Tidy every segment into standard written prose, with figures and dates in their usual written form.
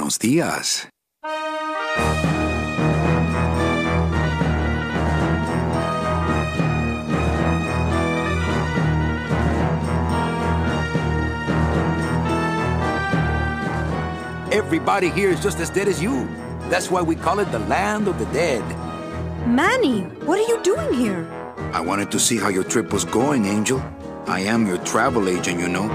Buenos días. Everybody here is just as dead as you. That's why we call it the land of the dead. Manny, what are you doing here? I wanted to see how your trip was going, Angel. I am your travel agent, you know.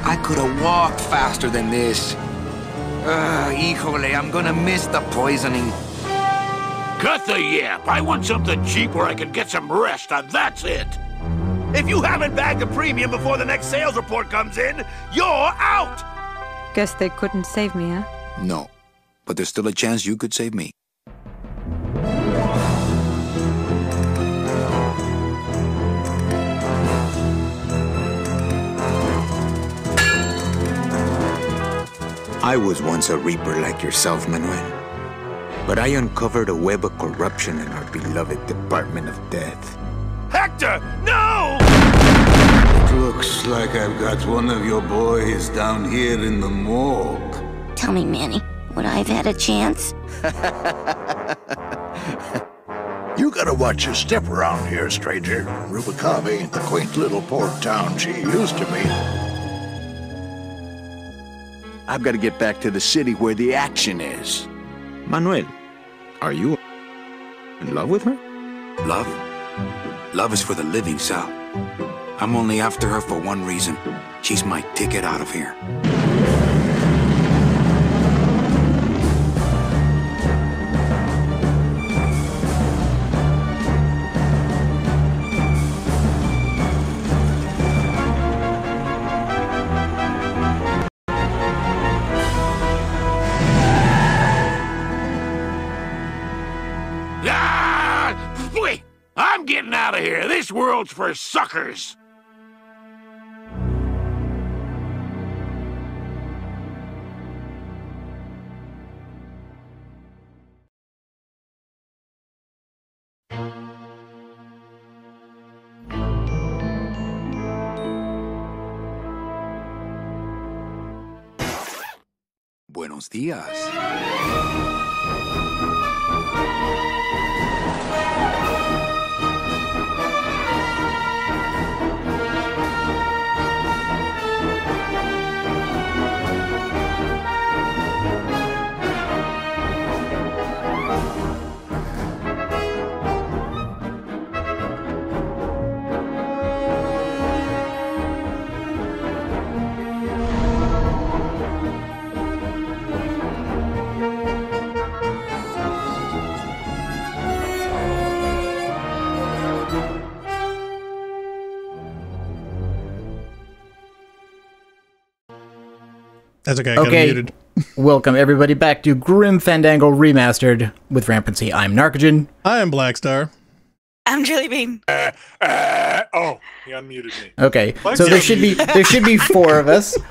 I could have walked faster than this. Híjole, I'm gonna miss the poisoning. Cut the yap. I want something cheap where I can get some rest, and that's it. If you haven't bagged a premium before the next sales report comes in, you're out! Guess they couldn't save me, huh? No, but there's still a chance you could save me. I was once a reaper like yourself, Manuel. But I uncovered a web of corruption in our beloved Department of Death. Hector, no! It looks like I've got one of your boys down here in the morgue. Tell me, Manny, would I have had a chance? You gotta watch your step around here, stranger. Rubacava ain't the quaint little port town she used to be. I've got to get back to the city where the action is. Manuel, are you in love with her? Love? Love is for the living, Sal. I'm only after her for one reason. She's my ticket out of here. I'm getting out of here. This world's for suckers. Buenos días. That's okay, I got muted. Welcome everybody back to Grim Fandango Remastered with Rampancy. I'm Narcogen. I am Blackstar. I'm Jellybean. Oh, he unmuted me. Okay, so there should be four of us. It's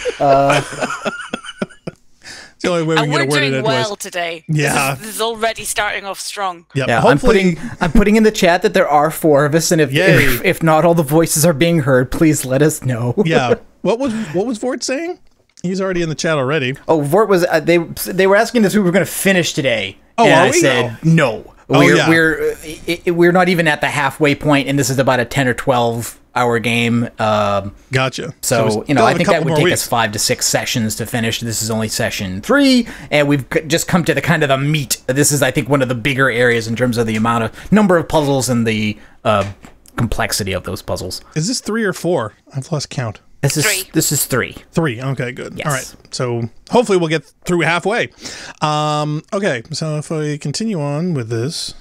the only way we can get a word in doing well edgewise. today. Yeah, this is already starting off strong. Yep. Yeah, Hopefully, I'm putting in the chat that there are four of us, and if not all the voices are being heard, please let us know. Yeah. What was Vort saying? He's already in the chat already. Oh, Vort was they were asking us if we were going to finish today. Oh, and are I we? said no. We're not even at the halfway point, and this is about a 10 or 12 hour game. Gotcha. So I think that would take us 5 to 6 sessions to finish. This is only session 3, and we've just come to the kind of the meat. This is, I think, one of the bigger areas in terms of the number of puzzles and the complexity of those puzzles. Is this 3 or 4? I've lost count. This is 3. 3. Okay, good. Yes. All right. So hopefully we'll get through halfway. Okay. So if I continue on with this,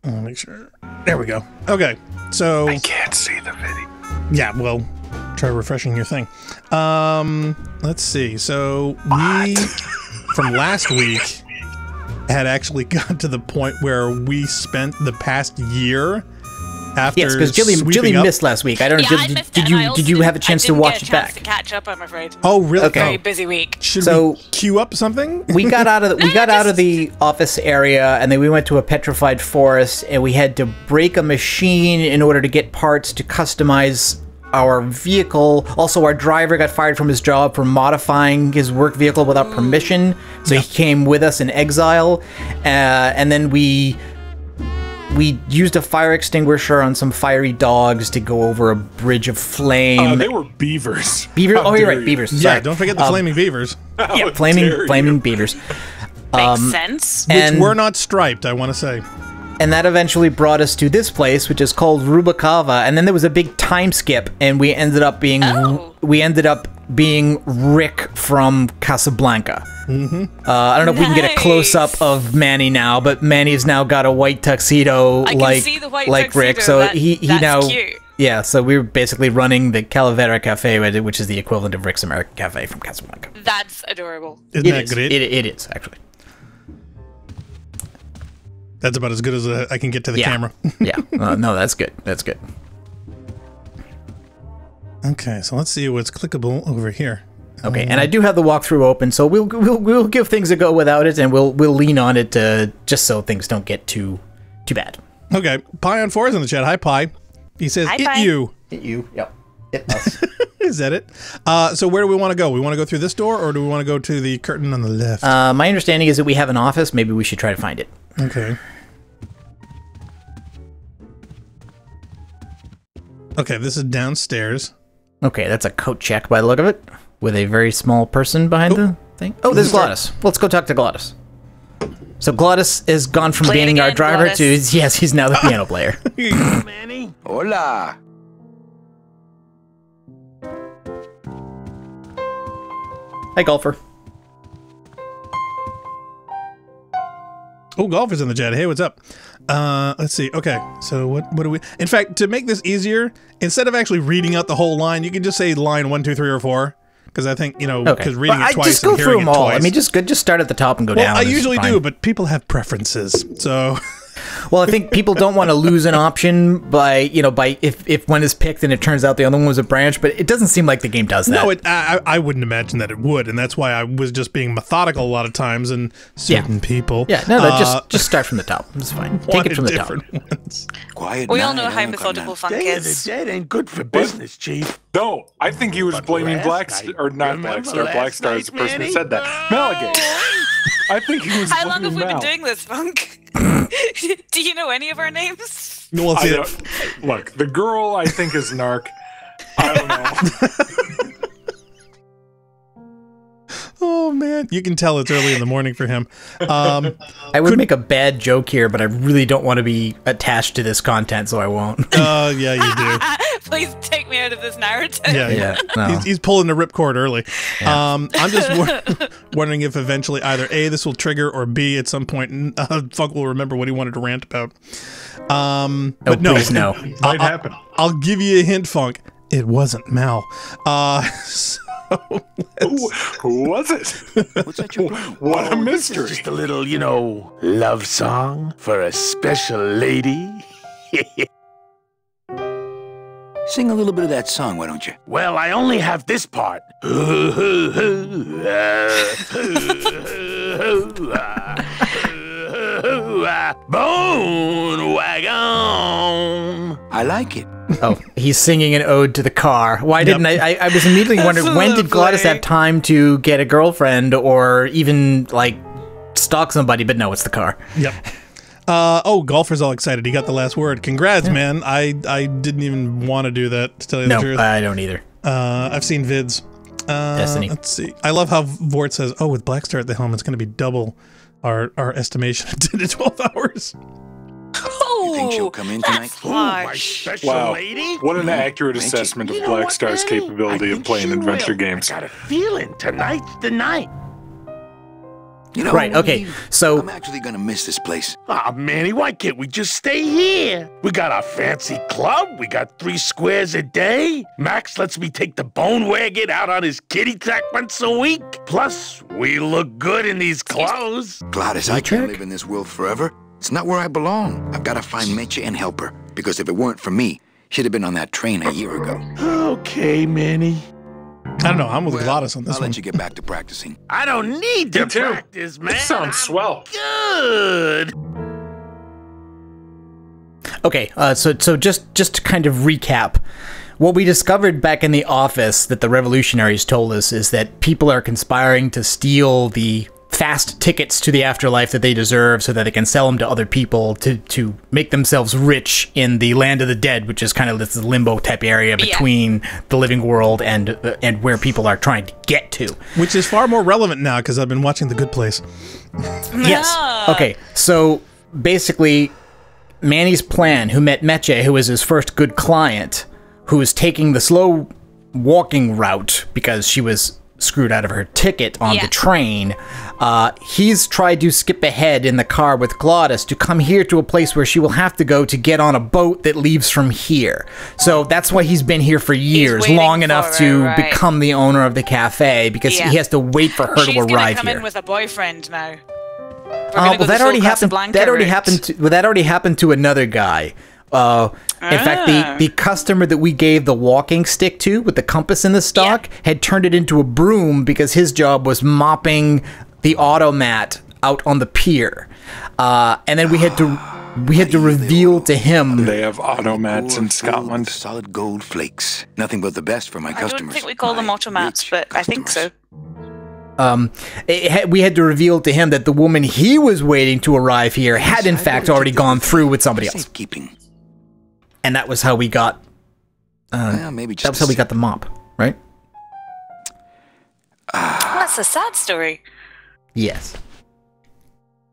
I'll make sure. There we go. Okay. So I can't see the video. Yeah. Well, try refreshing your thing. Let's see. So we from last week had actually got to the point where we spent the past year after Yes, because Jilly missed last week. I don't know. Yeah, I missed it, Did you have a chance to watch it back? To catch up, I'm afraid. Oh, really? Okay. Very busy week. Should we queue up something? We got out of the office area, and then we went to a petrified forest, and we had to break a machine in order to get parts to customize our vehicle. Also, our driver got fired from his job for modifying his work vehicle without permission, so he came with us in exile, and then we used a fire extinguisher on some fiery dogs to go over a bridge of flame. They were beavers. Beavers? Oh, you're right, beavers. Sorry. Yeah, don't forget the flaming beavers. Yeah, flaming beavers. Makes sense. Which were not striped, I want to say. And that eventually brought us to this place, which is called Rubacava. And then there was a big time skip, and we ended up being Rick from Casablanca. I don't know if we can get a close up of Manny now, but Manny's now got a white tuxedo like Rick. So he now cute. Yeah, so we're basically running the Calavera Cafe, which is the equivalent of Rick's American Cafe from Casablanca. That's adorable. Isn't that great? It is, actually. That's about as good as I can get to the camera. Yeah. No, that's good. That's good. Okay, so let's see what's clickable over here. Okay, and I do have the walkthrough open, so we'll give things a go without it, and we'll lean on it just so things don't get too bad. Okay, Pi on 4 is in the chat. Hi, Pi. He says, Hi, "It Pi. you." It you. Yep. It us. Is that it? So where do we want to go? We want to go through this door, or do we want to go to the curtain on the left? My understanding is that we have an office. Maybe we should try to find it. Okay. Okay, this is downstairs. Okay, that's a coat check by the look of it, with a very small person behind the thing. Oh, there's Glottis. Let's go talk to Glottis. So Glottis has gone from Play it being our again, driver Glottis. to, yes, he's now the piano player. Manny? Hola. Hi, Golfer. Oh, Golfer's in the chat. Hey, what's up? Let's see. Okay, so what do we... In fact, to make this easier, instead of actually reading out the whole line, you can just say line 1, 2, 3, or 4. Because I think, because reading it twice just go and through hearing them it all. twice... I mean, just start at the top and go down. I usually do, but people have preferences, so... Well, I think people don't want to lose an option by if one is picked and it turns out the other one was a branch, but it doesn't seem like the game does that. No, I wouldn't imagine that it would, and that's why I was just being methodical a lot of times, and certain people... Yeah, no, just start from the top. It's fine. Take it from the top. Ones. Quiet. We all know how methodical Funk is. That ain't good for business, Chief. No, I think he was blaming not Blackstar. Blackstar is the person who said that. Malagate. I think he was. How long have we been Mal. doing this, Funk? Do you know any of our names? We'll see it. Look, the girl I think is Narc. I don't know. Oh man, you can tell it's early in the morning for him. I would make a bad joke here, but I really don't want to be attached to this content, so I won't. Yeah, you do. Please take me out of this narrative. Yeah. No. He's pulling the ripcord early. Yeah. I'm just wondering if eventually either A, this will trigger, or B, at some point, Funk will remember what he wanted to rant about. But no, please, no. Might happen. I'll give you a hint, Funk. It wasn't Mal. Who was it? What's that you're playing? What a mystery. Just a little, love song for a special lady. Sing a little bit of that song, why don't you? Well, I only have this part. Bone wagon. I like it. Oh, he's singing an ode to the car. Why didn't I was immediately wondering, when did Glottis have time to get a girlfriend or even, stalk somebody? But no, it's the car. Yep. Golfer's all excited. He got the last word. Congrats, man. I didn't even want to do that, to tell you the truth. No, I don't either. I've seen vids. Destiny. Let's see. I love how Vort says, with Blackstar at the helm, it's going to be double our estimation of 10 to 12 hours. You think she'll come in tonight? That's harsh. Wow, what an accurate assessment of Blackstar's capability of playing adventure games. I got a feeling tonight's the night. Right, okay, so... I'm actually gonna miss this place. Aw, Manny, why can't we just stay here? We got our fancy club, we got 3 squares a day. Max lets me take the bone wagon out on his kitty track once a week. Plus, we look good in these clothes. Gladys, I can't live in this world forever. It's not where I belong. I've got to find Meche and help her. because if it weren't for me, she'd have been on that train a year ago. Okay, Manny. I don't know. I'm with Glottis on this I'll one. let you get back to practicing. I don't need to practice, man. That sounds swell. Good. Okay, so just to kind of recap, what we discovered back in the office that the revolutionaries told us is that people are conspiring to steal the fast tickets to the afterlife that they deserve so that they can sell them to other people to make themselves rich in the land of the dead, which is kind of this limbo type area between the living world and where people are trying to get to. Which is far more relevant now because I've been watching The Good Place. Yes. Okay, so basically, Manny's plan, who met Meche, who was his first good client, who was taking the slow walking route because she was screwed out of her ticket on the train. He's tried to skip ahead in the car with Glottis to come here to a place where she will have to go to get on a boat that leaves from here. So that's why he's been here for years, long enough to become the owner of the cafe, because he has to wait for her to arrive here. She's gonna come in with a boyfriend now. Well, that already happened. That already happened to another guy. In fact, the customer that we gave the walking stick to with the compass in the stock had turned it into a broom because his job was mopping the automat out on the pier. And then we had to reveal to him. They have automats in Scotland. Solid gold flakes. Nothing but the best for my customers. I don't think we call them automats, but I think so. We had to reveal to him that the woman he was waiting to arrive here had in fact already gone through with somebody else. And that was how we got. That was how we got the mop, right? That's a sad story. Yes.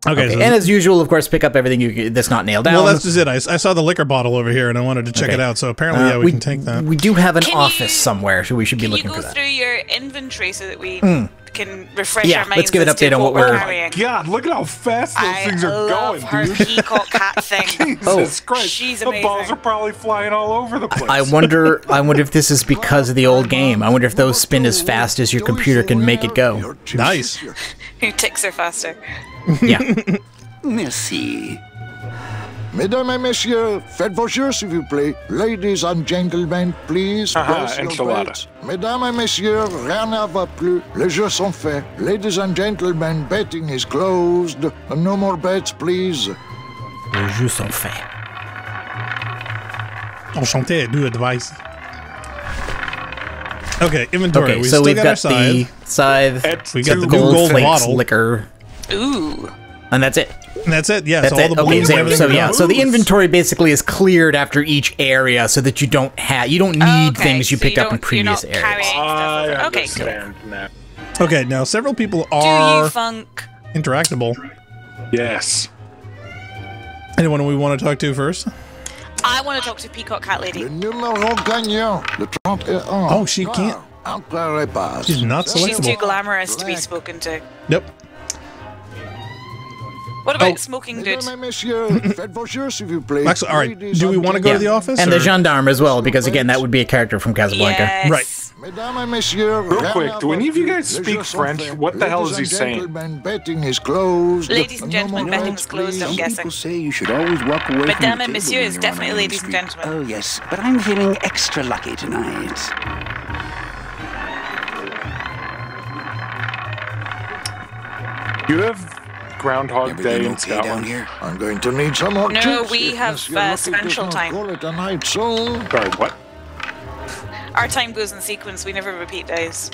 Okay, so and as usual, of course, pick up everything that's not nailed down. Well, that's just it. I saw the liquor bottle over here, and I wanted to check it out. So apparently, we can take that. We do have an office somewhere, so we should be looking for that. Can you go through your inventory so that we can refresh our minds? Let's give an update on what we're carrying. God, look at how fast those things are going, her dude. peacock cat thing. Jesus Christ. She's the amazing. balls are probably flying all over the place. I wonder if this is because of the old game. I wonder if those spin as fast as your computer can make it go. Nice. Who ticks are faster? Yeah. Merci. Mesdames et messieurs, faites vos jeux s'il vous plaît. Ladies and gentlemen, please press your bets. Mesdames et messieurs, rien ne va plus. Les jeux sont faits. Ladies and gentlemen, betting is closed. No more bets, please. Les jeux sont faits. Enchanté, do advice. Okay, inventory. Okay, so we've got the scythe. We got the gold flakes, bottle. Liquor. Ooh. And that's it. And that's it. Yeah. That's so all it. the blues and everything. So the inventory basically is cleared after each area, so that you don't need things you picked up in previous areas. Okay, cool. Okay, now several people are Do you funk? interactable. Yes. Anyone we want to talk to first? I want to talk to Peacock Cat Lady. Le numéro gagnant, le 31. Oh, she can't. She's not selectable. She's too glamorous to be spoken to. Yep. What about Smoking Dude? Actually, all right. Do we want to go to the office? And the gendarme as well, because again, that would be a character from Casablanca. Yes. Right. Real quick, do any of you guys speak French? What the hell is he saying? Ladies and gentlemen, betting is closed, I'm guessing. People say you should always walk away from Madame the and Monsieur table is when you're definitely on a ladies and street. gentlemen. Oh, yes, but I'm feeling extra lucky tonight. You have Groundhog Day in Scotland. Here? I'm going to need some more No, tips. we have sequential time. Call it a night soon. Sorry, what? Our time goes in sequence, we never repeat days.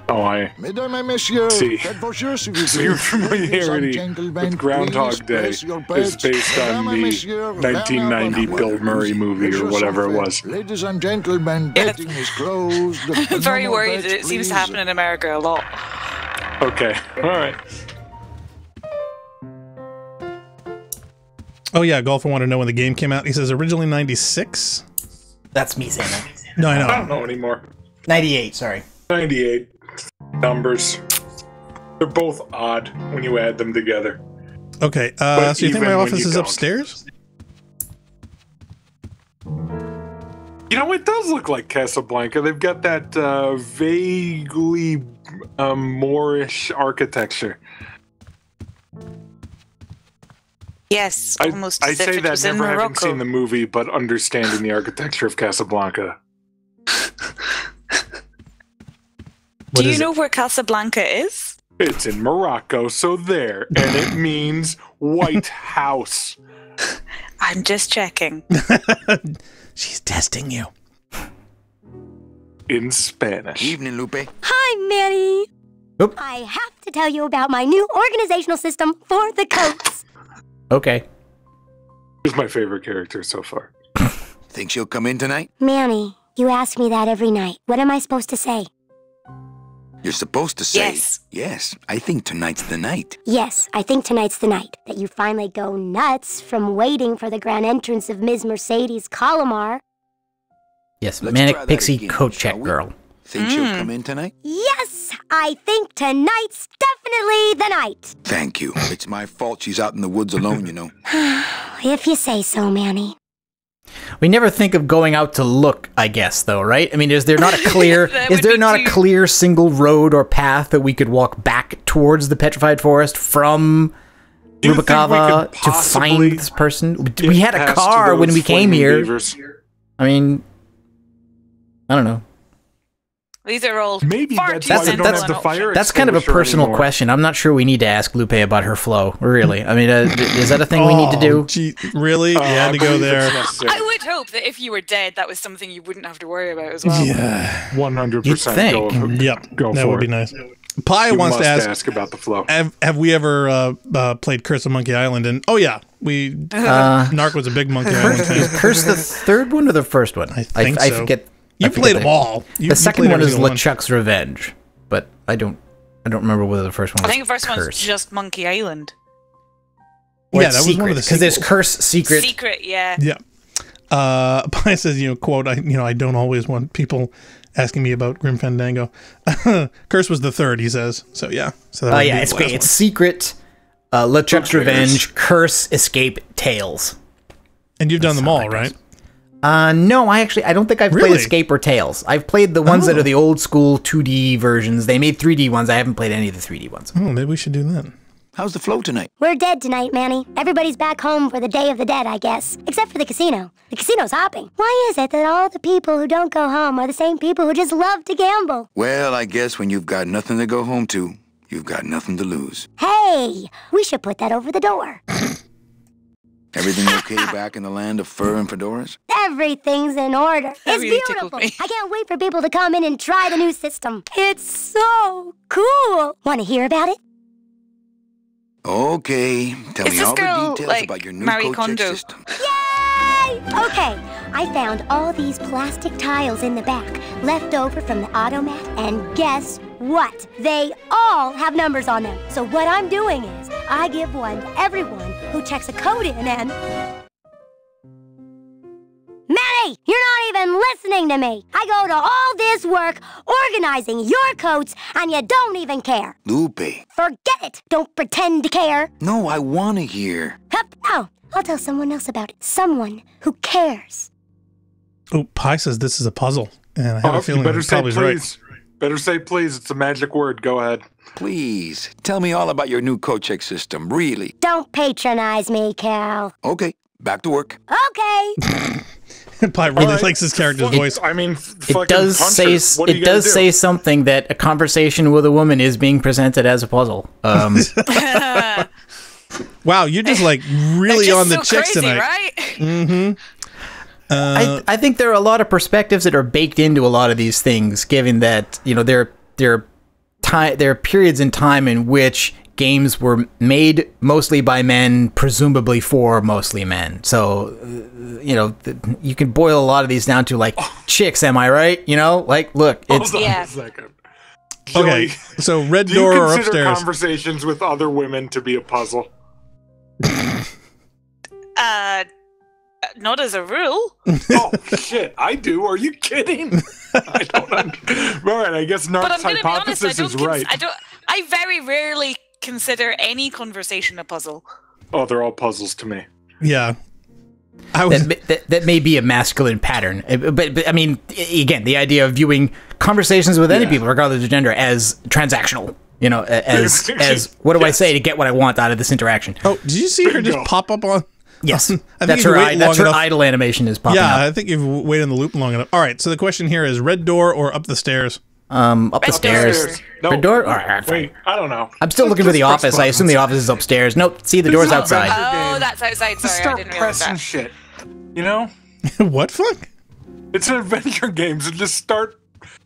Oh, I Mesdames et messieurs, see. faites vos jeux, s'il vous So your plaît. familiarity with Groundhog Day is based on the 1990 Bill Murray movie or whatever it was. Ladies and gentlemen, betting is closed. I'm very worried that it seems to happen in America a lot. Okay, alright. Oh yeah, Golfer wanted to know when the game came out. He says originally 96. That's me saying that. No, I know. I don't know anymore. 98, sorry. 98 numbers. They're both odd when you add them together. Okay, But so you think my even when office you is don't. upstairs? You know, it does look like Casablanca. They've got that vaguely Moorish architecture. Yes, almost I as if say it that was in never having Morocco. seen the movie, but understanding the architecture of Casablanca. Do you know where Casablanca is? It's in Morocco, so there. And it means White House. I'm just checking. She's testing you. In Spanish. Evening, Lupe. Hi, Manny. Oop. I have to tell you about my new organizational system for the coats. Okay. She's my favorite character so far. Think she'll come in tonight? Manny, you ask me that every night. What am I supposed to say? You're supposed to say, Yes. yes, I think tonight's the night. Yes, I think tonight's the night that you finally go nuts from waiting for the grand entrance of Ms. Mercedes Colomar. Yes, Let's try Manic that Pixie again, coat shall check we? girl. Think she'll come in tonight? Yes, I think tonight's definitely the night. Thank you. It's my fault she's out in the woods alone, you know. If you say so, Manny. We never think of going out to look, I guess, though, right? I mean, is there not a clear clear single road or path that we could walk back towards the petrified forest from Rubacava to find this person? We had a car when we came here. I mean, I don't know. These are all Maybe far that's too why we don't sensible have the and fire That's kind of a personal anymore. question. I'm not sure we need to ask Lupe about her flow, really. I mean, is that a thing we need to do? Gee, really? You had to go there. I would hope that if you were dead, that was something you wouldn't have to worry about as well. Yeah. 100%. You'd think. Yep. Go that for would be it. nice. Pi You wants to must ask about the flow. Have we ever played Curse of Monkey Island? And oh yeah, we Narc was a big Monkey Island fan. Is Curse the third one or the first one? I think so. I forget. You played them all. The second one is LeChuck's Revenge, but I don't remember whether the first one was I think the first Curse. one's just Monkey Island. Or Yeah, it's that was one of the because there's sequels. Curse Secret. Secret, yeah. Yeah. Pi says, quote, I don't always want people asking me about Grim Fandango. Curse was the third, he says. So yeah. So that would be It's the great. last It's Secret, LeChuck's Revenge, Curse, Escape, Tales. And you've done them all, right? No, I don't think I've played Really? Escape or Tales. I've played the ones that are the old school 2D versions. They made 3D ones. I haven't played any of the 3D ones. Oh, maybe we should do that. How's the flow tonight? We're dead tonight, Manny. Everybody's back home for the Day of the Dead, I guess. Except for the casino. The casino's hopping. Why is it that all the people who don't go home are the same people who just love to gamble? Well, I guess when you've got nothing to go home to, you've got nothing to lose. Hey, we should put that over the door. Everything okay back in the land of fur and fedoras? Everything's in order. It's really tickled beautiful. me. I can't wait for people to come in and try the new system. It's so cool. Want to hear about it? Okay, tell Is me this all girl, the details like, about your new Marie coat check Kondo? system. Yay! Okay, I found all these plastic tiles in the back, left over from the automat, and guess what? They all have numbers on them. So what I'm doing is, I give one to everyone who checks a code in and... Manny, you're not even listening to me. I go to all this work organizing your coats, and you don't even care. Lupe. Forget it. Don't pretend to care. No, I want to hear. Hup. Oh, I'll tell someone else about it. Someone who cares. Oh, Pi says this is a puzzle. And I have a feeling you better he's say probably please. right. Better say please. It's a magic word. Go ahead. Please, tell me all about your new coat check system, really. Don't patronize me, Cal. Okay, back to work. Okay. Pi really likes his character's voice. I mean, It does say something that a conversation with a woman is being presented as a puzzle. Wow, you're just like really Just on the so chicks crazy, tonight. right? Mm-hmm. I think there are a lot of perspectives that are baked into a lot of these things, given that there are periods in time in which games were made mostly by men, presumably for mostly men. So you can boil a lot of these down to like chicks. Am I right? Like, look, it's Hold on a second. Okay, Joey, so red do door you or consider upstairs? conversations with other women to be a puzzle? Not as a rule. Oh shit, I do. Are you kidding? I don't. All right, I guess But I'm Narc's going to be honest, hypothesis is right. I very rarely consider any conversation a puzzle. Oh, they're all puzzles to me. Yeah. That may be a masculine pattern, but I mean, again, the idea of viewing conversations with any people, regardless of gender, as transactional You know, as what do I say to get what I want out of this interaction? Oh, did you see her just pop up on? Yes, that's her idle animation is popping up. Yeah, I think you've waited in the loop long enough. All right, so the question here is red door or up the stairs? Up the stairs. No, red door? Wait, I don't know. I'm still looking for the office. I assume the office is upstairs. Nope, see, the door's outside. Oh, that's outside. Sorry, I didn't realize that. Shit. You know? What fuck? It's an adventure game, so just start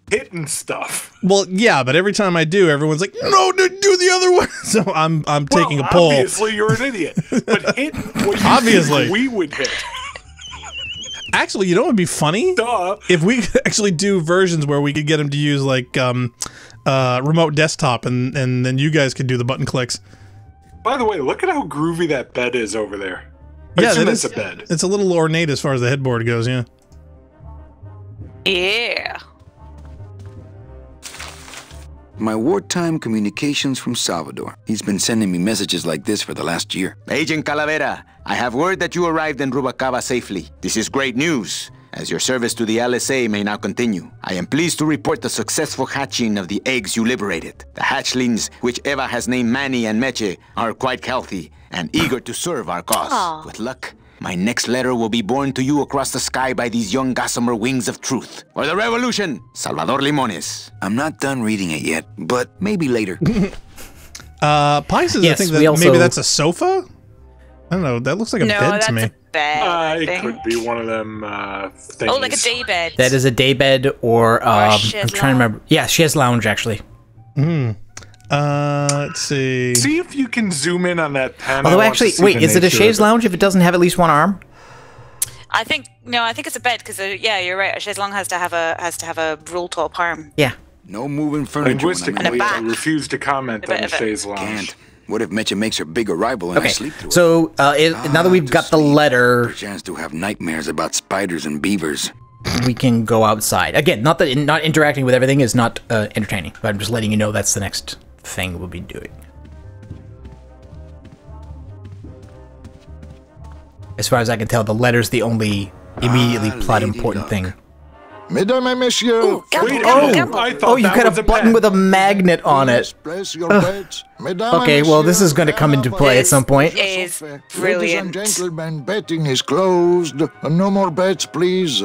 hitting stuff. Well, yeah, but every time I do, everyone's like, "No, do the other one." So I'm taking a poll. Obviously, you're an idiot. But hit what you obviously think we would hit. Actually, you know what would be funny? Duh. If we could actually do versions where we could get them to use like remote desktop, and then you guys could do the button clicks. By the way, look at how groovy that bed is over there. Yeah, that's a bed. It's a little ornate as far as the headboard goes. Yeah. Yeah. My wartime communications from Salvador. He's been sending me messages like this for the last year. Agent Calavera, I have word that you arrived in Rubacava safely. This is great news, as your service to the LSA may now continue. I am pleased to report the successful hatching of the eggs you liberated. The hatchlings, which Eva has named Manny and Meche, are quite healthy and eager to serve our cause. Aww. With luck, my next letter will be borne to you across the sky by these young gossamer wings of truth. For the revolution, Salvador Limones. I'm not done reading it yet, but maybe later. Pisces, yes, I think that maybe that's a sofa? I don't know, that looks like a bed to me. A bed, it could be one of them things. Oh, like a day bed. That is a day bed or I'm trying to remember. Yeah, chaise lounge, actually. Let's see. See if you can zoom in on that panel. Although actually, wait, is it a chaise lounge if it doesn't have at least one arm? I think it's a bed because yeah, you're right. A chaise lounge has to have a roll top arm. Yeah. No moving furniture. Linguistically, I refuse to comment on the chaise lounge. Can't. What if Mecha makes her big arrival and I sleep through it? So now that we've got the letter, a chance to have nightmares about spiders and beavers. We can go outside again. Not that not interacting with everything is not entertaining, but I'm just letting you know that's the next thing we'll be doing. As far as I can tell, the letter's the only immediately plot important thing. Mesdames et messieurs, you got a button with a magnet on it. Okay, well, this is going to come into play at some point. Is brilliant. Ladies and gentlemen, betting is closed. No more bets, please.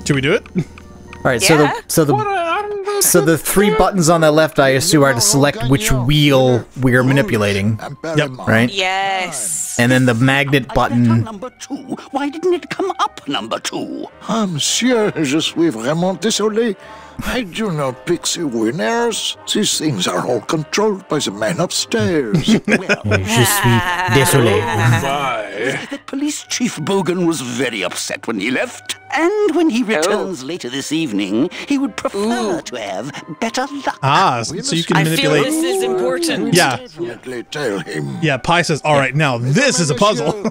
Should we do it? All right, so the three buttons on the left, I assume, are to select which wheel we're manipulating. Yep. Right? Yes. And then the magnet button. Number 2. Why didn't it come up number 2? Ah, monsieur, je suis vraiment désolé. I do not pick the winners. These things are all controlled by the man upstairs. Je suis désolé. The police chief Bogan was very upset when he left. And when he returns later this evening, he would prefer to have better luck. Ah, so you can manipulate. I feel this is important. Yeah. Definitely tell him. Yeah, Pi says, all right, now this is a puzzle.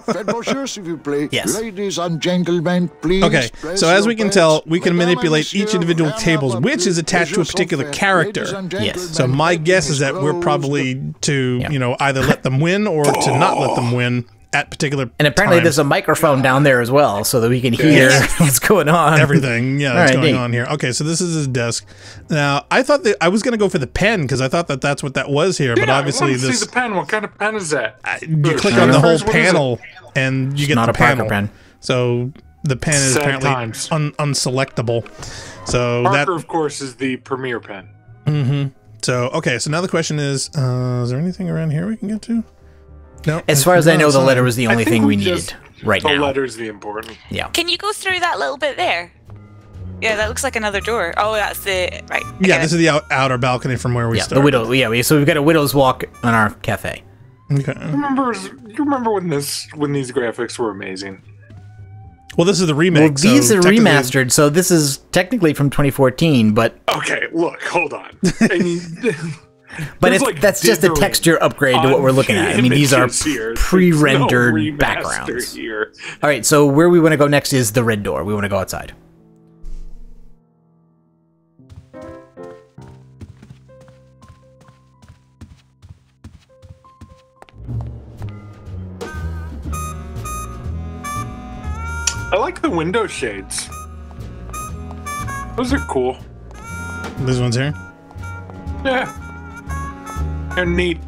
Yes. Ladies and gentlemen, please. Okay, so as we can tell, we can manipulate each individual table's which is attached to a particular character. Yes. So my guess is that we're probably to, either let them win or to not let them win at particular And apparently times. there's a microphone down there as well, so that we can hear what's going on. Everything, that's going on here. Okay, so this is his desk. Now, I thought that I was going to go for the pen because I thought that that's what that was here, but obviously I want to this. see the pen. What kind of pen is that? You click on the whole panel and you get the panel. Pen. So the pen is apparently unselectable. So Parker, of course, is the premier pen. Mm-hmm. So okay, so now the question is there anything around here we can get to? No. As far as I know, the letter was the only thing we needed right now. The letter's the important. Yeah. Can you go through that little bit there? Yeah, that looks like another door. Oh, that's the right. Yeah, this is the outer balcony from where we started. The widow. Yeah, so we've got a widow's walk on our cafe. Okay. You remember when these graphics were amazing? Well, this is the remake. Well, these are remastered, so this is technically from 2014 , but okay. Look, hold on. But that's just a texture upgrade to what we're looking at. I mean, these are pre-rendered backgrounds. Here. All right, so where we want to go next is the red door. We want to go outside. I like the window shades. Those are cool. These ones here? Yeah. They're neat.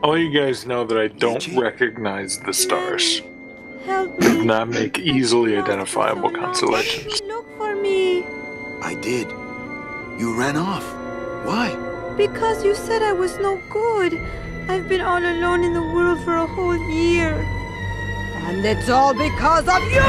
All you guys know that I don't recognize the stars. Help I do me. not make easily identifiable constellations. Look for me. I did. You ran off. Why? Because you said I was no good. I've been all alone in the world for a whole year. And it's all because of you!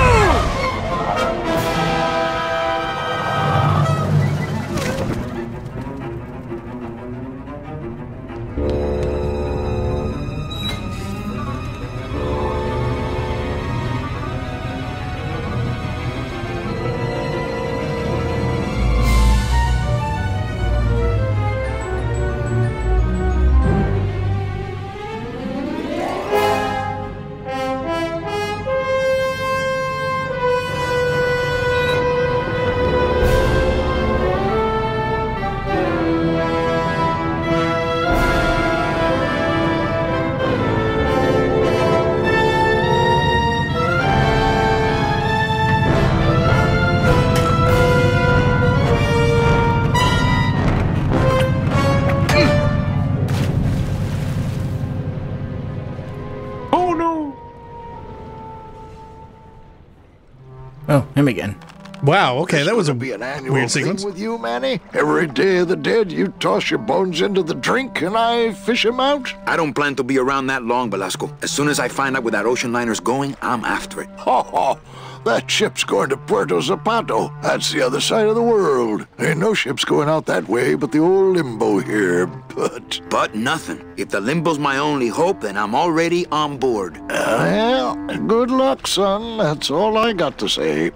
Oh, him again. Wow, okay, that was a be an annual weird thing sequence. with you, Manny. Every Day of the Dead, you toss your bones into the drink and I fish them out. I don't plan to be around that long, Velasco. As soon as I find out where that ocean liner's going, I'm after it. Ho ho! That ship's going to Puerto Zapato. That's the other side of the world. Ain't no ships going out that way but the old Limbo here, But nothing. If the Limbo's my only hope, then I'm already on board. Well, good luck, son. That's all I got to say.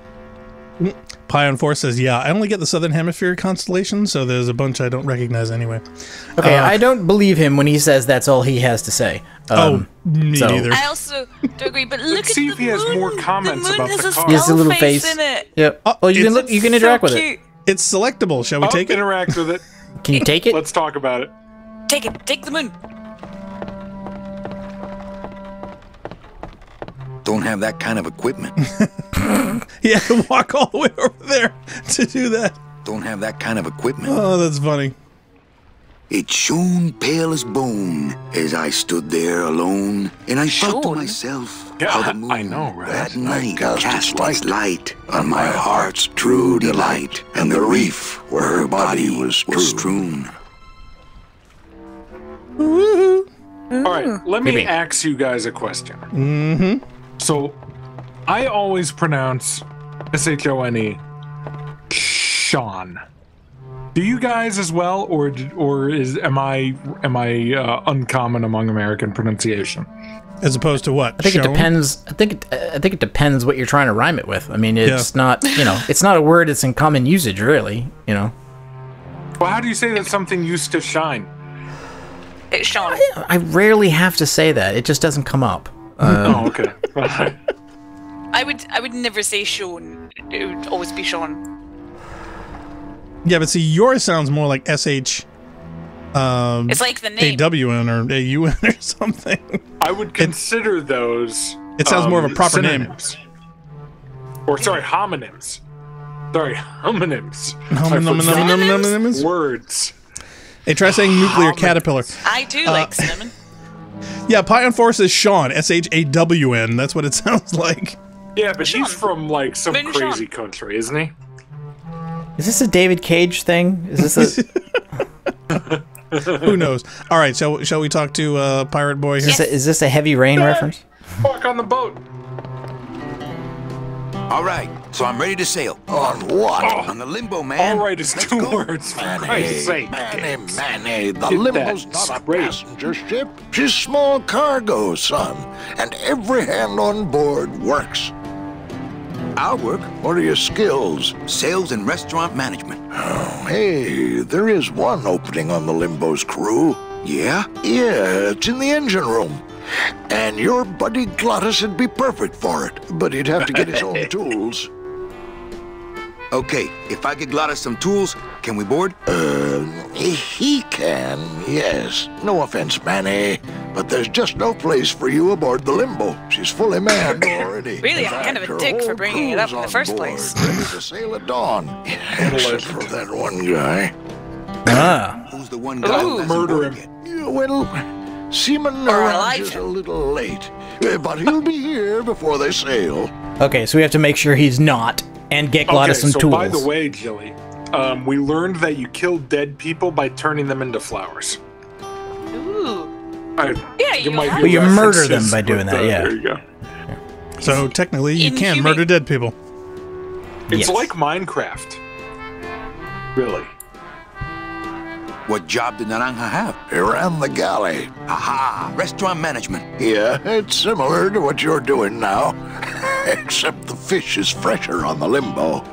Pion 4 says, yeah, I only get the Southern Hemisphere constellation, so there's a bunch I don't recognize anyway. Okay, I don't believe him when he says that's all he has to say. Me neither. I also don't agree, but look Let's see if he has more comments about the car. He has a little face. in it. Yep. Oh, you can look. You can interact with it. It's selectable. Shall we take it? Interact with it. Can you take it? Let's talk about it. Take it. Take the moon. Don't have that kind of equipment. Yeah, walk all the way over there to do that. Don't have that kind of equipment. Oh, that's funny. It shone pale as bone as I stood there alone, and I thought to myself how the moon that night cast its light on my heart's true delight, and the reef where her body was strewn. Woohoo! All right, let me ask you guys a question. Mm-hmm. So, I always pronounce S-H-O-N-E Sean. Do you guys as well, or am I uncommon among American pronunciation? As opposed to what? I think it depends. I think it depends what you're trying to rhyme it with. I mean, it's not it's not a word that's in common usage, really. Well, how do you say that something used to shine? It's Sean. I rarely have to say that. It just doesn't come up. Oh, okay. I would never say Sean. It would always be Sean. Yeah, but see, yours sounds more like S-H... it's like the name. A-W-N or A-U-N or something. I would consider those... It sounds more of a proper synonyms. Or, sorry, homonyms. Sorry, homonyms. Homonyms? Words. Hey, try saying nuclear caterpillar. I do like cinnamon. Yeah, Pion 4 says Sean, S-H-A-W-N. That's what it sounds like. Yeah, but he's from, like, some crazy country, isn't he? Is this a David Cage thing? Is this a... Who knows? All right, shall we talk to Pirate Boy here? Is this a Heavy Rain reference? Walk on the boat. All right, so I'm ready to sail. On what? On the Limbo, man. All right, it's two words. For Christ's sake. Manny, the Limbo's not a passenger ship. She's small cargo, son. And every hand on board works. I'll work. What are your skills? Sales and restaurant management. Oh, hey, there is one opening on the Limbo's crew. Yeah? Yeah, it's in the engine room. And your buddy Glottis would be perfect for it, but he'd have to get his own tools. Okay, if I get Glottis some tools, can we board? He can, yes. No offense, Manny, but there's just no place for you aboard the Limbo. She's fully manned already. Really, I'm kind of a dick for bringing it up in the first place. Ready to sail at dawn. Except for that one guy. Ah. Who's the one guy who murder him? Yeah, well, Seaman arrives a little late, but he'll be here before they sail. Okay, so we have to make sure he's not, and get Glottis some tools. By the way, Jilly, we learned that you kill dead people by turning them into flowers. Ooh. You murder them by doing that, yeah. There you go. So technically, you can murder dead people. It's like Minecraft. Really. What job did Naranja have? He ran the galley. Aha! Restaurant management. Yeah, it's similar to what you're doing now. Except the fish is fresher on the Limbo.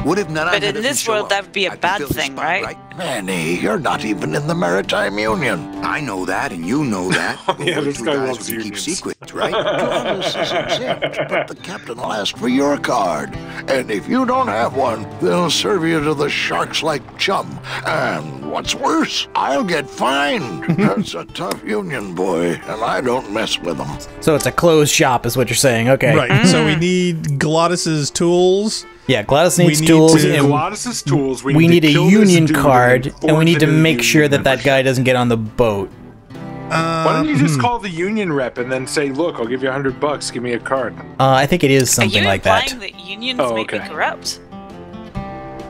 What if Naranja But in this world, that would be a bad thing, right? Manny, you're not even in the Maritime Union. I know that, and you know that. Yeah, this guy loves keep unions. secrets, right? Glottis is exempt, but the captain will ask for your card. And if you don't have one, they'll serve you to the sharks like chum. And what's worse, I'll get fined. That's a tough union, boy, and I don't mess with them. So it's a closed shop, is what you're saying. Okay. Right. So we need Glottis's tools. Yeah, Glottis needs tools. Glottis's tools. We need a union card, and we need to make sure that that guy doesn't get on the boat. Why don't you just call the union rep and then say, "Look, I'll give you $100. Give me a card." I think it is something like that. Are you implying that unions may be corrupt?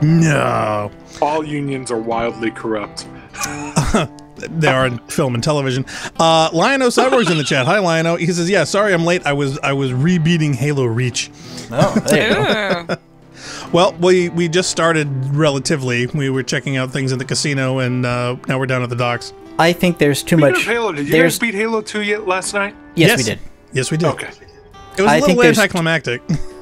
No. All unions are wildly corrupt. They are in film and television. Lion-O Cyborg's in the chat. Hi, Lion-O. He says, "Yeah, sorry, I'm late. I was rebeating Halo Reach." Oh, there you go. Well, we just started relatively. We were checking out things in the casino, and now we're down at the docks. I think there's too much. Halo, did you guys beat Halo 2 yet last night? Yes, we did. Yes, we did. Okay. It was a little anticlimactic.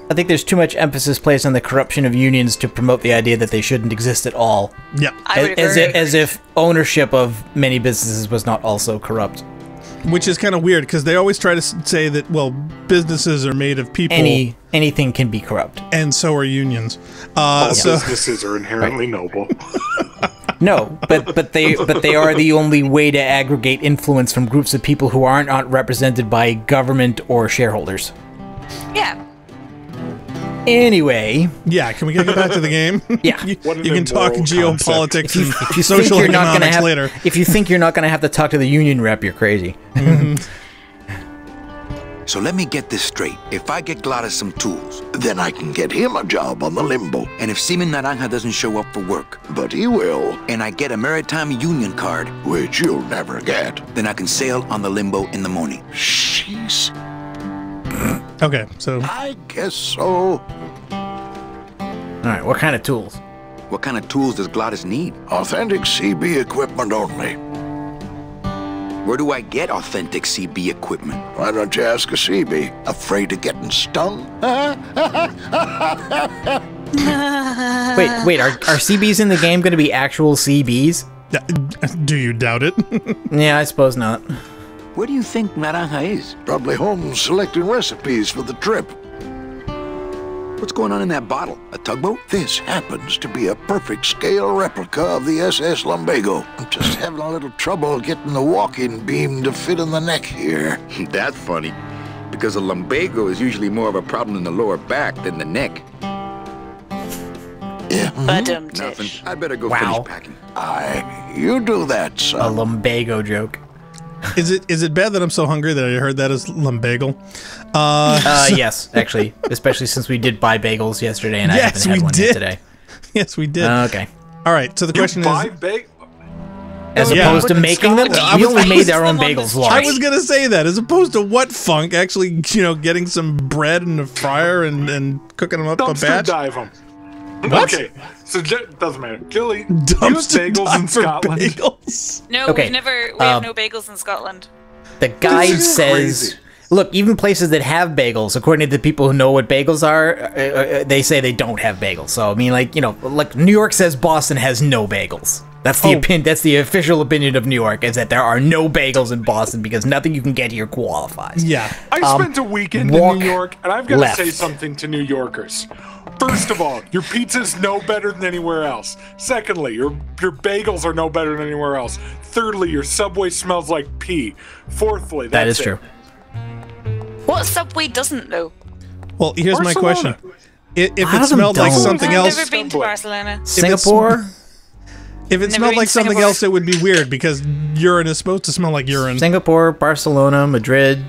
I think there's too much emphasis placed on the corruption of unions to promote the idea that they shouldn't exist at all. Yeah. As if ownership of many businesses was not also corrupt. Which is kind of weird, because they always try to say that, well, businesses are made of people. Anything can be corrupt. And so are unions. All businesses are inherently noble. No, but they are the only way to aggregate influence from groups of people who aren't represented by government or shareholders. Yeah. Anyway. Yeah, can we get back to the game? Yeah. you can talk geopolitics if you social economics later. If you think you're not going to have to talk to the union rep, you're crazy. So let me get this straight. If I get Glottis some tools, then I can get him a job on the Limbo. And if Seaman Naranja doesn't show up for work, but he will, and I get a Maritime Union card, which you'll never get, then I can sail on the Limbo in the morning. Jeez. Okay, so I guess so. Alright, what kind of tools? What kind of tools does Glottis need? Authentic CB equipment only. Where do I get authentic CB equipment? Why don't you ask a CB? Afraid of getting stung? Wait, are CBs in the game going to be actual CBs? Do you doubt it? Yeah, I suppose not. Where do you think Naranja is? Probably home selecting recipes for the trip. What's going on in that bottle? A tugboat? This happens to be a perfect scale replica of the SS Lumbago. I'm just having a little trouble getting the walking beam to fit in the neck here. That's funny, because a lumbago is usually more of a problem in the lower back than the neck. Yeah. Nothing. I better go finish packing. You do that, son. A lumbago joke. Is it bad that I'm so hungry that I heard that as lumbago? Yes, actually, especially since we did buy bagels yesterday, and I haven't had one yet today. Yes, we did. Okay. All right. So the question is, as opposed to making them, we only made our own bagels. I was gonna say that, as opposed to what funk? Actually, getting some bread in a fryer and cooking them up a batch. Dive them. What? Okay, so it doesn't matter. Gilly, you have bagels in Scotland. No, Okay, we have no bagels in Scotland. The guide says look, even places that have bagels, according to the people who know what bagels are, they say they don't have bagels. So, I mean, like, you know, like New York says Boston has no bagels. That's the opinion. That's the official opinion of New York, is that there are no bagels in Boston because nothing you can get here qualifies. Yeah. I spent a weekend in New York, and I've got to say something to New Yorkers. First of all, your pizza's no better than anywhere else. Secondly, your bagels are no better than anywhere else. Thirdly, your Subway smells like pee. Fourthly, that is true. What Subway doesn't, though? Well, here's my question. If it smelled like something else... I've never been to Barcelona. Singapore? If it smelled like something else, it would be weird, because urine is supposed to smell like urine. Singapore, Barcelona, Madrid.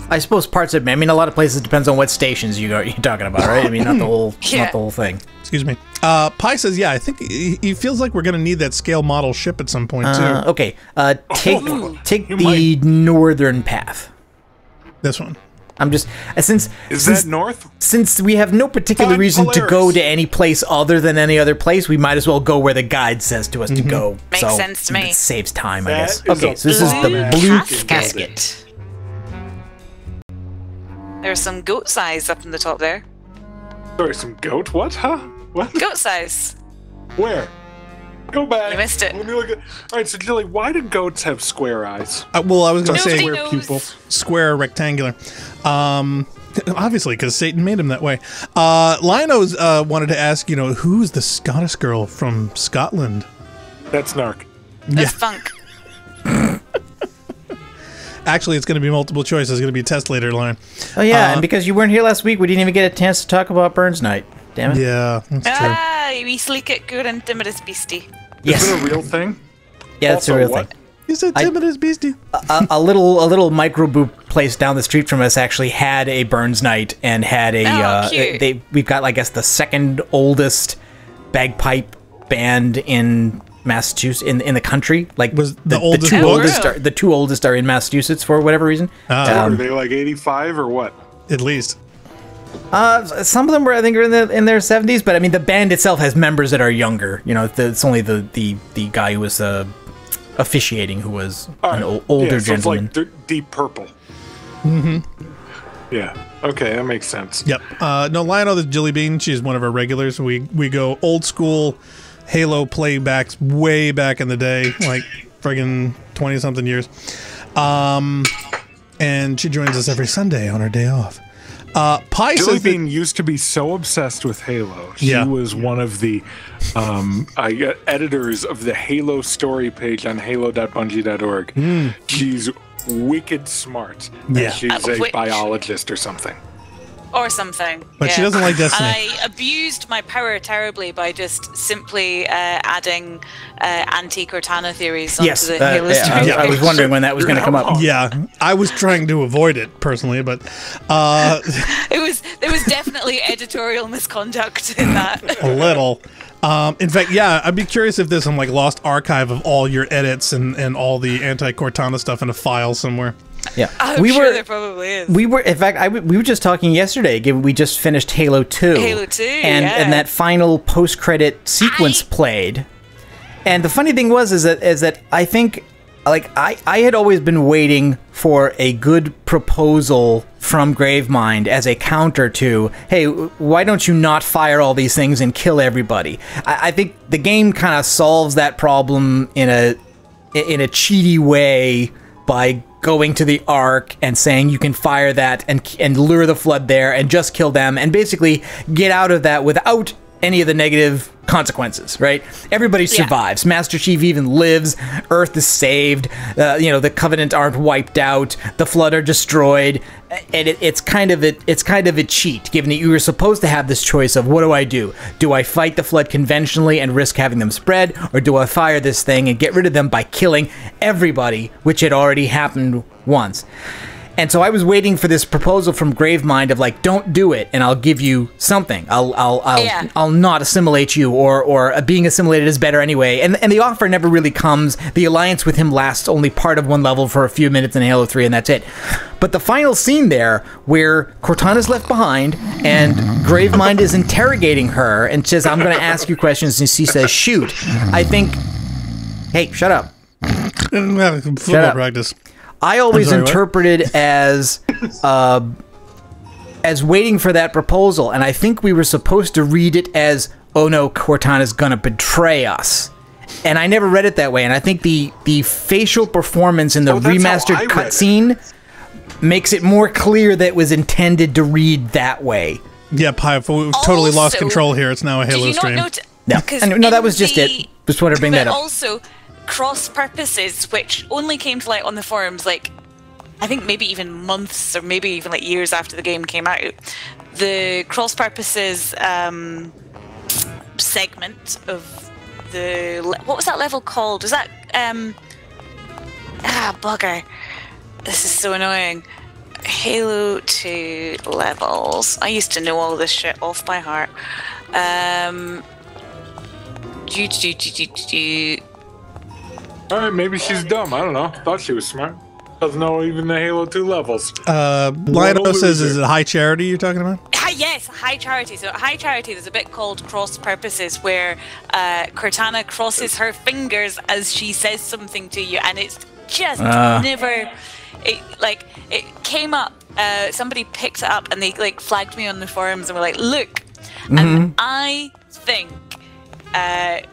I suppose parts of... I mean, a lot of places depends on what stations you're talking about, right? I mean, not the whole, not the whole thing. Excuse me. Pi says, yeah, I think he feels like we're going to need that scale model ship at some point, too. Okay. Take the northern path. This one. I'm just... Is that north? Since we have no particular reason to go to any place other than any other place, we might as well go where the guide says to us to go. Makes sense to me. It saves time, I guess. Okay, so this is the blue casket. There's some goat size up in the top there. Sorry, some goat? What? Huh? What? Goat size. Where? Go back. You missed it. Let me look at... All right, so Jilly, why do goats have square eyes? Well, I was going to say square pupils. Square or rectangular. Obviously, because Satan made him that way. Lionos wanted to ask, you know, who's the Scottish girl from Scotland? That's Narc. That's Funk. Actually, it's going to be multiple choice. It's going to be a test later, Lion. Oh, yeah, and because you weren't here last week, we didn't even get a chance to talk about Burns Night. Damn it. Yeah, that's true. We sleek it good and timorous beastie. Yes. Is it a real thing? Yeah, it's a real thing. You said timorous beastie. A little microbrew place down the street from us actually had a Burns Night and had a we've got, I guess, the second oldest bagpipe band in Massachusetts in the country. Like, was the oldest? The two oldest are in Massachusetts for whatever reason. Are they like 85 or what? At least. Some of them were, I think, are in their 70s, but I mean, the band itself has members that are younger. You know, it's only the guy who was officiating who was an older gentleman. It's like Deep Purple. Mm-hmm. Yeah. Okay, that makes sense. Yep. No, Lionel, the Jilly Bean, she's one of our regulars. We go old school Halo playbacks way back in the day, like friggin' 20-something years. And she joins us every Sunday on her day off. Jilly Bean used to be so obsessed with Halo. She was one of the editors of the Halo story page on halo.bungie.org. She's wicked smart. Yeah. She's a biologist or something. Or something. But she doesn't like Destiny. And I abused my power terribly by just simply adding anti-Cortana theories onto the Halo story. I was wondering when that was going to come up. Yeah, I was trying to avoid it personally, but there was definitely editorial misconduct in that. A little. In fact, yeah, I'd be curious if there's some like lost archive of all your edits and all the anti-Cortana stuff in a file somewhere. Yeah, I'm sure there probably is. We were, in fact, we were just talking yesterday. We just finished Halo 2. Halo 2, and that final post-credit sequence played. And the funny thing is that I think, like, I had always been waiting for a good proposal from Gravemind as a counter to, hey, why don't you not fire all these things and kill everybody? I think the game kind of solves that problem in a cheaty way by going to the Ark and saying you can fire that and lure the Flood there and just kill them and basically get out of that without any of the negative consequences, right? Everybody survives. Master Chief even lives. Earth is saved. The Covenant aren't wiped out. The Flood are destroyed. And it's kind of a cheat, given that you were supposed to have this choice of, what do I do? Do I fight the Flood conventionally and risk having them spread, or do I fire this thing and get rid of them by killing everybody, which had already happened once? And so I was waiting for this proposal from Gravemind of, like, don't do it, and I'll give you something. I'll not assimilate you, or being assimilated is better anyway. And the offer never really comes. The alliance with him lasts only part of one level for a few minutes in Halo 3, and that's it. But the final scene there, where Cortana's left behind, and Gravemind is interrogating her, and says, I'm going to ask you questions, and she says, shoot. I think... Hey, shut up. Football practice. I always interpreted as waiting for that proposal, and I think we were supposed to read it as, oh no, Cortana's gonna betray us. And I never read it that way, and I think the facial performance in the remastered cutscene makes it more clear that it was intended to read that way. Yeah, Pipe, we've totally lost control here. It's now a Halo stream. No, that was just it. Just wanted to bring that up. But also, cross purposes, which only came to light on the forums, like, I think maybe even months or maybe even like years after the game came out. The cross purposes segment of the... What was that level called? Was that... bugger. This is so annoying. Halo 2 levels. I used to know all this shit off by heart. Alright, maybe she's dumb. I don't know. Thought she was smart. Doesn't know even the Halo 2 levels. Lino says, is it High Charity you're talking about? Yes, High Charity. So at High Charity, there's a bit called Cross Purposes where Cortana crosses her fingers as she says something to you, and it's just never... It came up, somebody picked it up and they like flagged me on the forums and were like, look, and I think, I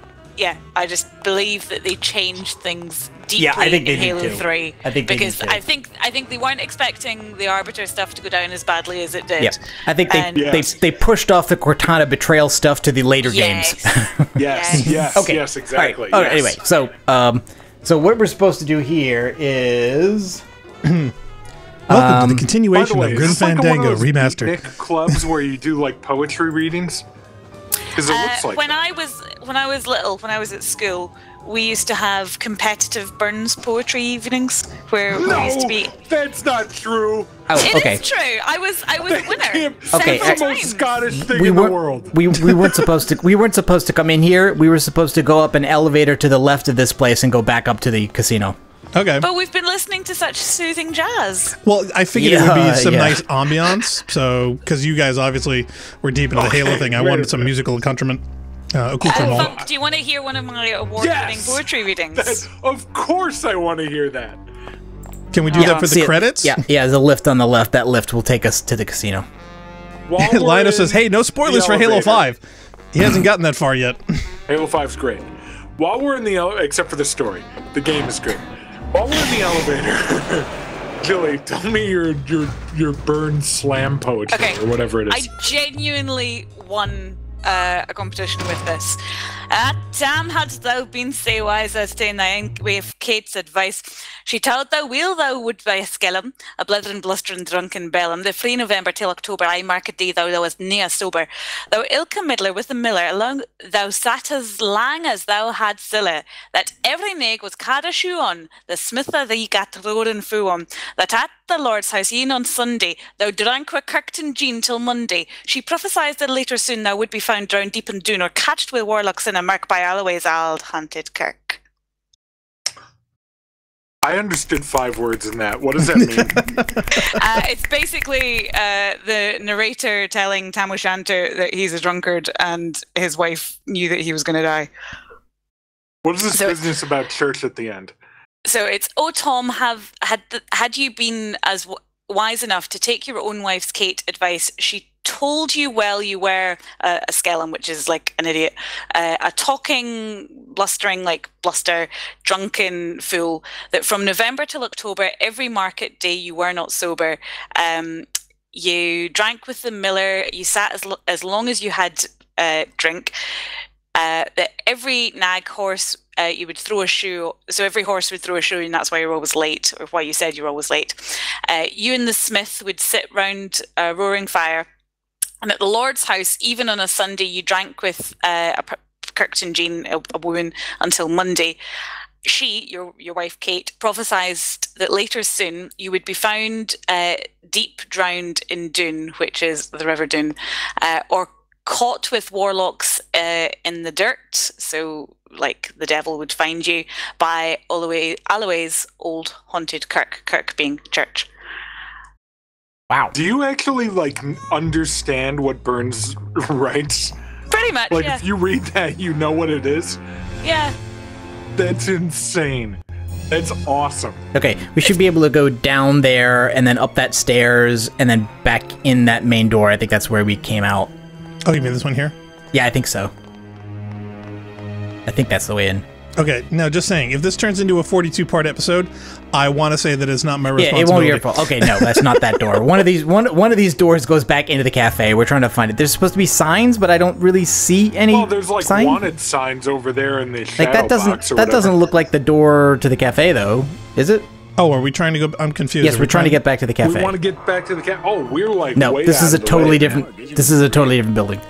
just believe that they changed things deeply in Halo 3. I think they weren't expecting the Arbiter stuff to go down as badly as it did. Yeah. I think they pushed off the Cortana betrayal stuff to the later games. Yes, exactly. Right. Anyway, so what we're supposed to do here is... Welcome to the continuation of Grim Fandango Remastered. Nick clubs where you do like poetry readings? Because it looks like when I was little, when I was at school, we used to have competitive Burns poetry evenings where we used to be. That's not true. It is true. I was a winner. That's the most Scottish thing in the world. We weren't supposed to. We weren't supposed to come in here. We were supposed to go up an elevator to the left of this place and go back up to the casino. Okay. But we've been listening to such soothing jazz. Well, I figured it would be some nice ambiance. So, because you guys obviously were deep into the Halo thing, I wanted some musical accompaniment. Do you want to hear one of my award-winning poetry readings? Of course I want to hear that. Can we do that for the credits? Yeah, there's a lift on the left. That lift will take us to the casino. Lino says, hey, no spoilers for Halo 5. He hasn't gotten that far yet. Halo 5's great. While we're in the elevator, except for the story, the game is great. While we're in the elevator, Jilly, tell me your Burn slam poetry or whatever it is. I genuinely won a competition with this. Damn, hadst thou been sae wise as to in thy way of Kate's advice. She told thou weel thou would buy a skellum, a blithering, blustering, drunken bellum. The free November till October, I mark a day thou was near sober. Thou ilka middler with the miller, along thou sat as lang as thou had siller. That every naig was cad a shoe on, the smith o' thee gat roaring foo on. That at the Lord's house e'en on Sunday, thou drank wi' Kirkton Jean till Monday. She prophesied that later soon thou would be found drowned deep in Doon, or catched with warlocks in a mark by Alloway's auld haunted kirk. I understood 5 words in that. What does that mean? It's basically the narrator telling Tam O'Shanter that he's a drunkard and his wife knew that he was going to die. What is this business about church at the end? So it's, oh Tom, had you been as wise enough to take your own wife's Kate advice, she told you well you were a skellum, which is like an idiot, a talking, blustering, like bluster, drunken fool, that from November till October, every market day you were not sober. You drank with the miller, you sat as long as you had drink. That every nag horse you would throw a shoe, so every horse would throw a shoe, and that's why you're always late, or why you said you're always late. You and the smith would sit round a roaring fire, and at the Lord's house, even on a Sunday, you drank with Kirkton Jean, a woman, until Monday. She, your wife Kate, prophesied that later soon you would be found deep drowned in Doon, which is the River Doon, or caught with warlocks in the dirt, so like the devil would find you, by Alloway's old haunted kirk being church. Wow. Do you actually like understand what Burns writes? Pretty much, if you read that, you know what it is? Yeah. That's insane. It's awesome. Okay, we should be able to go down there and then up that stairs and then back in that main door. I think that's where we came out. Oh, you mean this one here? Yeah, I think so. I think that's the way in. Okay, now just saying, if this turns into a 42-part episode, I want to say that it's not my responsibility. Yeah, it won't be your fault. Okay, no, that's not that door. One of these doors goes back into the cafe. We're trying to find it. There's supposed to be signs, but I don't really see any. Well, there's like wanted signs over there in the shadow box or that doesn't look like the door to the cafe, though, is it? Oh, are we trying to go? I'm confused. Yes, we're trying to get back to the cafe. We want to get back to the cafe. Oh, we're like no. Way This is a totally different. This is a totally different building.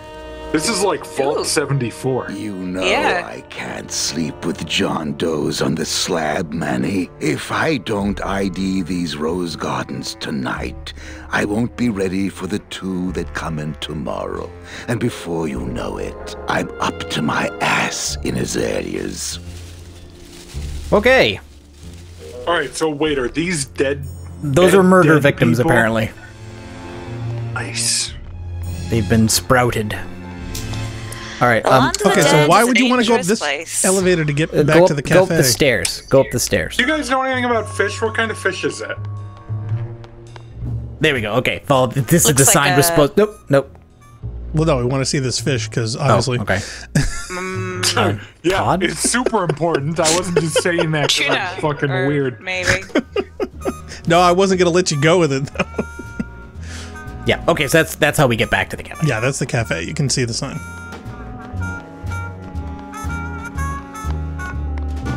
This is like Vault 74. You know I can't sleep with John Doe's on the slab, Manny. If I don't ID these rose gardens tonight, I won't be ready for the 2 that come in tomorrow. And before you know it, I'm up to my ass in azaleas. Okay. All right, so wait, are these dead? Those are murder victims, people? Apparently. Nice. They've been sprouted. All right. Okay, so why would you want to go up this elevator to get back to the cafe? Go up the stairs. Go up the stairs. Do you guys know anything about fish? What kind of fish is that? There we go. Okay, follow. This is the sign we're supposed. Nope. Well, no, we want to see this fish because obviously. Oh, okay. Yeah, Cod? it's super important. I wasn't just saying that because I'm fucking weird. Maybe. No, I wasn't gonna let you go with it though. Yeah. Okay, so that's how we get back to the cafe. Yeah, that's the cafe. You can see the sign.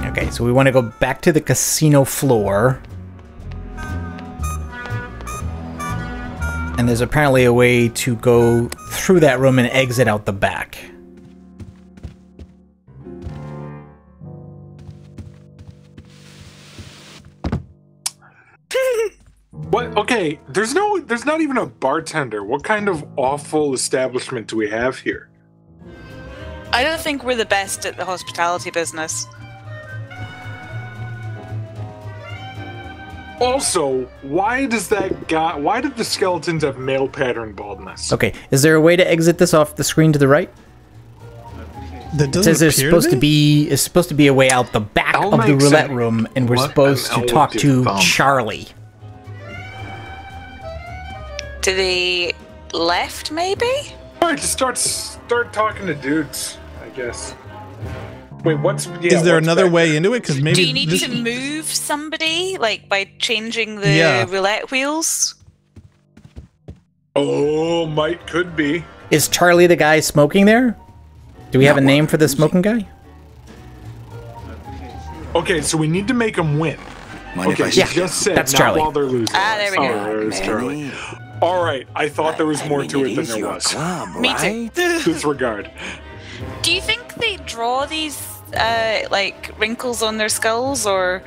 Okay, so we want to go back to the casino floor. And there's apparently a way to go through that room and exit out the back. What? Okay, there's not even a bartender. What kind of awful establishment do we have here? I don't think we're the best at the hospitality business. Also, why did the skeletons have male pattern baldness? Okay, is there a way to exit this off the screen to the right? That it says there's supposed to be a way out the back of the roulette room, and we're supposed to talk to Charlie. To the left, maybe? Alright, just start talking to dudes, I guess. Wait, is there another way into it? Because maybe do you need to move somebody, like by changing the roulette wheels? Oh, could be. Is Charlie the guy smoking there? Do we have a name for the smoking guy? Okay, so we need to make them win. Okay, yeah, just said that's not Charlie. While they're losing. There we go. There's Charlie. All right, I thought there was more to it than there was. Club, Me too. Disregard. Do you think they draw these like wrinkles on their skulls, or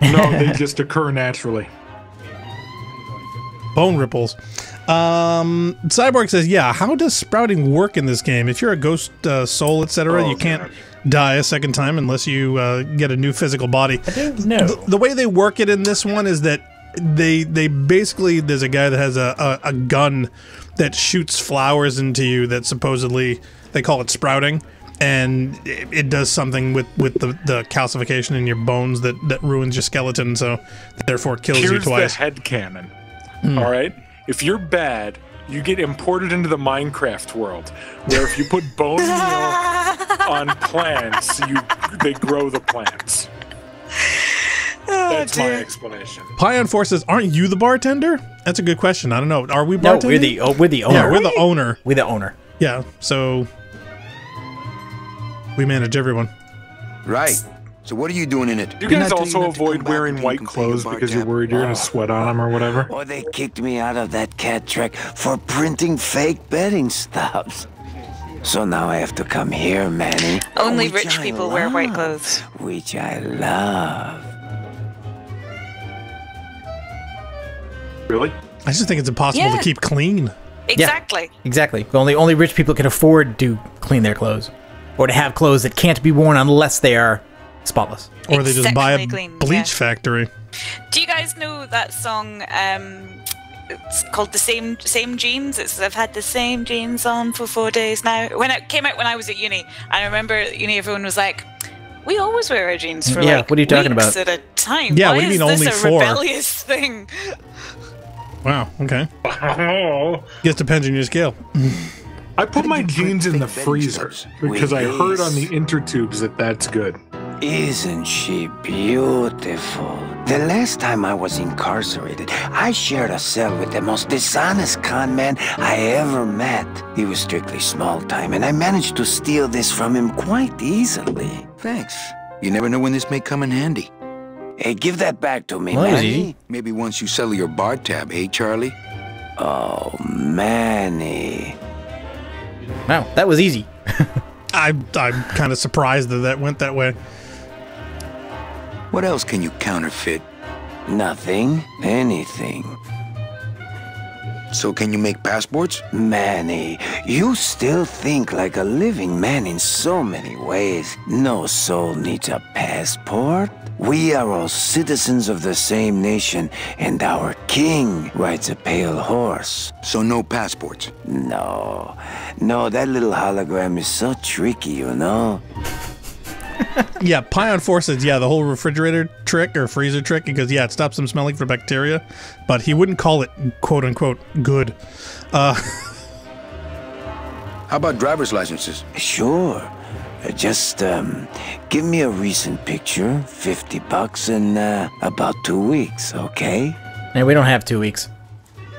no? They just occur naturally. Bone ripples. Cyborg says, "Yeah, how does sprouting work in this game? If you're a ghost soul, etc., you can't die a second time unless you get a new physical body." I don't know. The way they work it in this one is that they basically, there's a guy that has a gun that shoots flowers into you that supposedly they call it sprouting, and it does something with the calcification in your bones that ruins your skeleton, so therefore kills you twice. Here's the headcanon. All right, if you're bad, you get imported into the Minecraft world, where if you put bone meal on plants, they grow the plants. That's my explanation. Pion Force says, "Aren't you the bartender?" That's a good question. I don't know. Are we bartending? No, we're the owner. Yeah, we're the owner. We're the owner. Yeah, so we manage everyone. Right. So what are you doing in it? You guys also avoid wearing white clothes because you're worried you're gonna sweat on them or whatever? Or they kicked me out of that cat track for printing fake betting stubs. So now I have to come here, Manny. Only rich people wear white clothes. Which I love. Really? I just think it's impossible to keep clean. Exactly. Yeah, exactly. Only rich people can afford to clean their clothes, or to have clothes that can't be worn unless they are spotless. Or they just buy a bleach factory. Do you guys know that song? It's called the same jeans. I've had the same jeans on for 4 days now. When it came out when I was at uni, I remember at uni everyone was like, We always wear our jeans for Yeah, like what are you talking weeks about? at a time. Yeah, Why what do you is mean this only a 4? rebellious thing? Wow, okay. Oh. Guess depends on your scale. I put my jeans in the freezer because I heard on the intertubes that that's good. Isn't she beautiful? The last time I was incarcerated, I shared a cell with the most dishonest con man I ever met. He was strictly small time, and I managed to steal this from him quite easily. Thanks. You never know when this may come in handy. Hey, give that back to me, Well, Manny. Maybe once you settle your bar tab, eh, Charlie? Oh, Manny. Wow, that was easy. I'm kind of surprised that went that way. What else can you counterfeit? Nothing. Anything. So can you make passports? Manny, you still think like a living man in so many ways. No soul needs a passport. We are all citizens of the same nation, and our king rides a pale horse. So no passports? No. No, that little hologram is so tricky, you know? Yeah, Pion 4 says, yeah, the whole refrigerator trick or freezer trick, because, yeah, it stops them smelling for bacteria, but he wouldn't call it, quote-unquote, good. How about driver's licenses? Sure. Just, give me a recent picture, $50 in, about 2 weeks, okay? And we don't have 2 weeks.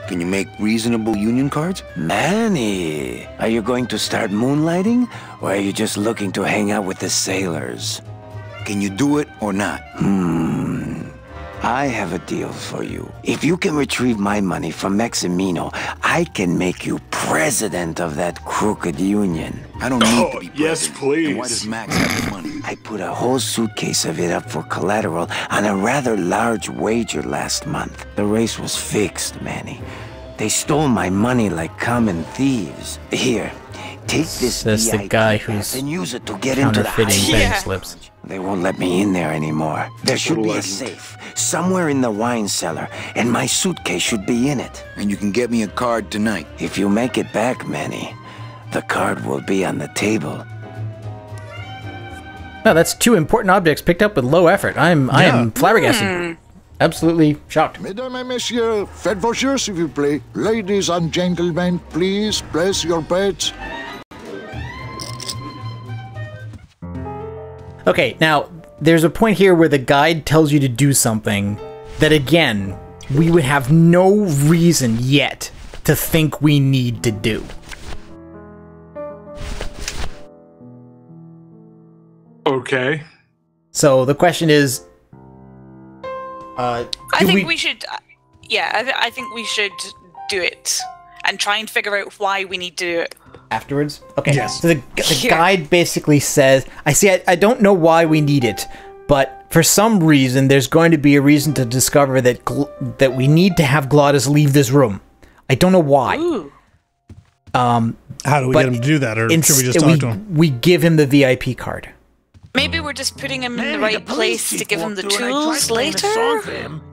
Can you make reasonable union cards? Manny, are you going to start moonlighting, or are you just looking to hang out with the sailors? Can you do it or not? I have a deal for you. If you can retrieve my money from Maximino, I can make you president of that crooked union. I don't need to be president. Yes, please. And why does Max have the money? I put a whole suitcase of it up for collateral on a rather large wager last month. The race was fixed, Manny. They stole my money like common thieves. Here, take this That's the guy who's and use it to get into the counterfeiting bank slips. They won't let me in there anymore. There should be a safe somewhere in the wine cellar, and my suitcase should be in it. And you can get me a card tonight. If you make it back, Manny, the card will be on the table. No, that's 2 important objects picked up with low effort. I am flabbergasted. Absolutely shocked. Mesdames et messieurs, faites vos jeux, s'il vous plaît. Ladies and gentlemen, please place your bets. Okay, now, there's a point here where the guide tells you to do something that, again, we would have no reason yet to think we need to do. Okay. So the question is, I think we should. Yeah, I think we should do it and try and figure out why we need to do it afterwards. Okay. Yes. So the guide basically says, I don't know why we need it, but for some reason there's going to be a reason to discover that that we need to have Glottis leave this room. I don't know why. Ooh. How do we get him to do that, or should we just talk to him? We give him the VIP card. Maybe we're just putting him in the right place to give him the tools later?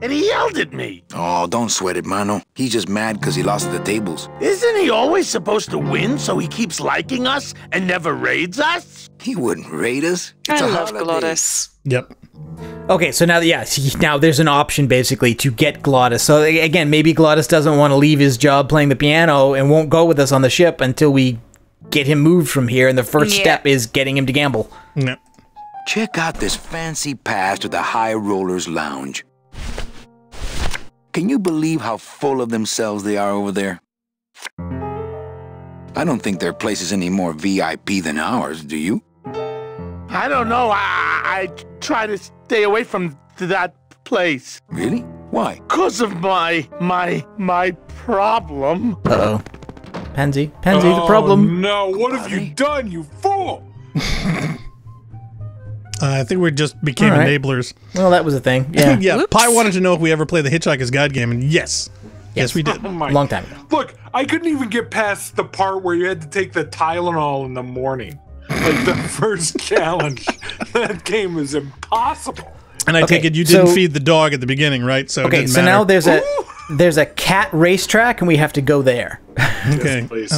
And he yelled at me. Oh, don't sweat it, Mano. He's just mad because he lost at the tables. Isn't he always supposed to win so he keeps liking us and never raids us? He wouldn't raid us. I love Glottis. Yep. Okay, so now, now there's an option basically to get Glottis. So again, maybe Glottis doesn't want to leave his job playing the piano and won't go with us on the ship until we get him moved from here. And the first step is getting him to gamble. Yep. Check out this fancy pass to the High Rollers Lounge. Can you believe how full of themselves they are over there? I don't think their place is any more VIP than ours, do you? I don't know. I try to stay away from that place. Really? Why? Because of my problem. Uh-oh. Pansy, the problem. No, what have you done, you fool? I think we just became enablers. Well, that was a thing. Yeah. Yeah. Pi wanted to know if we ever played the Hitchhiker's Guide game, and yes, we did. Oh my. Long time ago. Look, I couldn't even get past the part where you had to take the Tylenol in the morning. Like the first challenge. That game was impossible. And I take it you didn't feed the dog at the beginning, right? So it didn't matter. Now there's a cat racetrack, and we have to go there. Okay. Yes, please.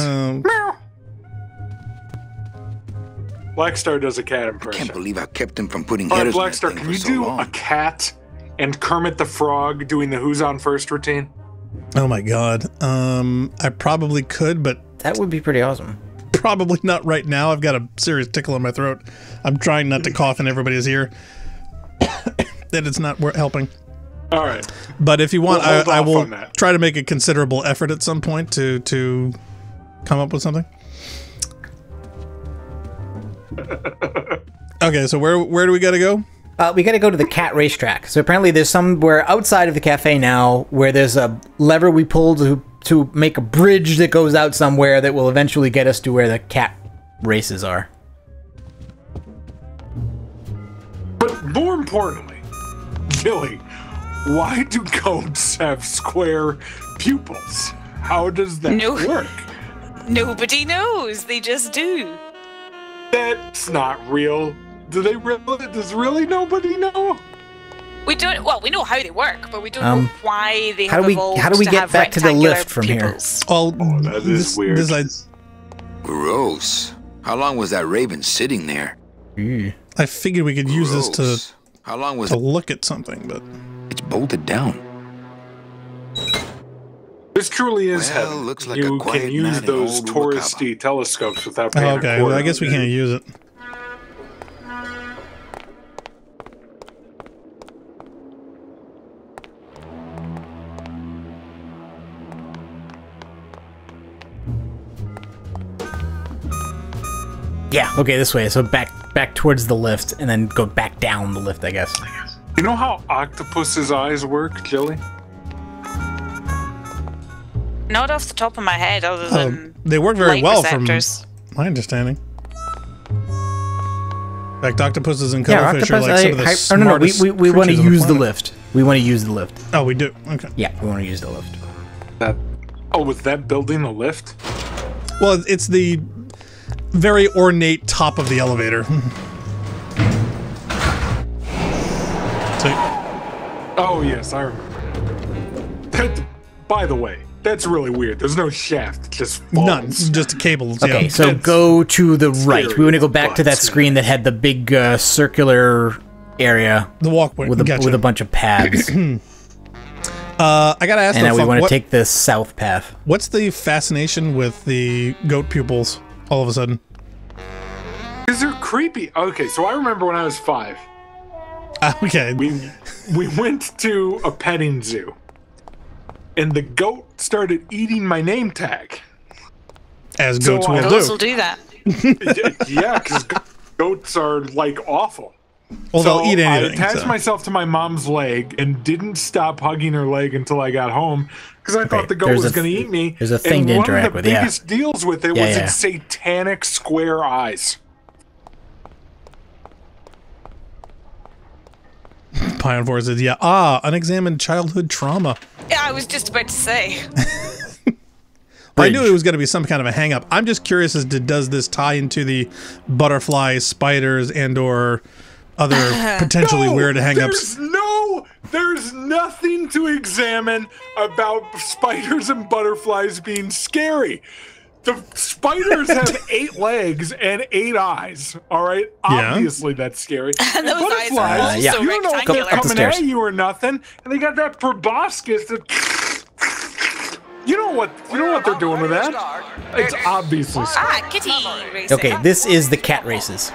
Blackstar does a cat I impression. can't believe I kept him from putting All right, headers on that Blackstar, thing can for you so do long. a cat and Kermit the Frog doing the Who's On First routine? Oh my god. I probably could, but that would be pretty awesome. Probably not right now. I've got a serious tickle in my throat. I'm trying not to cough in everybody's ear. That it's not helping. All right. But if you want, We'll I will on that. try to make a considerable effort at some point to come up with something. Okay, so where do we got to go? We got to go to the cat racetrack. So apparently there's somewhere outside of the cafe now where there's a lever we pull to make a bridge that goes out somewhere that will eventually get us to where the cat races are. But more importantly, Gilly, why do goats have square pupils? How does that work? Nobody knows. They just do. That's not real. Do they really? Does really nobody know? We don't. Well, we know how they work, but we don't know why they have evolved. How do we to get have back to the rectangular lift from pupils. here? Oh, that is weird. Gross. How long was that raven sitting there? I figured we could use this to How long was to it? look at something, but It's bolted down. This truly is Well, heaven. looks like You a quiet can use night in those old touristy telescopes without paying oh, a okay. quarter. Well, I guess we can't use it. Yeah. Okay, this way. So back towards the lift, and then go back down the lift, I guess. You know how octopus's eyes work, Jilly? Not off the top of my head, other than They work very light well receptors. from my understanding. In fact, octopuses and Yeah, cuttlefish are octopus. like some of the No. smartest We want to creatures on the use the planet. lift. We want to use the lift. Oh, we do. Okay. Yeah, we want to use the lift. Was that building a lift? Well, it's the very ornate top of the elevator. Oh yes, I remember. That, by the way, that's really weird. There's no shaft, just falls. None, just a cable. Okay, yeah. so go to the right. We want to go back to that screen that had the big circular area. The walkway. With a bunch of paths. I gotta ask. And now we want to what, take the south path. What's the fascination with the goat pupils? All of a sudden. Because they're creepy. Okay, so I remember when I was 5. Okay. We went to a petting zoo, and the goat started eating my name tag. As goats will do. Goats will do that. Yeah, because goats are like awful. Well, so they'll eat anything. I attached so. myself to my mom's leg and didn't stop hugging her leg until I got home because I thought the goat was going to eat me. There's a thing to interact with. One of the biggest deals with it was yeah. its satanic square eyes. Pion Force says, yeah, unexamined childhood trauma. Yeah, I was just about to say. I knew it was going to be some kind of a hang-up. I'm just curious as to does this tie into the butterflies, spiders, and or other potentially weird hang-ups? There's nothing to examine about spiders and butterflies being scary. The spiders have 8 legs and 8 eyes. All right, obviously that's scary. And those butterflies, eyes are also you don't know if they're rectangular. coming at you or nothing, and they got that proboscis that. You know what they're doing with that? It's obviously scary. Kitty racing. Okay, this is the cat races.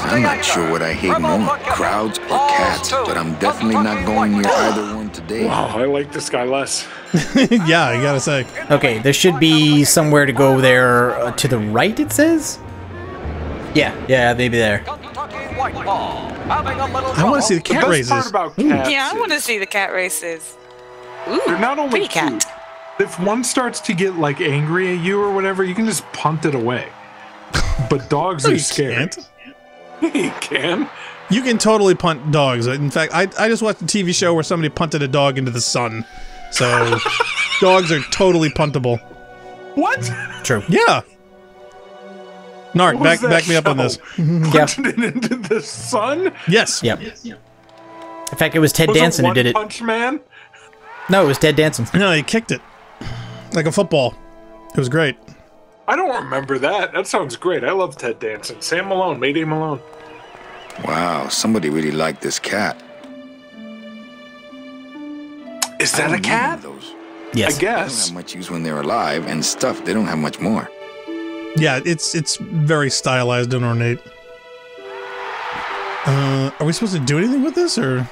I'm not sure what I hate more, crowds or cats, but I'm definitely not going near either one today. Wow, I like this guy less. Yeah, I gotta say. Okay, there should be somewhere to go there to the right, it says? Yeah, maybe there. I want to see the cat best races. part about cats Yeah, I is want to see the cat races. Ooh, they're not only pretty cat. cute. If one starts to get like angry at you or whatever, you can just punt it away. But dogs No, are you scared. can't. You can. You can totally punt dogs. In fact, I just watched a TV show where somebody punted a dog into the sun. So dogs are totally puntable. What? True. Yeah. Narc, What was that back me up on this. Punted it into the sun? Yes. Yep. In fact, it was Ted Was Danson it who did it. Punch Man? No, it was Ted Danson. No, he kicked it like a football. It was great. I don't remember that. That sounds great. I love Ted Danson. Sam Malone, Mayday Malone. Wow, somebody really liked this cat. Is that a cat? Yes. I guess. They don't have much use when they're alive and stuff. They don't have much more. Yeah, it's very stylized and ornate. Are we supposed to do anything with this, or?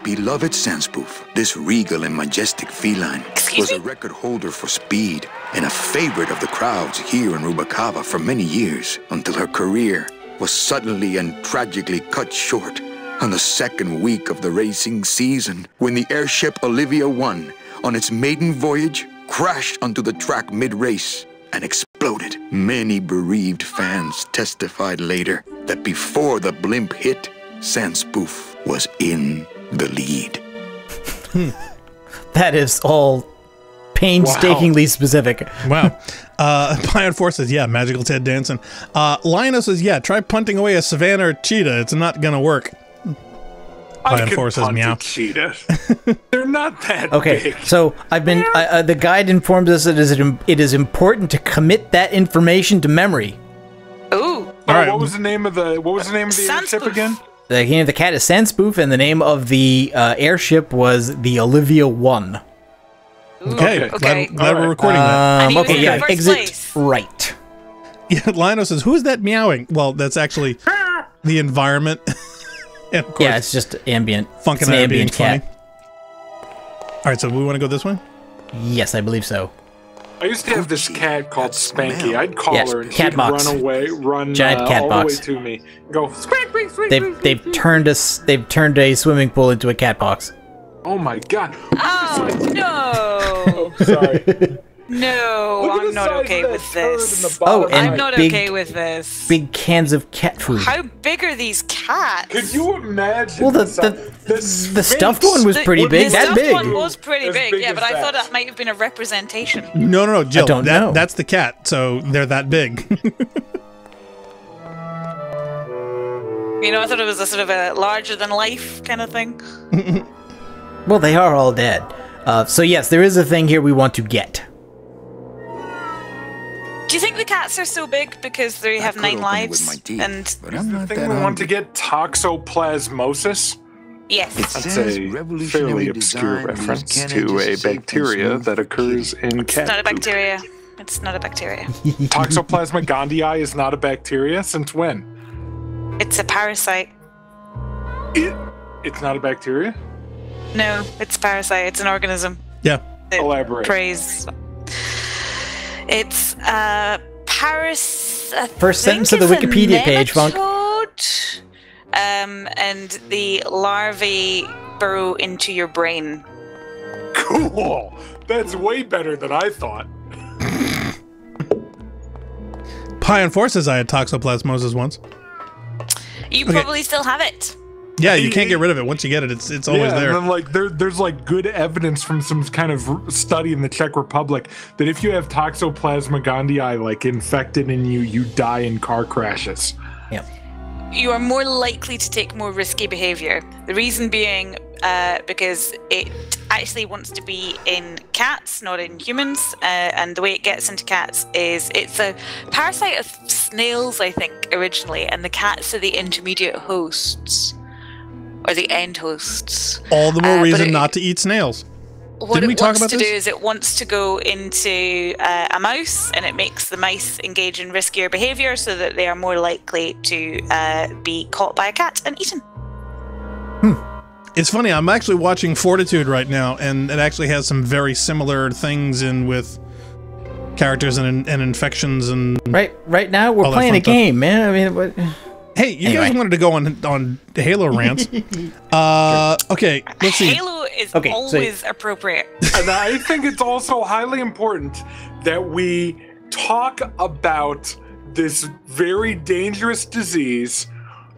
Beloved Sandspoof, this regal and majestic feline was a record holder for speed and a favorite of the crowds here in Rubacava for many years, until her career was suddenly and tragically cut short on the second week of the racing season, when the airship Olivia 1, on its maiden voyage, crashed onto the track mid-race and exploded. Many bereaved fans testified later that before the blimp hit, Sandspoof was in the lead. That is all painstakingly specific. Wow. Pion Force says, yeah, magical Ted Danson. Lionel says, yeah, try punting away a savannah or cheetah. It's not gonna work. I can punt a cheetah. They're not that big. So I've been. The guide informs us that it is important to commit that information to memory. Ooh. All right. What was the name of the airship again? The name of the cat is Sandspoof, and the name of the airship was the Olivia 1. Okay. Glad we're recording that. Okay, yeah, exit right. Yeah, Lionel says, who's that meowing? Well, that's actually the environment. And of course, yeah, it's just ambient. Funkin' ambient cat. All right, so we want to go this way? Yes, I believe so. I used to have this cat called Spanky. I'd call her and she'd box. run away, Giant cat all box. the way to me. Go, squeak, squeak, squeak, They've turned a swimming pool into a cat box. Oh my god. Oh, no. Oh, sorry. No, I'm not okay with this. Oh, and I'm not okay with this. Big cans of cat food. How big are these cats? Could you imagine? Well, the stuffed one was pretty big. That big. The stuffed one was pretty big, yeah, but I thought that might have been a representation. No, Jill. I don't know. That's the cat, so they're that big. You know, I thought it was a sort of a larger-than-life kind of thing. Well, they are all dead. So yes, there is a thing here we want to get. Do you think the cats are so big because they have 9 lives? And the thing we want to get toxoplasmosis? Yes. That's a fairly obscure reference to a bacteria that occurs in cat It's not a bacteria. It's not a bacteria. Toxoplasma gondii is not a bacteria? Since when? It's a parasite. It's not a bacteria? No, it's a parasite. It's an organism. Yeah. Elaborate. Praise. It's First sentence of the Wikipedia page, Funk. And the larvae burrow into your brain. Cool. That's way better than I thought. Pion Force says I had toxoplasmosis once. You probably still have it. Yeah, you can't get rid of it. Once you get it, it's always there. And then, like, there's like good evidence from some kind of study in the Czech Republic that if you have Toxoplasma gondii like infected in you, you die in car crashes. Yeah. You are more likely to take more risky behavior. The reason being because it actually wants to be in cats, not in humans. And the way it gets into cats is it's a parasite of snails, I think, originally, and the cats are the intermediate hosts. Or the end hosts. All the more reason not to eat snails. What it wants to do is it wants to go into a mouse, and it makes the mice engage in riskier behavior so that they are more likely to be caught by a cat and eaten. It's funny, I'm actually watching Fortitude right now, and it actually has some very similar things in with characters and infections and... Right now, we're playing a game, man. I mean... What... Hey, you guys wanted to go on Halo rants. Okay, let's see. Halo is always appropriate. And I think it's also highly important that we talk about this very dangerous disease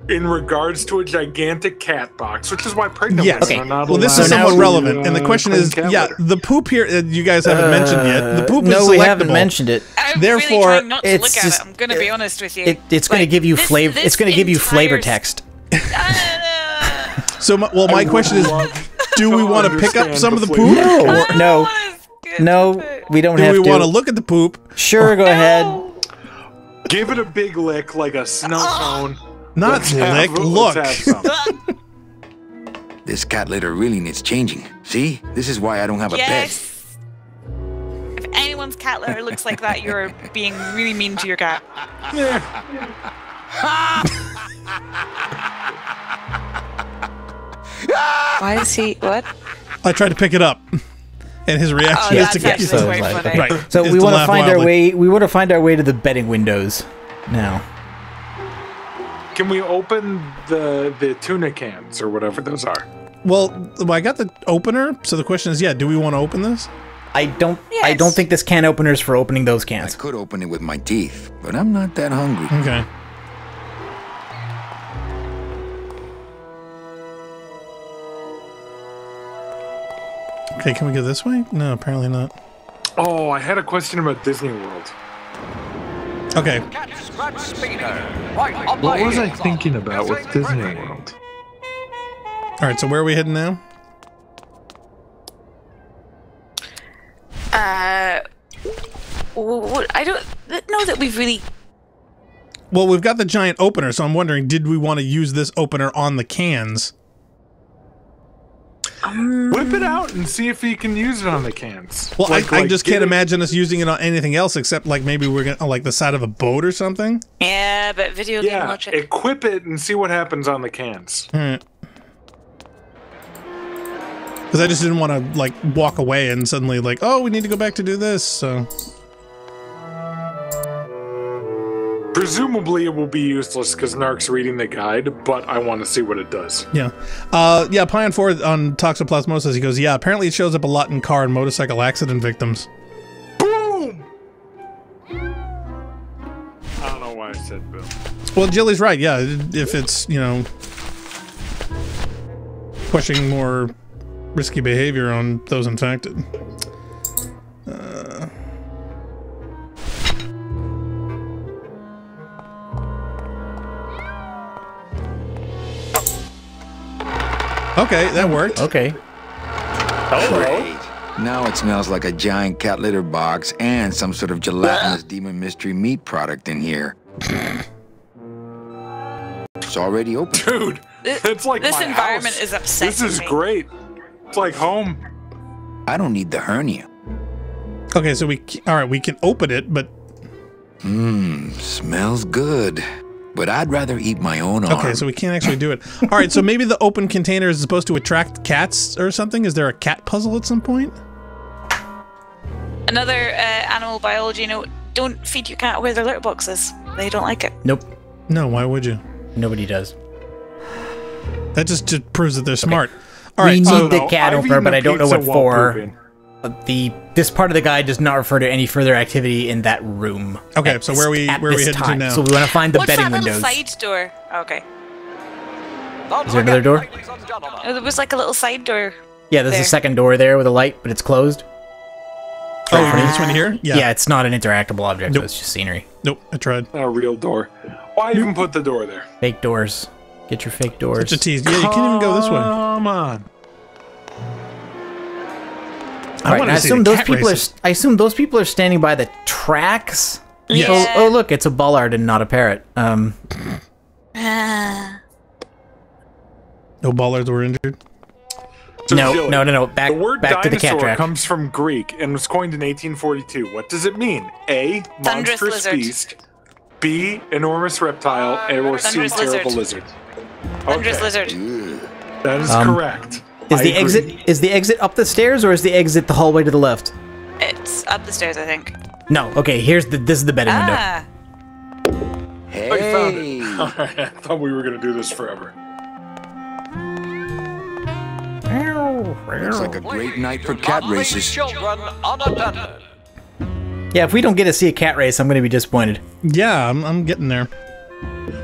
in regards to a gigantic cat box, which is why pregnant women are not allowed. Well, this is somewhat relevant, and the question is, the poop here you guys haven't mentioned yet. The poop is selectable. No, we haven't mentioned it. I'm Therefore, really trying not to it's look at just- it. I'm going to be honest with you. It's going to give you flavor. It's going to give you flavor text. So, my question is, do we want to pick up some of the poop? No, we don't have to. Do we want to look at the poop? Sure, go ahead. Give it a big lick like a snow cone. Not lick, look. This cat litter really needs changing. See? This is why I don't have a pet. If anyone's cat litter looks like that, you're being really mean to your cat. Why is he... What? I tried to pick it up. And his reaction is to get right. So we want to find our way. We want to find our way to the betting windows now. Can we open the tuna cans or whatever those are? Well, I got the opener. So the question is, do we want to open this? I don't think this can opener is for opening those cans. I could open it with my teeth, but I'm not that hungry. Okay. Okay, can we go this way? No, apparently not. Oh, I had a question about Disney World. Okay. What was I thinking about with Disney World? All right, so where are we heading now? I don't know that we've really... Well, we've got the giant opener, so I'm wondering, did we want to use this opener on the cans? Whip it out and see if you can use it on the cans. Well, I just can't imagine us using it on anything else except like maybe we're gonna like the side of a boat or something. Yeah, but video game logic. Equip it and see what happens on the cans. All right. Because I just didn't want to like walk away and suddenly like, oh, we need to go back to do this. So presumably it will be useless because Narc's reading the guide, but I want to see what it does. Yeah. Yeah, Pion 4 on Toxoplasmosis, he goes, yeah, apparently it shows up a lot in car and motorcycle accident victims. Boom! I don't know why I said boom. Well, Jilly's right, yeah. If it's, you know, pushing more risky behavior on those infected. Okay, that worked. Okay. Great. Now it smells like a giant cat litter box and some sort of gelatinous demon mystery meat product in here. It's already open. Dude, it's like this my environment house. is upsetting. This is great. It's like home. I don't need the hernia. Okay, so we can open it, but smells good. But I'd rather eat my own arm. Okay, so we can't actually do it. All right, so maybe the open container is supposed to attract cats or something? Is there a cat puzzle at some point? Another animal biology note, don't feed your cat away their litter boxes. They don't like it. Nope. No, why would you? Nobody does. That just proves that they're smart. All right, we so need the cat opener, but I don't know what for. This part of the guide does not refer to any further activity in that room. Okay, so where are we heading to now? So we want to find the betting What's that windows. little side door? Okay. Is there another door? Oh, there was like a little side door. Yeah, there's a second door there with a light, but it's closed. Oh, this one here? Yeah. Yeah, it's not an interactable object, so it's just scenery. Nope, I tried. A real door. Why even put the door there? Fake doors. Get your fake doors. Such a tease. Yeah, you can't even go this way. Come on. I assume those people are standing by the tracks. Yeah. Oh, look, it's a bollard and not a parrot. No bollards were injured. So no. The word back to the cat dinosaur track. comes from Greek and was coined in 1842. What does it mean? A, Thunderous monstrous lizard. beast. B, enormous reptile. Or C, Thunderous terrible lizard. lizard. Thunderous lizard. That is correct. Is the exit up the stairs or is the exit the hallway to the left? It's up the stairs, I think. No. Okay. This is the betting window. Hey. Oh, you found it. All right, I thought we were going to do this forever. Looks like a great night for cat races. Yeah, if we don't get to see a cat race, I'm going to be disappointed. Yeah, I'm getting there.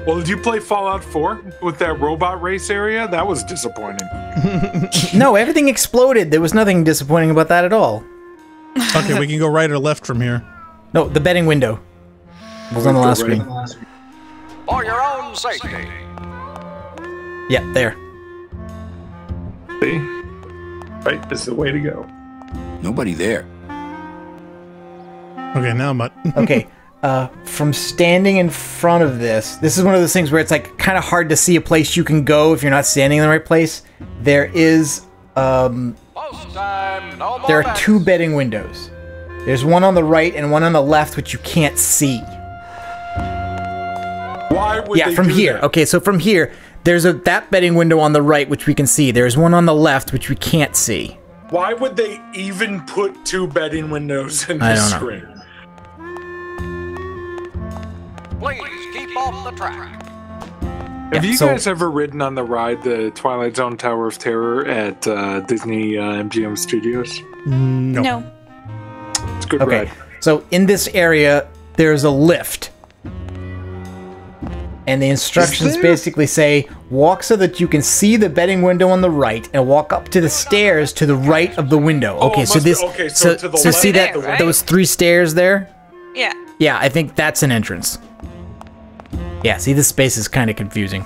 Well, did you play Fallout 4 with that robot race area? That was disappointing. No, everything exploded. There was nothing disappointing about that at all. Okay, we can go right or left from here. No, the betting window. It was on the last screen. For your own safety. Yeah, there. See? Right, this is the way to go. Nobody there. Okay, now I'm Okay. from standing in front of this is one of those things where it's like kind of hard to see a place you can go if you're not standing in the right place. There is, there are 2 bedding windows. There's one on the right and one on the left, which you can't see. Why would they from do here. that? Okay, so from here, there's that bedding window on the right, which we can see. There's one on the left, which we can't see. Why would they even put 2 bedding windows in I the don't know. screen? Please keep off the track. Have you guys ever ridden on the ride, the Twilight Zone Tower of Terror at Disney MGM Studios? No. It's a good Okay, ride. so in this area, there's a lift. And the instructions basically say, walk so that you can see the bedding window on the right, and walk up to the stairs to the right of the window. Oh, Okay, it so must be- this, okay, so to the so see left that of the those 3 stairs there? Yeah. Yeah, I think that's an entrance. Yeah, see, this space is kind of confusing.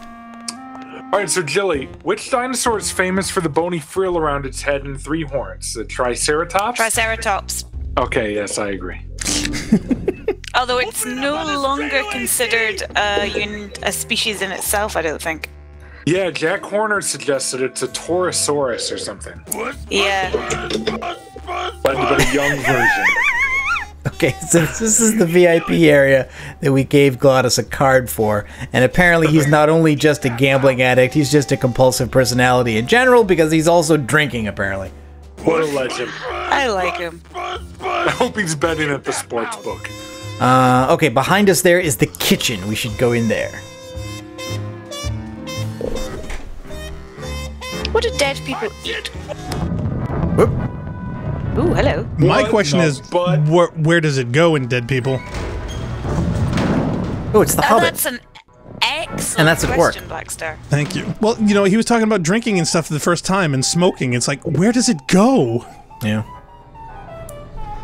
All right, so Jilly, which dinosaur is famous for the bony frill around its head and 3 horns? The Triceratops? Triceratops. Okay, yes, I agree. Although it's no longer considered a species in itself, I don't think. Yeah, Jack Horner suggested it's a Torosaurus or something. Yeah. But a young version. Okay, so this is the VIP area that we gave Glottis a card for, and apparently he's not only just a gambling addict, he's just a compulsive personality in general, because he's also drinking, apparently. What a legend. I like him. I hope he's betting at the sports book. Okay, behind us there is the kitchen. We should go in there. What do dead people eat? Whoop. Ooh, hello. My question is, where does it go in Dead People? Oh, it's the Hobbit. That's an excellent And that's at work. question, Blackstar. Thank you. Well, you know, he was talking about drinking and stuff for the first time and smoking. It's like, where does it go? Yeah.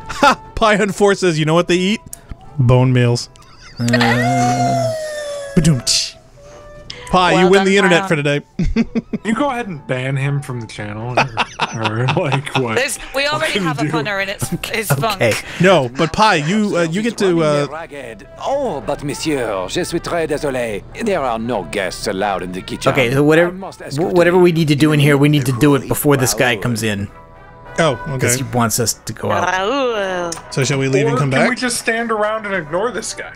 Ha! Pie on 4 says, you know what they eat? Bone meals. Ba-doom-tsh. Pie, Well you win done, the internet Ryan. for today. You go ahead and ban him from the channel, or like what? We already can have you a do? punner, and it's Funk. No, but Pie, you get to. Oh, but monsieur, je suis très désolé. There are no guests allowed in the kitchen. Okay, so whatever we need to do in here, we need to do it before this guy comes in. Oh, okay. Because he wants us to go out. So shall we leave and come Can back? we just stand around and ignore this guy?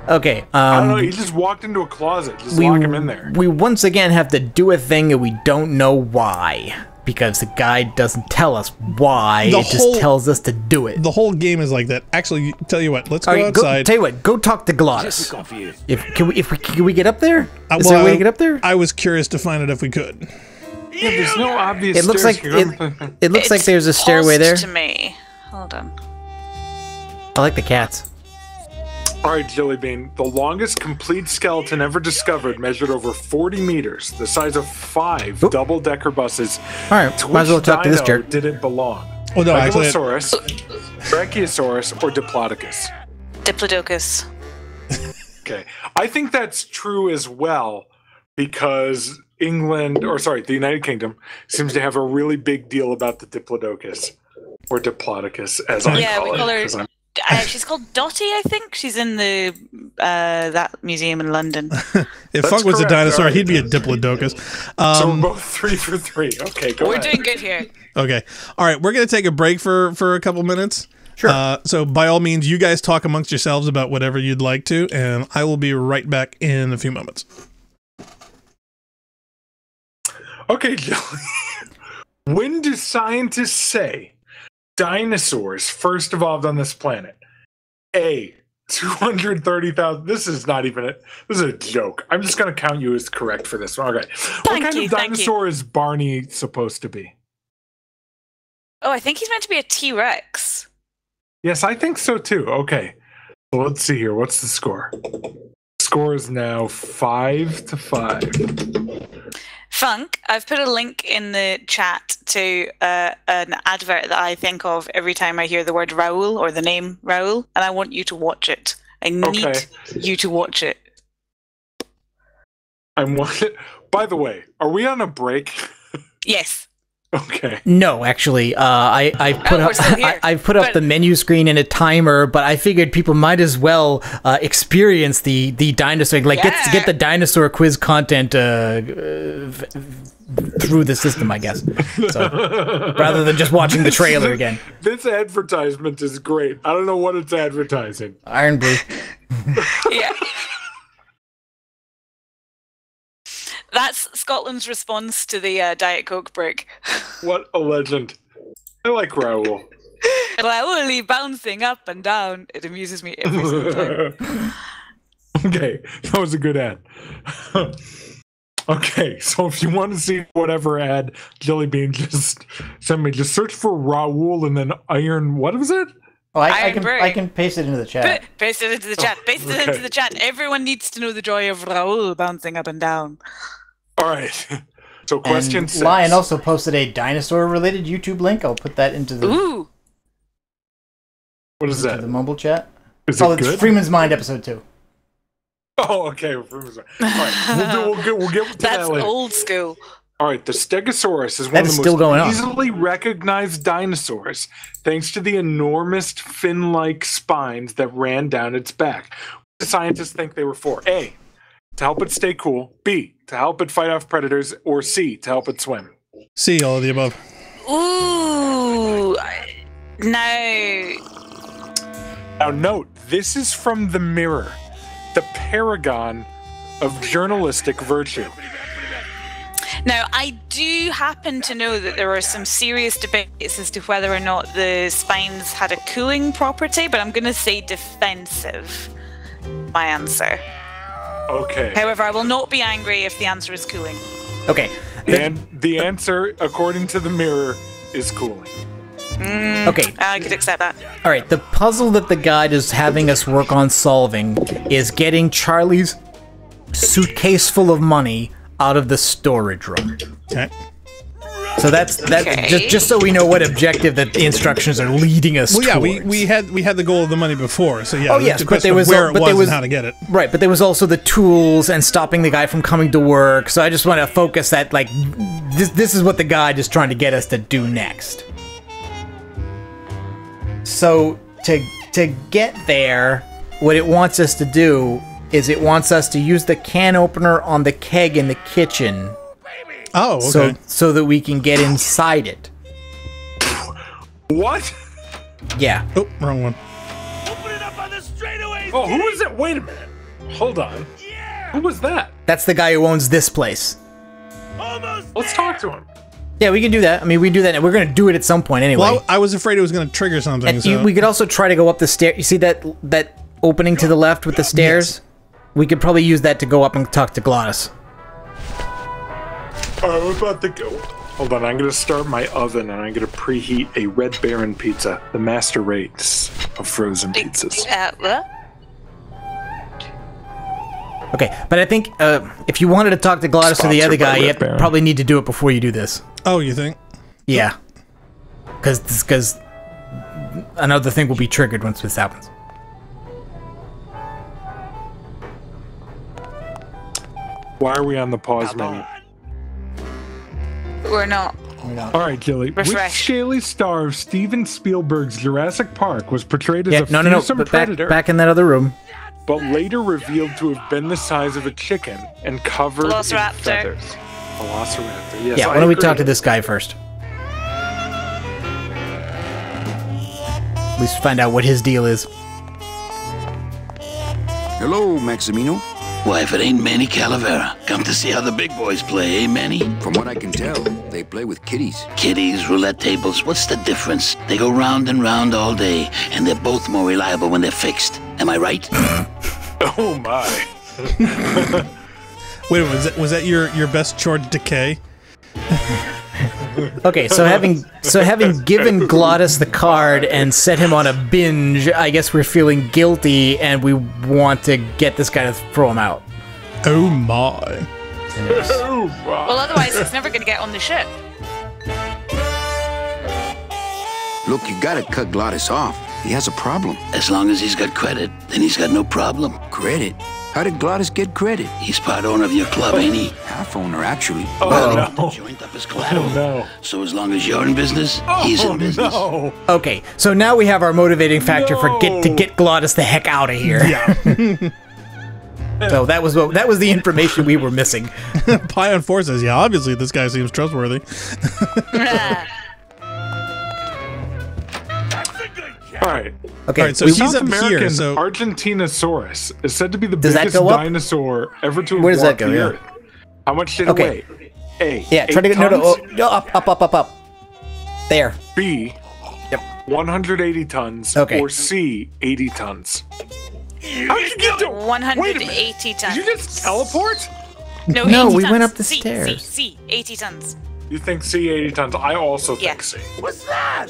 Okay, I don't know. He just walked into a closet. Just lock him in there. We once again have to do a thing and we don't know why. Because the guide doesn't tell us why, it just tells us to do it. The whole game is like that. Actually, tell you what, let's go Alright, outside. Tell you what, go talk to Glottis. Can we get up there? Is Well, there a way to get up there? I was curious to find out if we could. Yeah, there's no obvious. It looks stairs like it looks like there's a stairway there. To me. Hold on. I like the cats. All right, Jilly Bean. The longest complete skeleton ever discovered measured over 40 meters, the size of 5 double-decker buses. All right, To might as well which talk to this dino jerk. did it belong? Oh, no, actually- Megalosaurus, Brachiosaurus, or Diplodocus? Diplodocus. Okay, I think that's true as well because the United Kingdom seems to have a really big deal about the Diplodocus or Diplodocus, as I Yeah, call we it. call her. 'Cause I'm- She's called Dottie, I think. She's in the that museum in London. If That's Funk was a correct, dinosaur, alright. he'd be a Diplodocus. So we're both 3 for 3. Okay, go We're ahead. doing good here. Okay. All right, we're going to take a break for a couple minutes. Sure. So by all means, you guys talk amongst yourselves about whatever you'd like to, and I will be right back in a few moments. Okay, Joey. When do scientists say dinosaurs first evolved on this planet? A, 230,000. This is not even it. This is a joke. I'm just going to count you as correct for this one. Okay. What kind of dinosaur is Barney supposed to be? Oh, I think he's meant to be a T-Rex. Yes, I think so too. Okay. So let's see here. What's the score? Score is now 5-5. Funk, I've put a link in the chat to an advert that I think of every time I hear the word Raoul or the name Raoul, and I want you to watch it. I need you to watch it. By the way, are we on a break? Yes. Okay. No, actually, I put up the menu screen and a timer, but I figured people might as well experience the dinosaur, like get the dinosaur quiz content through the system, I guess. So, rather than just watching the trailer again. This advertisement is great. I don't know what it's advertising. Iron Brew. Yeah. That's Scotland's response to the Diet Coke break. What a legend. I like Raoul. Raoul bouncing up and down. It amuses me every single time. Okay, that was a good ad. Okay, so if you want to see whatever ad Jellybean just sent me, just search for Raoul and then Iron. What was it? Oh, I can paste it into the chat. Paste it into the chat. Paste it into the chat. Everyone needs to know the joy of Raoul bouncing up and down. All right. So question 6. Lion also posted a dinosaur-related YouTube link. I'll put that into the. Ooh. What is that? The mumble chat. Is it it's good? Freeman's Mind episode 2. Oh, okay. Freeman's Mind. All right. We'll get to that later. That's old school. All right, the Stegosaurus is one of the most easily recognized dinosaurs thanks to the enormous fin-like spines that ran down its back. What do scientists think they were for? A, to help it stay cool. B, to help it fight off predators. Or C, to help it swim. C, all of the above. Ooh. No. Now note, this is from The Mirror, the paragon of journalistic virtue. Now, I do happen to know that there were some serious debates as to whether or not the spines had a cooling property, but I'm going to say defensive, my answer. Okay. However, I will not be angry if the answer is cooling. Okay. And the answer, according to The Mirror, is cooling. Okay. I could accept that. All right, the puzzle that the guide is having us work on solving is getting Charlie's suitcase full of money out of the storage room. Okay. So that's just so we know what objective that the instructions are leading us towards. Well, yeah, we had the goal of the money before, so yeah. Oh yes, but there was where it was and how to get it. Right, but there was also the tools and stopping the guy from coming to work. So I just want to focus that like this is what the guide is trying to get us to do next. So to get there, what it wants us to do is it wants us to use the can opener on the keg in the kitchen. Oh, okay. So that we can get inside it. What? Yeah. Oh, wrong one. Oh, who is it? Wait a minute. Hold on. Yeah. Who was that? That's the guy who owns this place. Let's talk to him. Yeah, we can do that. I mean, we do that. We're going to do it at some point anyway. Well, I was afraid it was going to trigger something. And we could also try to go up the stair. You see that opening to the left with the stairs? Yes. We could probably use that to go up and talk to Glottis. We're about to go. Hold on, I'm going to start my oven and I'm going to preheat a Red Baron pizza, the master race of frozen pizzas. What? Okay, but I think if you wanted to talk to Glottis or the other guy, you probably need to do it before you do this. Oh, you think? Yeah. Because another thing will be triggered once this happens. Why are we on the pause menu? We're not. All right, Gilly. Which scaly star of Steven Spielberg's Jurassic Park was portrayed as a fearsome predator? Back in that other room. But later revealed to have been the size of a chicken and covered in feathers. Velociraptor. Yes, yeah, why don't we talk to this guy first? At least find out what his deal is. Hello, Maximino. Why, if it ain't Manny Calavera, come to see how the big boys play, eh, Manny? From what I can tell, they play with kitties. Kitties, roulette tables, what's the difference? They go round and round all day, and they're both more reliable when they're fixed. Am I right? Oh, my. Wait a minute, was that your best chore decay? Okay, so having given Glottis the card and set him on a binge, I guess we're feeling guilty and we want to get this guy to throw him out. Oh my. Yes. Oh my. Well, otherwise he's never going to get on the ship. Look, you gotta cut Glottis off. He has a problem. As long as he's got credit, then he's got no problem. Credit? How did Glottis get credit? He's part owner of your club, ain't he? Half owner, actually. The joint up his collateral. So as long as you're in business, he's in business. Okay, so now we have our motivating factor for get Glottis the heck out of here. Yeah. So that was the information we were missing. Pion 4 says, yeah, obviously this guy seems trustworthy. All right. Okay, all right, so he's up here. So Argentinosaurus is said to be the biggest dinosaur ever to have walked the Earth. How much did it weigh? A. Yeah, try to get up. There. B. 180 tons. Okay. Or C. 80 tons. How did you get to 180 tons? Did you just teleport? No, we tons. went up the C, stairs. C, 80 tons. You think C, 80 tons? I also think C. What's that?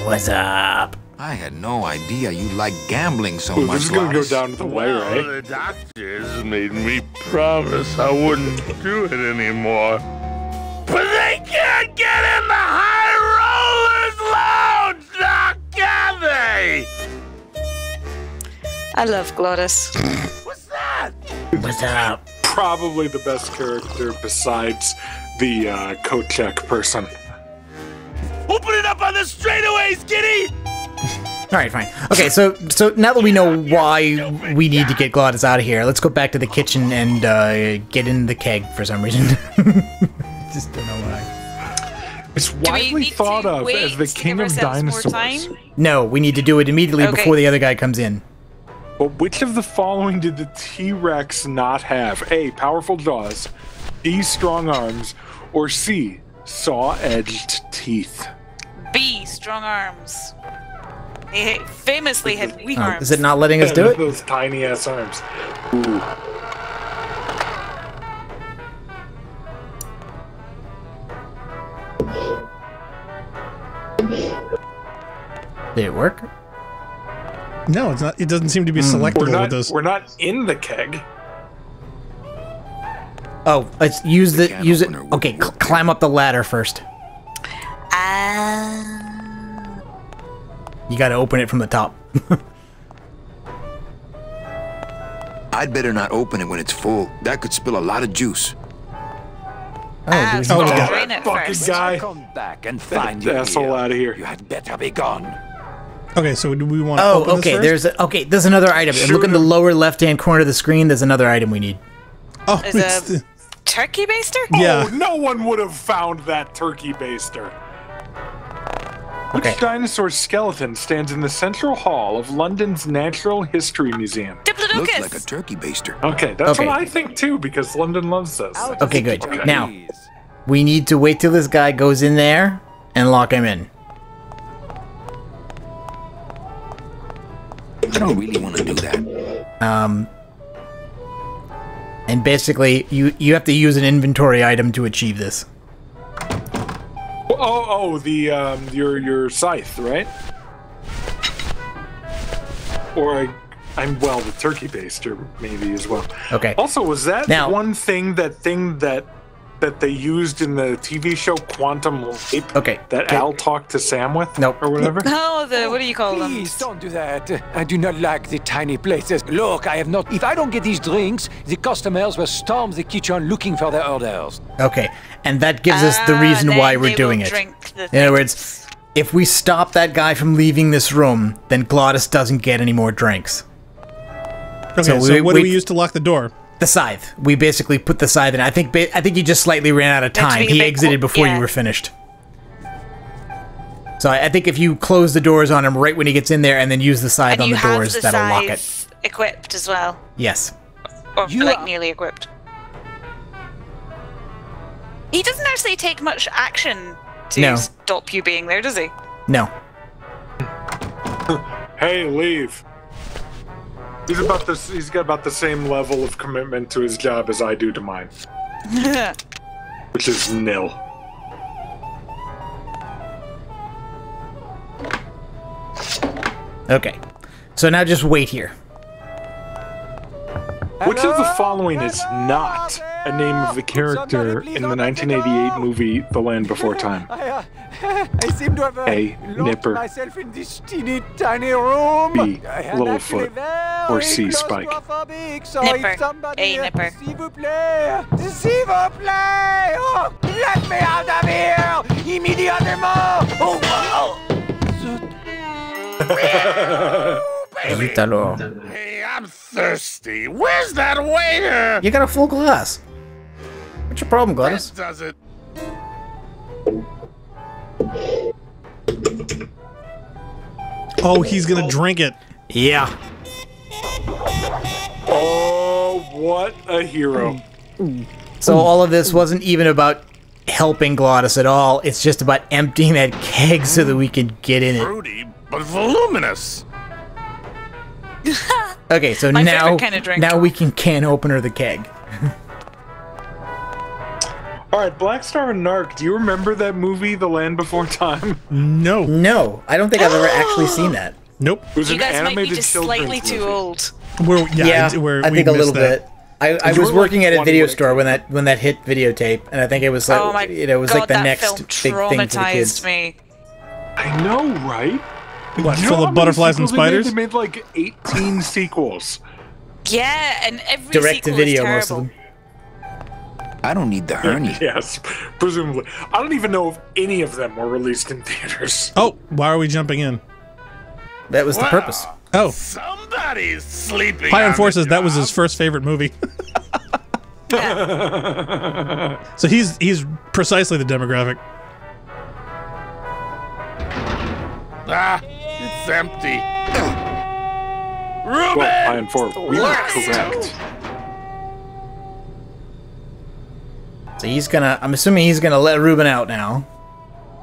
What's up? I had no idea you liked gambling so Ooh, much. This is gonna go down the wire, right? The doctors made me promise I wouldn't do it anymore. But they can't get in the high rollers lounge now, can they? I love Glottis. What's that? What's up? Probably the best character besides the coat check person. Open it up on the straightaways, Kitty! All right, fine. Okay, so now that we know why we need to get Glottis out of here, let's go back to the kitchen and get in the keg for some reason. Just don't know why. It's widely thought of as the king of dinosaurs. No, we need to do it immediately before the other guy comes in. But which of the following did the T-Rex not have? A. Powerful jaws. B. Strong arms. Or C. Saw-edged teeth. B. Strong arms. He famously had weak arms. Is it not letting us do it? Those tiny ass arms. Ooh. Did it work? No, it's not. It doesn't seem to be selectable with those. We're not in the keg. Oh, let's use it. Okay, climb up the ladder first. You got to open it from the top. I'd better not open it when it's full. That could spill a lot of juice. That fucking guy. Come back and find that asshole out of here. You had better be gone. Okay, so do we want to open this first? There's another item. Look in the lower left-hand corner of the screen. There's another item we need. Oh, it's a turkey baster? Yeah. Oh, no one would have found that turkey baster. Which dinosaur skeleton stands in the central hall of London's Natural History Museum? Diplodocus. Looks like a turkey baster. Okay, that's what I think too, because London loves those. Okay, good. Now, we need to wait till this guy goes in there and lock him in. I don't really want to do that. And basically, you have to use an inventory item to achieve this. The your scythe, right? Or the turkey baster maybe as well. Okay. Also, was that one thing that they used in the TV show Quantum Leap? Okay. That Al talked to Sam with? Nope. Or whatever? Oh, what do you call them? Please don't do that. I do not like the tiny places. Look, if I don't get these drinks, the customers will storm the kitchen looking for their orders. Okay, and that gives us the reason why we're doing it. In other words, if we stop that guy from leaving this room, then Glottis doesn't get any more drinks. Okay, so what do we use to lock the door? The scythe. We basically put the scythe in. I think you just slightly ran out of time. He exited before you were finished. So I think if you close the doors on him right when he gets in there and then use the scythe on the doors, that'll lock it. Equipped as well. Yes. Or like nearly equipped. He doesn't actually take much action to stop you being there, does he? No. Hey, leave. He's got about the same level of commitment to his job as I do to mine. Which is nil. Okay. So now just wait here. Which of the following is not a name of the character in the 1988 movie The Land Before Time? I seem to have locked myself in this teeny tiny room. B, little foot, or C, Spike. So Nipper. if somebody, Nipper. s'il vous plaît, s'il vous plaît, oh, let me out of here, immédiatement. Oh, Hey, I'm thirsty. Where's that waiter? You got a full glass. What's your problem, Gladys? That does it. Oh, he's gonna drink it. Yeah. Oh, what a hero. So all of this wasn't even about helping Glottis at all. It's just about emptying that keg so that we could get in it. Fruity, but voluminous. Okay, so My now, favorite kind of drink. now we can opener the keg. All right, Black Star and Narc, do you remember that movie, The Land Before Time? No. No, I don't think I've ever actually seen that. Nope. It was You an guys might be animated just children's slightly too movie. old. I think a little bit. I You was were working like at a 20 video when it store when that hit videotape, and I think it was like Oh my it was God, like the that next film big thing for the kids. traumatized me. I know, right? What, You know full how of many butterflies and sequels they made? spiders? They made like 18 sequels. Yeah, and every Direct to sequel video, is most of terrible. them. I don't need the hernia. Yes, presumably. I don't even know if any of them were released in theaters. Oh, why are we jumping in? That was the purpose. Oh, Somebody's sleeping. High on on the Forces. That was his job. first favorite movie. So he's precisely the demographic. Ah, it's empty. Ruben! Well, High on 4, we were correct. So I'm assuming he's gonna let Ruben out now,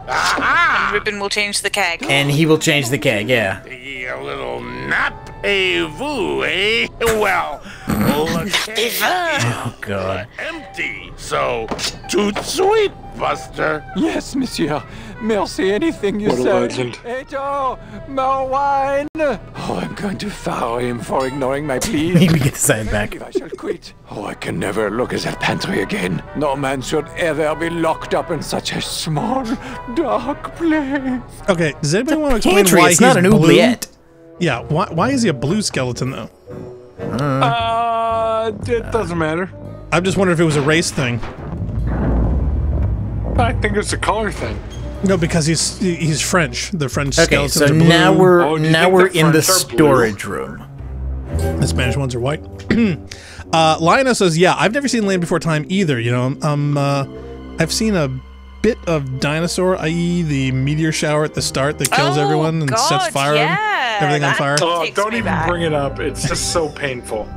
And Ruben will change the keg. and he will change the keg. Yeah. Taking a little nap, vous, eh? Well, look, Oh God. empty. So, toot sweet, Buster. Yes, monsieur. Merci, anything you What a say. legend. Eto, more wine. Oh, I'm going to fire him for ignoring my plea. Maybe we get the sign back. If I shall quit. Oh, I can never look at that pantry again. No man should ever be locked up in such a small, dark place. Okay, does anybody want to explain Pantry, why it's he's not an blue? oubliette. Yeah, why is he a blue skeleton though? It doesn't matter. I'm just wondering if it was a race thing. I think it's a color thing. No, because he's French. The French Okay, skeletons so are blue. now we're Oh, do you now think we're the in the French are blue? storage room. The Spanish ones are white. Lionel says, "Yeah, I've never seen Land Before Time either. You know, I've seen a bit of dinosaur, i.e., the meteor shower at the start that kills everyone and sets fire everything on fire. Oh, don't even bring it up. It's just so painful.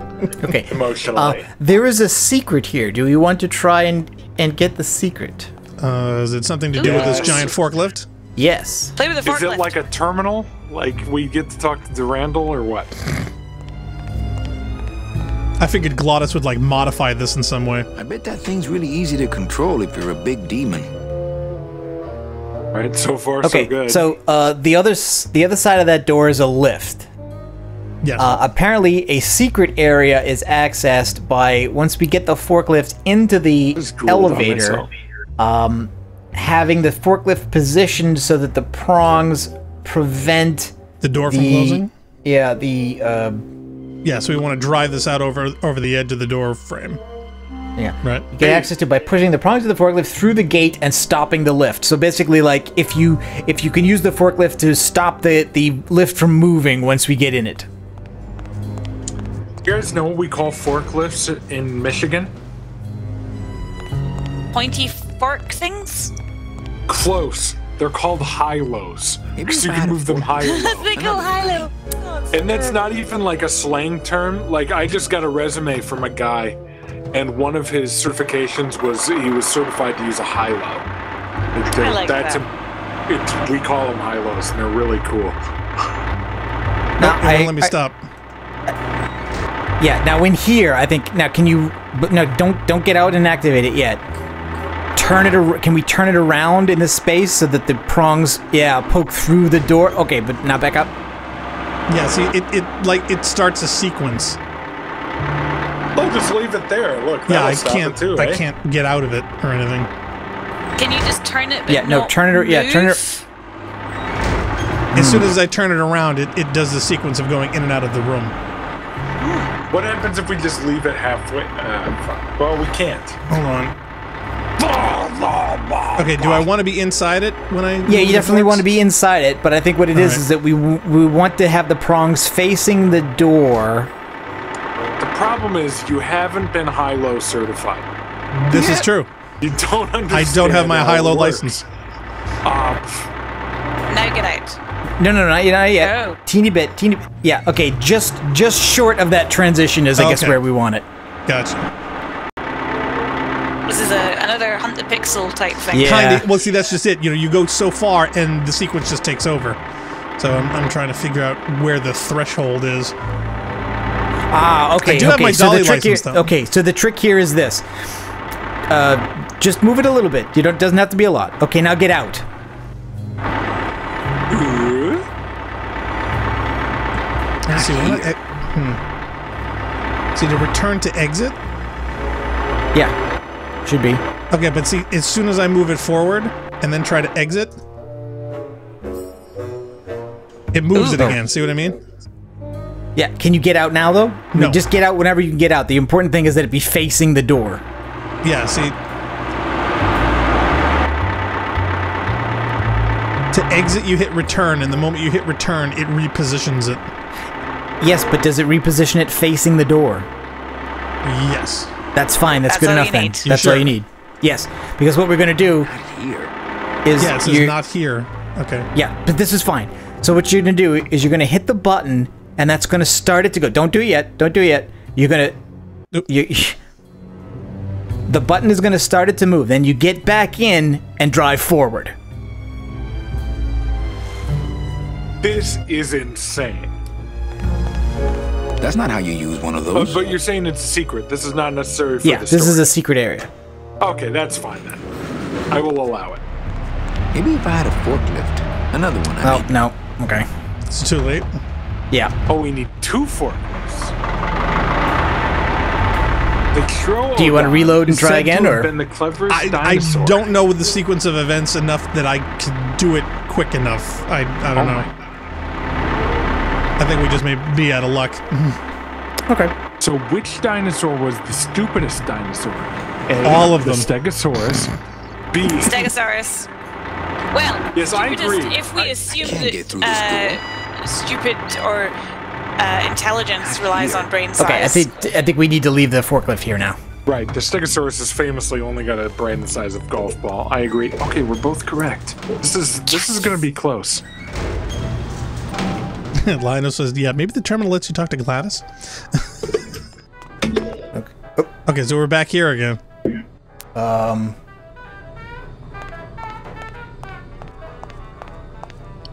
Okay, emotionally. there is a secret here. Do we want to try and get the secret? Is it something to do with this giant forklift? Yes. Play with the Is forklift. it like a terminal? Like we get to talk to Durandal or what? I figured Glottis would like modify this in some way. I bet that thing's really easy to control if you're a big demon. Right, so far Okay, so good. so the other side of that door is a lift. Yes. Apparently, a secret area is accessed by once we get the forklift into the elevator. Having the forklift positioned so that the prongs prevent the door from closing. Yeah, yeah. So we want to drive this out over the edge of the door frame. Yeah. Right. You get access to by pushing the prongs of the forklift through the gate and stopping the lift. So basically, like if you can use the forklift to stop the lift from moving once we get in it. You guys know what we call forklifts in Michigan? Pointy fork things? Close. They're called high-lows. Because you can move them high or low. They go high-low. And that's not even like a slang term. Like I just got a resume from a guy, and one of his certifications was he was certified to use a high-low. I like that. We call them high-lows, and they're really cool. No, let me stop. Yeah. Now in here, I think. Now can you? But no, don't get out and activate it yet. Can we turn it around in this space so that the prongs, poke through the door? Okay, but now back up. Yeah, see, it starts a sequence. Well, just leave it there. Look, Yeah, I stop can't. it too, I eh? can't get out of it or anything. Can you just turn it? Yeah, no, turn it. Yeah, turn it. As soon as I turn it around, it does the sequence of going in and out of the room. What happens if we just leave it halfway? Well, we can't. Hold on. Okay, do I want to be inside it when I... Yeah, you definitely want to be inside it, but I think what it is that we want to have the prongs facing the door. The problem is you haven't been high-low certified. This is true. You don't understand. I don't have my high-low license. Now get out. No, not yet. Oh. Teeny bit. Yeah, okay, just short of that transition is, I guess, where we want it. Gotcha. This is another Hunt the Pixel type thing. Yeah. Kinda, well, see, that's just it. You know, you go so far, and the sequence just takes over. So I'm trying to figure out where the threshold is. Ah, okay. I do have my dolly license, though. Okay, so the trick here is this. Just move it a little bit. Doesn't have to be a lot. Okay, now get out. Let's see. See, to return to exit? Yeah. Should be. Okay, but see, as soon as I move it forward and then try to exit, it moves it again. See what I mean? Yeah. Can you get out now, though? No. Just get out whenever you can get out. The important thing is that it be facing the door. Yeah, see. To exit, you hit return, and the moment you hit return, it repositions it. Yes, but does it reposition it facing the door? Yes. That's fine. That's good enough then. That's all you need. Yes, because what we're going to do is... Yeah, it says not here. Okay. Yeah, but this is fine. So what you're going to do is you're going to hit the button, and that's going to start it to go. Don't do it yet. Don't do it yet. You're going to... The button is going to start it to move. Then you get back in and drive forward. This is insane. That's not how you use one of those. But you're saying it's a secret. This is not necessary for the story. Yeah, this is a secret area. Okay, that's fine then. I will allow it. Maybe if I had a forklift. Another one, I mean. No. Okay. It's too late. Yeah. Oh, we need 2 forklifts. Do you want to reload and try again, or? Been the cleverest I don't know the sequence of events enough that I can do it quick enough. I don't know. I think we just may be out of luck. Okay. So which dinosaur was the stupidest dinosaur? A, all of them. Stegosaurus. B. Stegosaurus. Well, yes, I agree. If we assume that stupid or intelligence relies on brain size. Okay, I think we need to leave the forklift here now. Right, the Stegosaurus has famously only got a brain the size of a golf ball. I agree. Okay, we're both correct. This is going to be close. Lionel says, yeah, maybe the terminal lets you talk to Gladys. Okay. Okay, so we're back here again.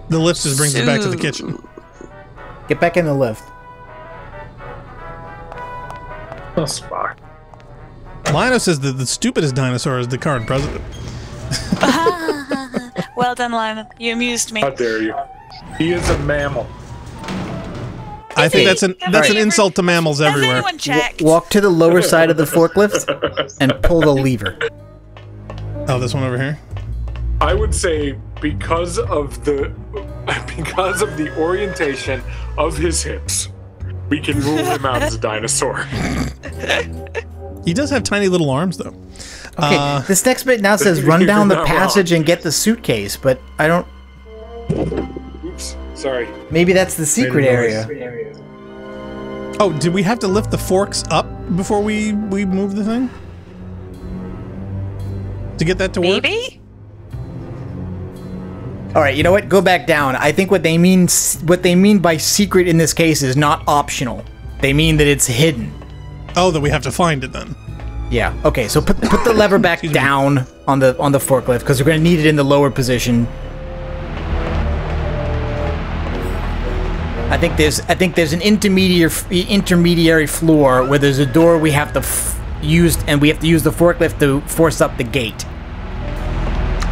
The lift just brings us back to the kitchen. Get back in the lift. Oh, Spock. Lionel says that the stupidest dinosaur is the current president. Well done, Lionel. You amused me. How dare you? He is a mammal. I think that's an insult to mammals everywhere. Walk to the lower side of the forklift and pull the lever. Oh, this one over here? I would say because of the orientation of his hips, we can rule him out as a dinosaur. He does have tiny little arms, though. Okay, this next bit now says run down the passage and get the suitcase, but I don't... Oops, sorry. Maybe that's the secret area. Oh, did we have to lift the forks up before we move the thing? To get that to work? Maybe? All right, you know what? Go back down. I think what they mean by secret in this case is not optional. They mean that it's hidden. Oh, that we have to find it then. Yeah. Okay. So put the lever back down on the forklift because we're going to need it in the lower position. I think there's an intermediary floor where there's a door we have to use, and we have to use the forklift to force up the gate.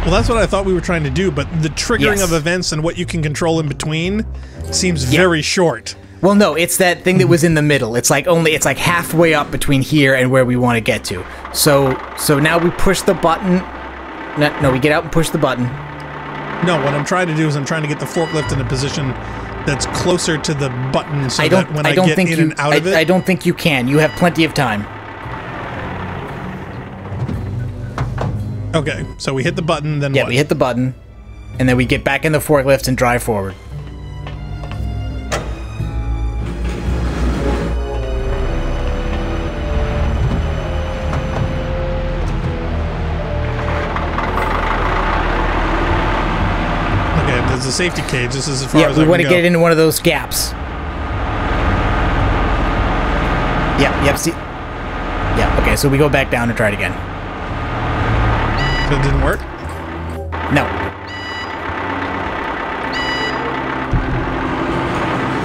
Well, that's what I thought we were trying to do, but the triggering of events and what you can control in between seems very short. Well, no, it's that thing that was in the middle. It's like halfway up between here and where we want to get to. So now we push the button No, we get out and push the button. No, what I'm trying to do is I'm trying to get the forklift in a position that's closer to the button so that when I get in and out of it... I don't think you can. You have plenty of time. Okay, so we hit the button, then what? Yeah, we hit the button, and then we get back in the forklift and drive forward. Okay, there's a safety cage. This is as far as I can go. Yeah, we want to get into one of those gaps. Yep, see? Yeah, okay, so we go back down and try it again. So it didn't work? No.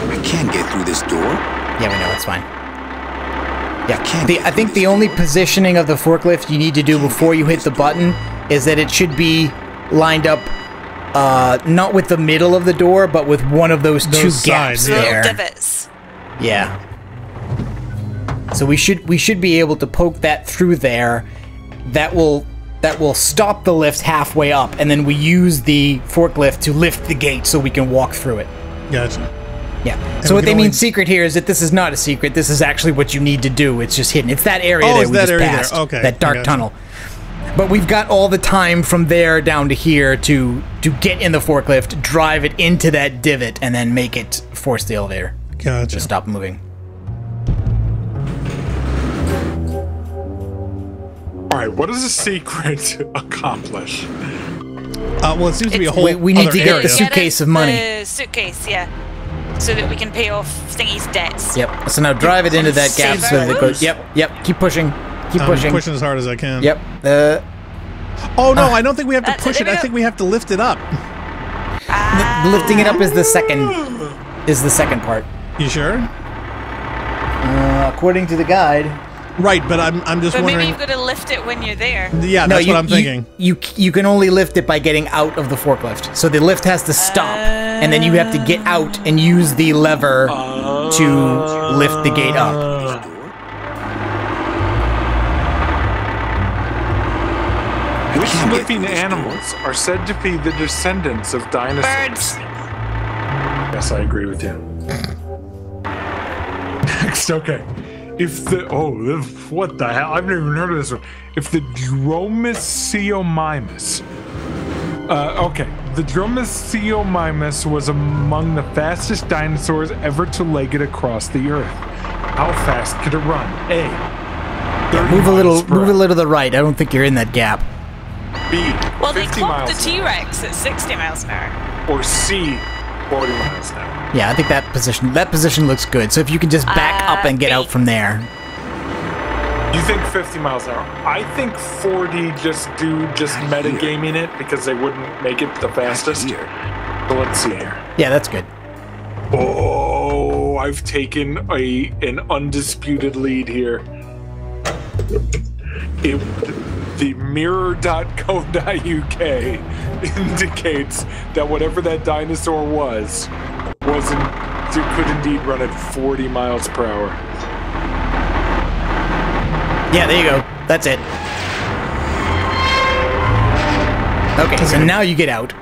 I can't get through this door. Yeah, we know, it's fine. Yeah, I think the only positioning of the forklift you need to do before you hit the button is that it should be lined up, not with the middle of the door, but with one of those two gaps there. Divots. Yeah. So we should be able to poke that through there. That will stop the lift halfway up, and then we use the forklift to lift the gate so we can walk through it. Gotcha. Yeah. So what they mean secret here is that this is not a secret. This is actually what you need to do. It's just hidden. It's that area that we just passed. Okay. That dark tunnel. But we've got all the time from there down to here to get in the forklift, drive it into that divot, and then make it force the elevator. Gotcha. To stop moving. Alright, what does a secret accomplish? Well, it seems to be a whole we need to get the suitcase of money. The suitcase, yeah. So that we can pay off Thingy's debts. Yep. So now drive it into that gap so that it goes. Yep. Keep pushing. Keep pushing. I'm pushing as hard as I can. Yep. Oh no, I don't think we have to push it. I think we have to lift it up. Lifting it up is the second part. You sure? According to the guide. Right, but I'm just wondering. Maybe you've got to lift it when you're there. Yeah, that's what I'm thinking. You can only lift it by getting out of the forklift. So the lift has to stop, and then you have to get out and use the lever to lift the gate up. Which living animals are said to be the descendants of dinosaurs? Birds. Yes, I agree with you. Next, okay. If the what the hell? I've never even heard of this one. If the Dromaeosaurus, the Dromaeosaurus was among the fastest dinosaurs ever to leg it across the earth. How fast could it run? A. Move a little to the right. I don't think you're in that gap. B. Well, they clocked the T-Rex at 60 miles an hour. Or C. 40 miles an hour. Yeah, I think that position looks good. So if you can just back up and get out from there. You think 50 miles an hour? I think 40 just metagaming it because they wouldn't make it the fastest. So let's see here. Yeah, that's good. Oh, I've taken an undisputed lead here. The mirror.co.uk indicates that whatever that dinosaur could indeed run at 40 miles per hour. Yeah, there you go. That's it. Okay, so now you get out.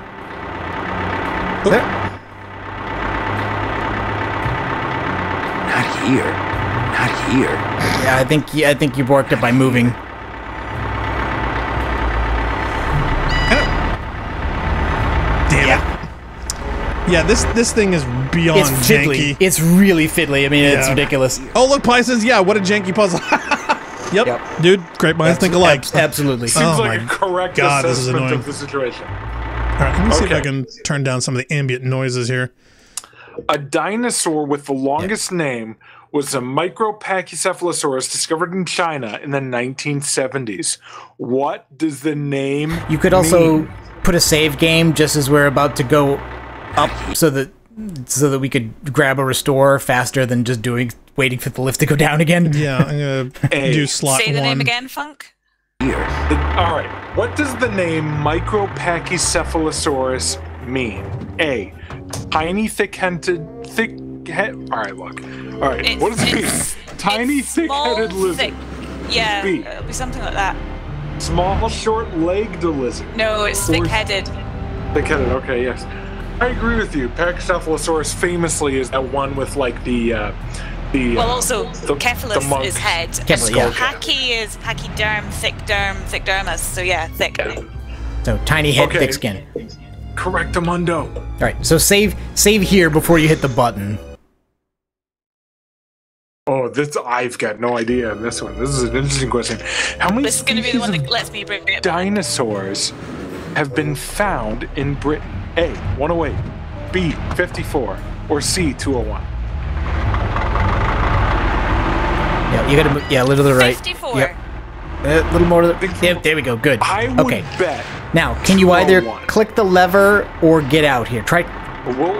Not here. Not here. Yeah, I think you worked it by moving. Yeah, this thing is beyond janky. It's really fiddly. I mean, it's ridiculous. Oh, look, Pi says, yeah, what a janky puzzle. Yep. Dude, great minds think alike. Absolutely. Seems like a correct assessment of the situation. All right, let me see if I can turn down some of the ambient noises here. A dinosaur with the longest name was a Micropachycephalosaurus discovered in China in the 1970s. What does the name You could also put a save game just as we're about to go up so that we could grab a restore faster than just waiting for the lift to go down again. Yeah, I'm gonna do slot 1. Say the name again, Funk. All right. What does the name Micropachycephalosaurus mean? A. Tiny, thick-headed. All right, look. All right. What does it mean? Tiny, thick-headed lizard. Yeah. B. It'll be something like that. Small, short-legged lizard. No, it's thick-headed. Thick-headed, okay, yes. I agree with you. Pachycephalosaurus famously is that one with like the well, also Cephalus is head. Pachy is pachyderm, thickdermis. So yeah, thick. Yeah. So tiny head, thick skin. Correctamundo. All right, so save here before you hit the button. Oh, I've got no idea on this one. This is an interesting question. How many This is going to be the one that lets me bring it. Dinosaurs have been found in Britain? A, 108, B, 54, or C, 201? Yeah, you gotta move. Yeah, a little to the right. 54. Yep. A little more to the. Yep, there we go. Good. I would bet. Now, can you either click the lever or get out here? Try.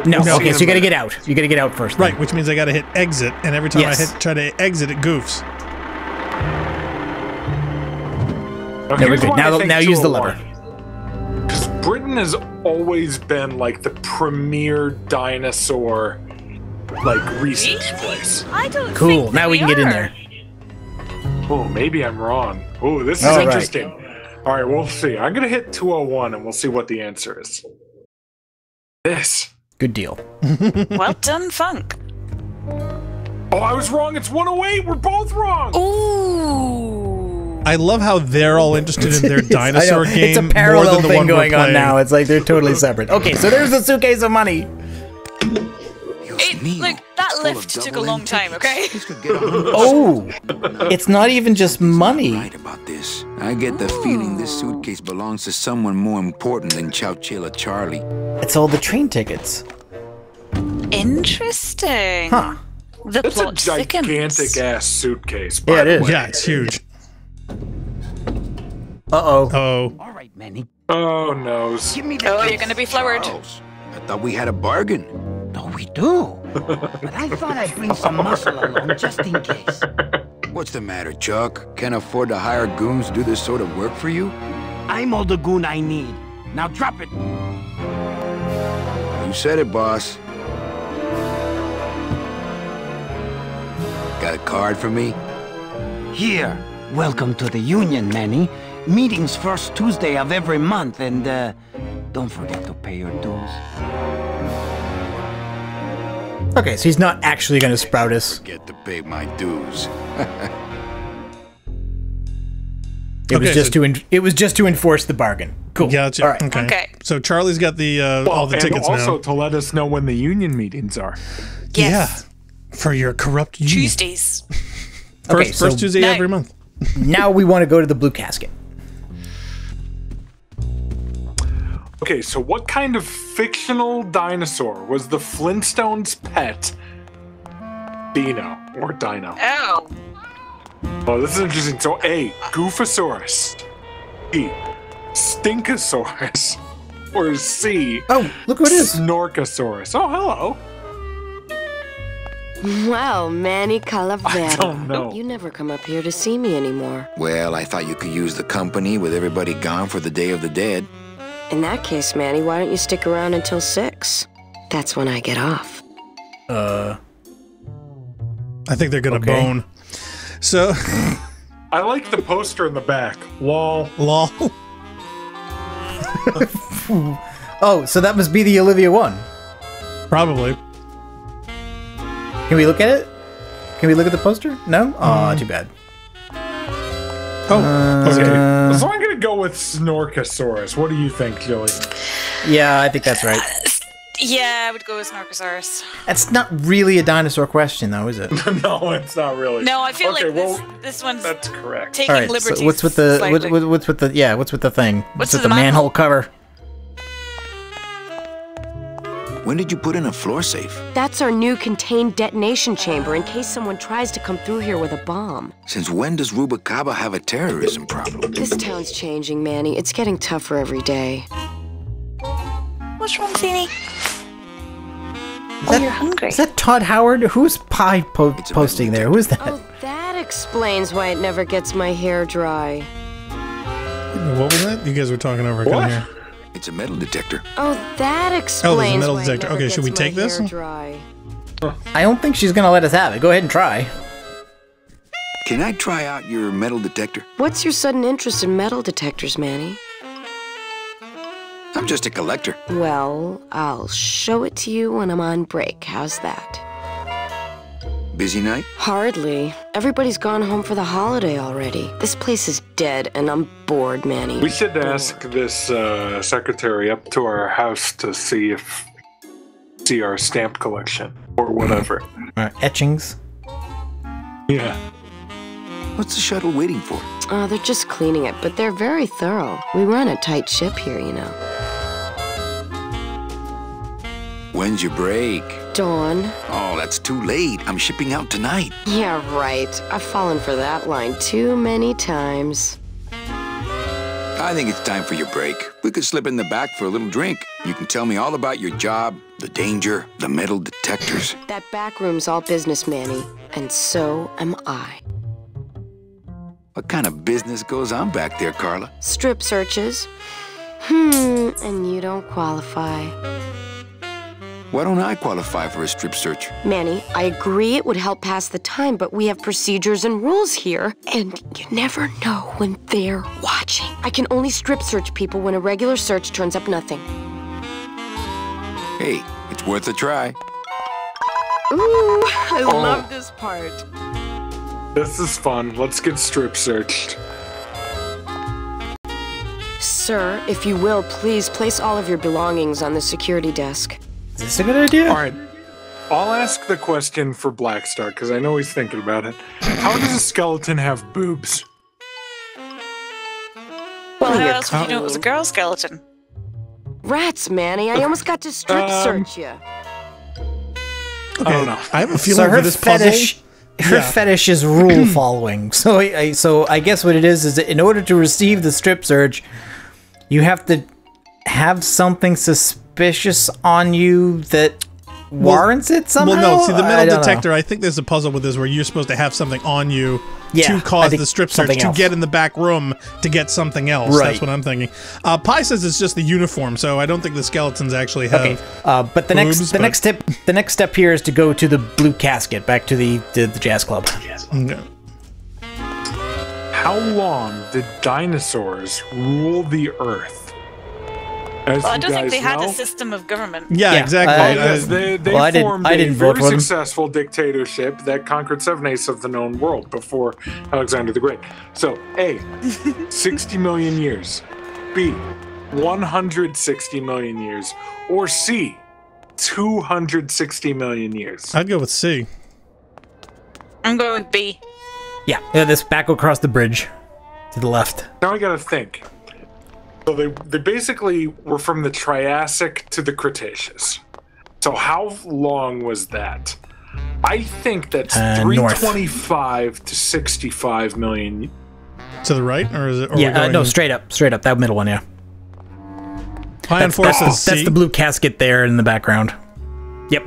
No. Okay, so you gotta get out. You gotta get out first. Then. Right, which means I gotta hit exit, and every time I try to exit, it goofs. There we go. Now use the lever. Because Britain has always been like the premier dinosaur, like research place. I don't. Cool. Now we can get in there. Oh, maybe I'm wrong. Oh, this is interesting. All right, we'll see. I'm gonna hit 201, and we'll see what the answer is. This. Good deal. Well done, Funk. Oh, I was wrong. It's 108. We're both wrong. Ooh. I love how they're all interested in their dinosaur game. It's a parallel more than the thing one going we're on now. It's like they're totally separate. Okay, so there's the suitcase of money. Look, that lift took a long time, okay? Oh, it's not even just money. Right about this. I get the feeling this suitcase belongs to someone more important than Chowchilla Charlie. It's all the train tickets. Interesting. Huh. The It's a plot thickens. gigantic-ass suitcase. Yeah, it is. Yeah, it's huge. Uh-oh. Oh. All right, Manny. Oh, no. Give me the Oh, you're gonna be flowered. I thought we had a bargain. No, we do. But I thought I'd bring some muscle along just in case. What's the matter, Chuck? Can't afford to hire goons to do this sort of work for you? I'm all the goon I need. Now drop it. You said it, boss. Got a card for me? Here. Welcome to the Union, Manny. Meetings first Tuesday of every month, and don't forget to pay your dues. Okay, so he's not actually going to sprout us. Get to pay my dues. It was just to enforce the bargain. Cool. Gotcha. All right. Okay. So Charlie's got the all the tickets and also now. to let us know when the union meetings are. Yes. Yeah. For your corrupt union. Tuesdays. First Tuesday every month. Now we want to go to the blue casket. Okay, so what kind of fictional dinosaur was the Flintstones' pet? Dino or Dino? Oh. Oh, this is interesting. So A, Goofosaurus. B, Stinkosaurus. Or C, oh, look who it is. Snorkosaurus. Oh, hello. Well, Manny Calavera. I don't know. You never come up here to see me anymore. Well, I thought you could use the company with everybody gone for the Day of the Dead. In that case, Manny, why don't you stick around until 6? That's when I get off. I think they're gonna bone. So I like the poster in the back. Lol. Lol. Oh, so that must be the Olivia one. Probably. Can we look at it? Can we look at the poster? No? Aw, too bad. Oh, okay. So I'm gonna go with Snorkosaurus. What do you think, Joey? Yeah, I think that's right. Yeah, I would go with Snorkosaurus. That's not really a dinosaur question, though, is it? No, it's not really. No, I feel Okay, like this one's that's correct. taking All right, liberties. so what's with the slightly. what's with the what's with the thing? What's with the the manhole cover? When did you put in a floor safe? That's our new contained detonation chamber in case someone tries to come through here with a bomb. Since when does Rubacava have a terrorism problem? This town's changing, Manny. It's getting tougher every day. What's wrong, Feeny? Oh, you're hungry. Is that Todd Howard? Who's pie posting there? Who's that? Oh, that explains why it never gets my hair dry. What was that? You guys were talking over again here. It's a metal detector. Oh, that explains there's a metal why detector. it never Okay, should we gets my take this? hair dry. I don't think she's gonna let us have it. Go ahead and try. Can I try out your metal detector? What's your sudden interest in metal detectors, Manny? I'm just a collector. Well, I'll show it to you when I'm on break. How's that? Busy night? Hardly. Everybody's gone home for the holiday already. This place is dead, and I'm bored, Manny. We should ask this secretary up to our house to see our stamp collection or whatever. Etchings. Yeah. What's the shuttle waiting for? They're just cleaning it, but they're very thorough. We run a tight ship here, you know. When's your break? Dawn. Oh, that's too late. I'm shipping out tonight. Yeah, right. I've fallen for that line too many times. I think it's time for your break. We could slip in the back for a little drink. You can tell me all about your job, the danger, the metal detectors. That back room's all business, Manny, and so am I. What kind of business goes on back there, Carla? Strip searches. And you don't qualify. Why don't I qualify for a strip search? Manny, I agree it would help pass the time, but we have procedures and rules here, and you never know when they're watching. I can only strip search people when a regular search turns up nothing. Hey, it's worth a try. Ooh, I love this part. This is fun. Let's get strip searched. Sir, if you will, please place all of your belongings on the security desk. Is this a good idea? All right. I'll ask the question for Blackstar, because I know he's thinking about it. How does a skeleton have boobs? Well, how else would you know it was a girl skeleton? Rats, Manny. I almost got to strip search you. I don't know. I have a feeling for this puzzle. Her fetish is rule following. So I guess what it is that in order to receive the strip search, you have to have something suspicious on you that warrants it somehow? Well, no. See, the metal detector, I think there's a puzzle with this where you're supposed to have something on you to cause the strip search, to get in the back room to get something else. Right. That's what I'm thinking. Pi says it's just the uniform, so I don't think the skeletons actually have but the next step here is to go to the blue casket, back to the jazz club. Okay. How long did dinosaurs rule the Earth? Well, I don't think they had a system of government. Yeah, exactly. Yes, they formed a very successful dictatorship that conquered 7/8 of the known world before Alexander the Great. So, A, 60 million years. B, 160 million years. Or C, 260 million years. I'd go with C. I'm going with B. Yeah, this back across the bridge to the left. Now I gotta think. So they basically were from the Triassic to the Cretaceous. So how long was that? I think that's 325 to 65 million. To the right, or is it? Yeah, no, straight up, that middle one. Yeah. That's the blue casket there in the background. Yep.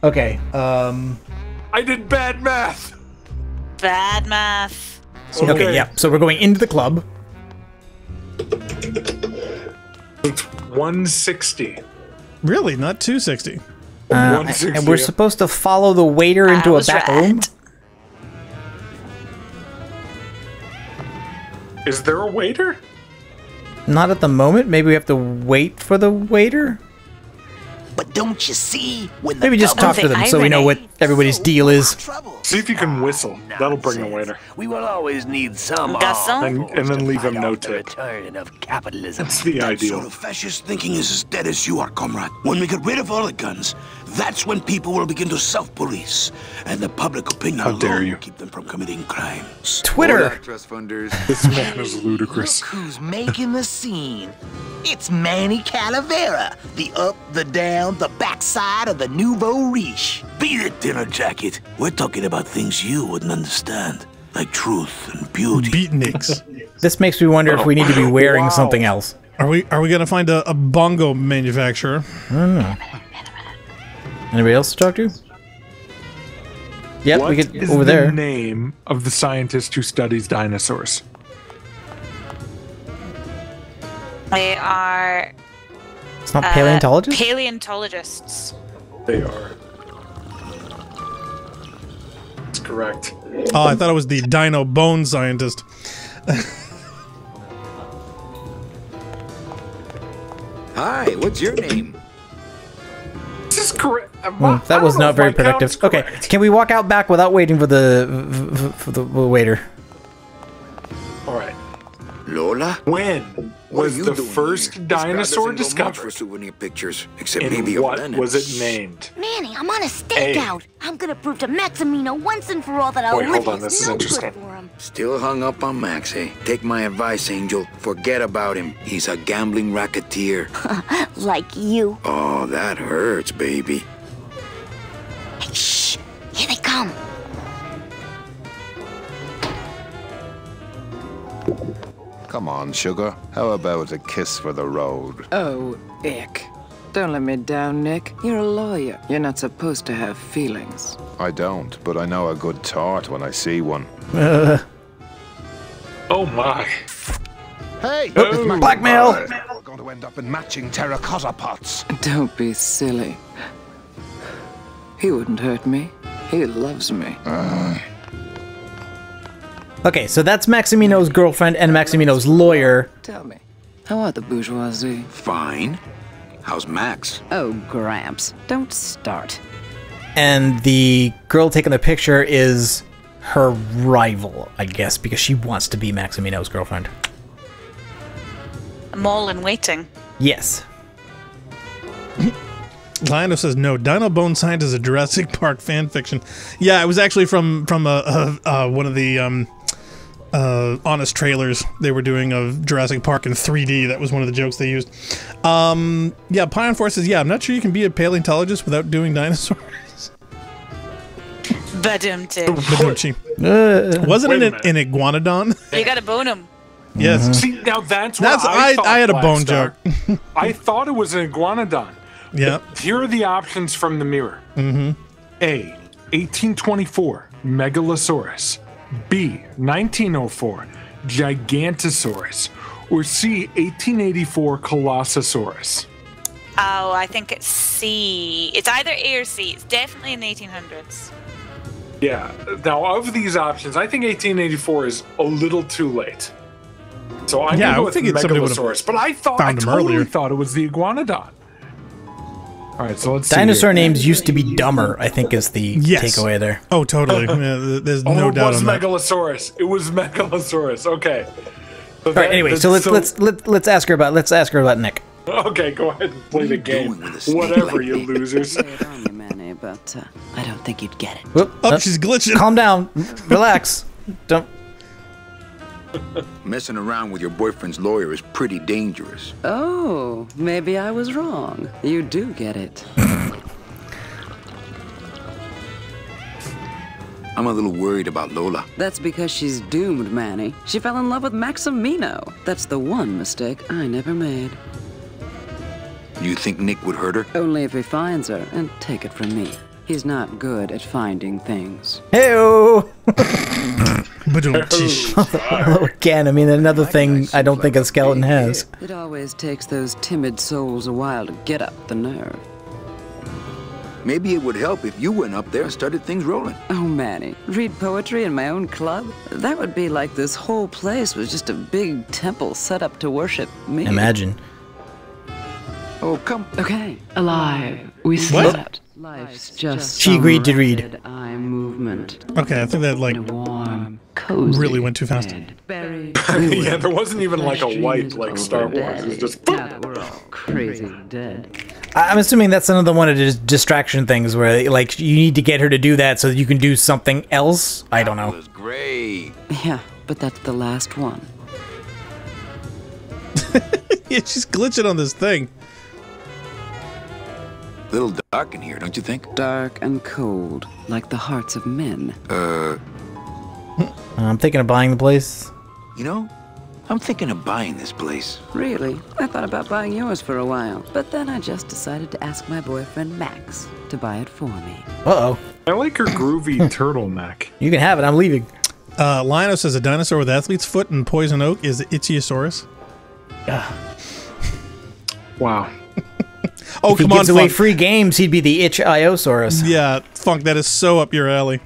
Okay. I did bad math. Bad math. Okay, yeah. So we're going into the club. It's 160. Really? Not 260? 160. And we're supposed to follow the waiter into a back room? Is there a waiter? Not at the moment. Maybe we have to wait for the waiter? But don't you see? When Maybe just talk to them so we know what everybody's deal is. See if you can whistle. That'll bring the waiter. We will always need some and then leave him no tip. Of capitalism. That's the ideal. Sort of fascist thinking is as dead as you are, comrade. When we get rid of all the guns, that's when people will begin to self-police, and the public opinion How dare you keep them from committing crimes. Twitter. Trust funders. This man is ludicrous. Look who's making the scene. It's Manny Calavera, the up, the down, the backside of the nouveau riche. Beat it, dinner jacket. We're talking about things you wouldn't understand, like truth and beauty. Beatniks. This makes me wonder if we need to be wearing something else. Are we gonna find a bongo manufacturer? I don't know. Anybody else to talk to? Yep, we get over there. What is the name of the scientist who studies dinosaurs? They are... It's not paleontologists? Paleontologists. They are. That's correct. Oh, I thought it was the dino bone scientist. Hi, what's your name? This is correct. That was not very productive. Okay, can we walk out back without waiting for the waiter? All right. Lola? When was the first dinosaur discovered? For souvenir pictures, except And maybe what of was it named? Manny, I'm on a stakeout. I'm gonna prove to Maximino once and for all that our Wait, hold living on, this is is no interesting. good for him. Still hung up on Max, eh? Take my advice, Angel. Forget about him. He's a gambling racketeer. Like you. Oh, that hurts, baby. Hey, shh! Here they come. Come on, sugar. How about a kiss for the road? Oh, ick. Don't let me down, Nick. You're a lawyer. You're not supposed to have feelings. I don't, but I know a good tart when I see one. Oh my. Hey! Oh, blackmail! We're going to end up in matching terracotta pots. Don't be silly. He wouldn't hurt me. He loves me. Okay, so that's Maximino's girlfriend and Maximino's lawyer. Tell me, how are the bourgeoisie? Fine. How's Max? Oh, Gramps, don't start. And the girl taking the picture is her rival, I guess, because she wants to be Maximino's girlfriend. I'm all in waiting. Yes. Lionel says no. Dino Bone Scientist is a Jurassic Park fan fiction. Yeah, it was actually from one of the honest trailers they were doing of Jurassic Park in 3D. That was one of the jokes they used. Yeah, Pion Force says, yeah, I'm not sure you can be a paleontologist without doing dinosaurs. Badum-tic. Wasn't it an iguanodon? You gotta bone him. Yes. See, now that's what I had a bone joke. I thought it was an iguanodon. Yeah. Here are the options from the mirror. Mm-hmm. A, 1824, Megalosaurus. B, 1904, Gigantosaurus. Or C, 1884, Colossosaurus. Oh, I think it's C. It's either A or C. It's definitely in the 1800s. Yeah. Now, of these options, I think 1884 is a little too late. So I'm going to go with Megalosaurus. But I totally thought it was the iguanodon. All right, so let's see. Dinosaur names used to be dumber, I think is the takeaway there. Oh, totally. Yeah, there's no doubt on that. It was Megalosaurus. It was Megalosaurus. Okay. So all right, anyway, so let's ask her about Nick. Okay, go ahead and play the game. Whatever, you losers. But I don't think you'd get it. Whoop, she's glitching. Calm down. Relax. Don't. Messing around with your boyfriend's lawyer is pretty dangerous. Oh, maybe I was wrong. You do get it. I'm a little worried about Lola. That's because she's doomed, Manny. She fell in love with Maximino. That's the one mistake I never made. You think Nick would hurt her? Only if he finds her, and take it from me. He's not good at finding things. Hey-oh! Again, I mean, another thing I don't think a skeleton has. It always takes those timid souls a while to get up the nerve. Maybe it would help if you went up there and started things rolling. Oh, Manny, read poetry in my own club? That would be like this whole place was just a big temple set up to worship me. Imagine. Oh, come. Okay. Alive. We slept. Life's just she agreed to read. Eye movement. Okay, I think that like warm, cozy really went too fast. Yeah, there wasn't even like a wipe like Star Wars. It was just we're all crazy dead. I'm assuming that's another one of the distraction things where like you need to get her to do that so that you can do something else. I don't know. That was great. Yeah, but that's the last one. Yeah, she's glitching on this thing. A little dark in here, don't you think? Dark and cold, like the hearts of men. I'm thinking of buying the place. You know, I'm thinking of buying this place. Really? I thought about buying yours for a while, but then I just decided to ask my boyfriend Max to buy it for me. Uh-oh. I like her groovy turtleneck. You can have it. I'm leaving. Lionel says a dinosaur with athlete's foot and poison oak is Ichthyosaurus. Wow. Oh, if he gives away free games, he'd be the Itch-Iosaurus. Yeah, Funk, that is so up your alley.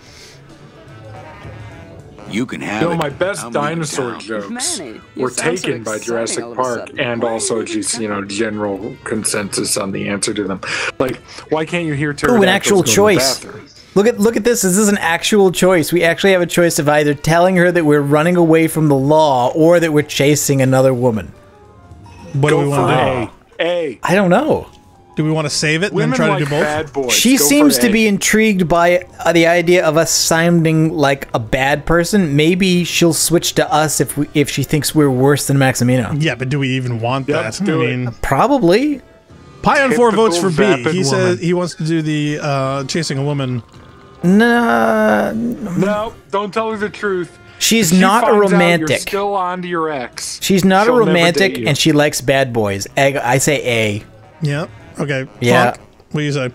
You can have You know, it. my best I'll dinosaur leave it down. jokes Manny, you were sound so taken by exciting Jurassic all of a Park, sudden. and also just, general consensus on the answer to them. Like, why can't you hear Ooh, pterodactyls an actual go to the choice. bathroom? Look at this. This is an actual choice. We actually have a choice of either telling her that we're running away from the law or that we're chasing another woman. What do we want to do? A. I don't know. Do we want to save it and then Women try to like do both? bad boys. She Go for seems to A. be intrigued by the idea of us sounding like a bad person. Maybe she'll switch to us if she thinks we're worse than Maximino. Yeah, but do we even want that? do it. Probably. Pie on 4 votes for B. vapid He says woman. he wants to do the chasing a woman. Nah. No, don't tell her the truth. She's If she not a finds out romantic. You're still on to your ex. She's not a she'll never romantic, date you. and she likes bad boys. I say A. Yeah. Okay. Yeah. Funk, what do you say?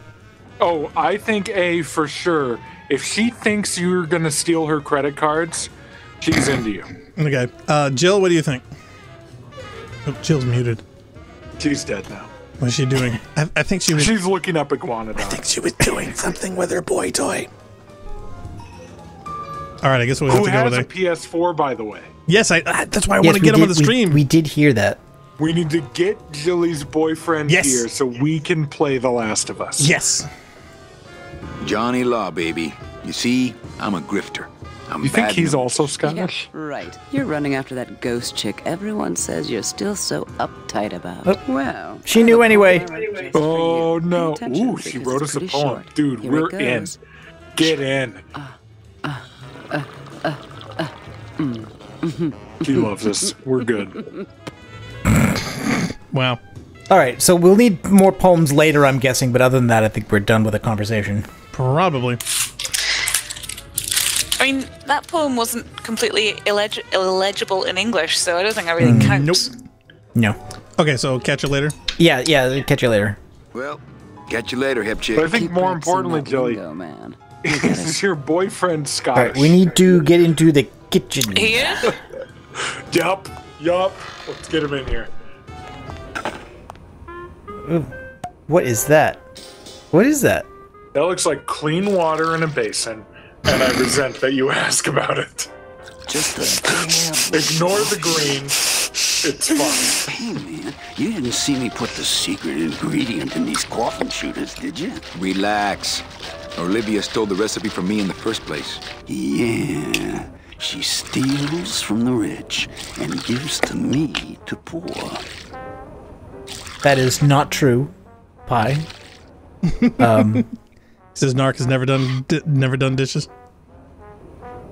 Oh, I think A for sure. If she thinks you're gonna steal her credit cards, she's into you. Okay. Jill, what do you think? Oh, Jill's muted. She's dead now. What's she doing? I think she was. She's looking up Iguanodon. I think she was doing something with her boy toy. All right, I guess we'll have Who to go has with a A. PS4, by the way? Yes, that's why I Yes, want to we get him on did- the stream. We did hear that. We need to get Jilly's boyfriend Yes. here so we can play The Last of Us. Yes. Johnny Law, baby. You see, I'm a grifter. I'm You think bad he's news. also Scottish? Right. You're running after that ghost chick everyone says you're still so uptight about. Oh. Well, She knew anyway. Oh, no. attention, Ooh, she because wrote it's us a pretty poem. short. Dude, Here we're it in. goes. Get in. She loves us. We're good. Wow. All right, so we'll need more poems later, I'm guessing, but other than that, I think we're done with the conversation. Probably. I mean, that poem wasn't completely illegible in English, so I don't think that really counts. Nope. No. Okay, so catch you later. Yeah, catch you later. Well, catch you later, hip chick. But I think more practicing importantly, that Jilly, lingo, man. is your boyfriend All Scottish? right, we need to get into the kitchen. He is? Yup. Let's get him in here. Ooh, what is that? What is that? That looks like clean water in a basin, and I resent that you ask about it. Just a damn. Ignore the green. It's fine. Hey, man, you didn't see me put the secret ingredient in these coffin shooters, did you? Relax. Olivia stole the recipe from me in the first place. Yeah. She steals from the rich and gives to me to poor. That is not true, Pie. Says Narc has never done dishes.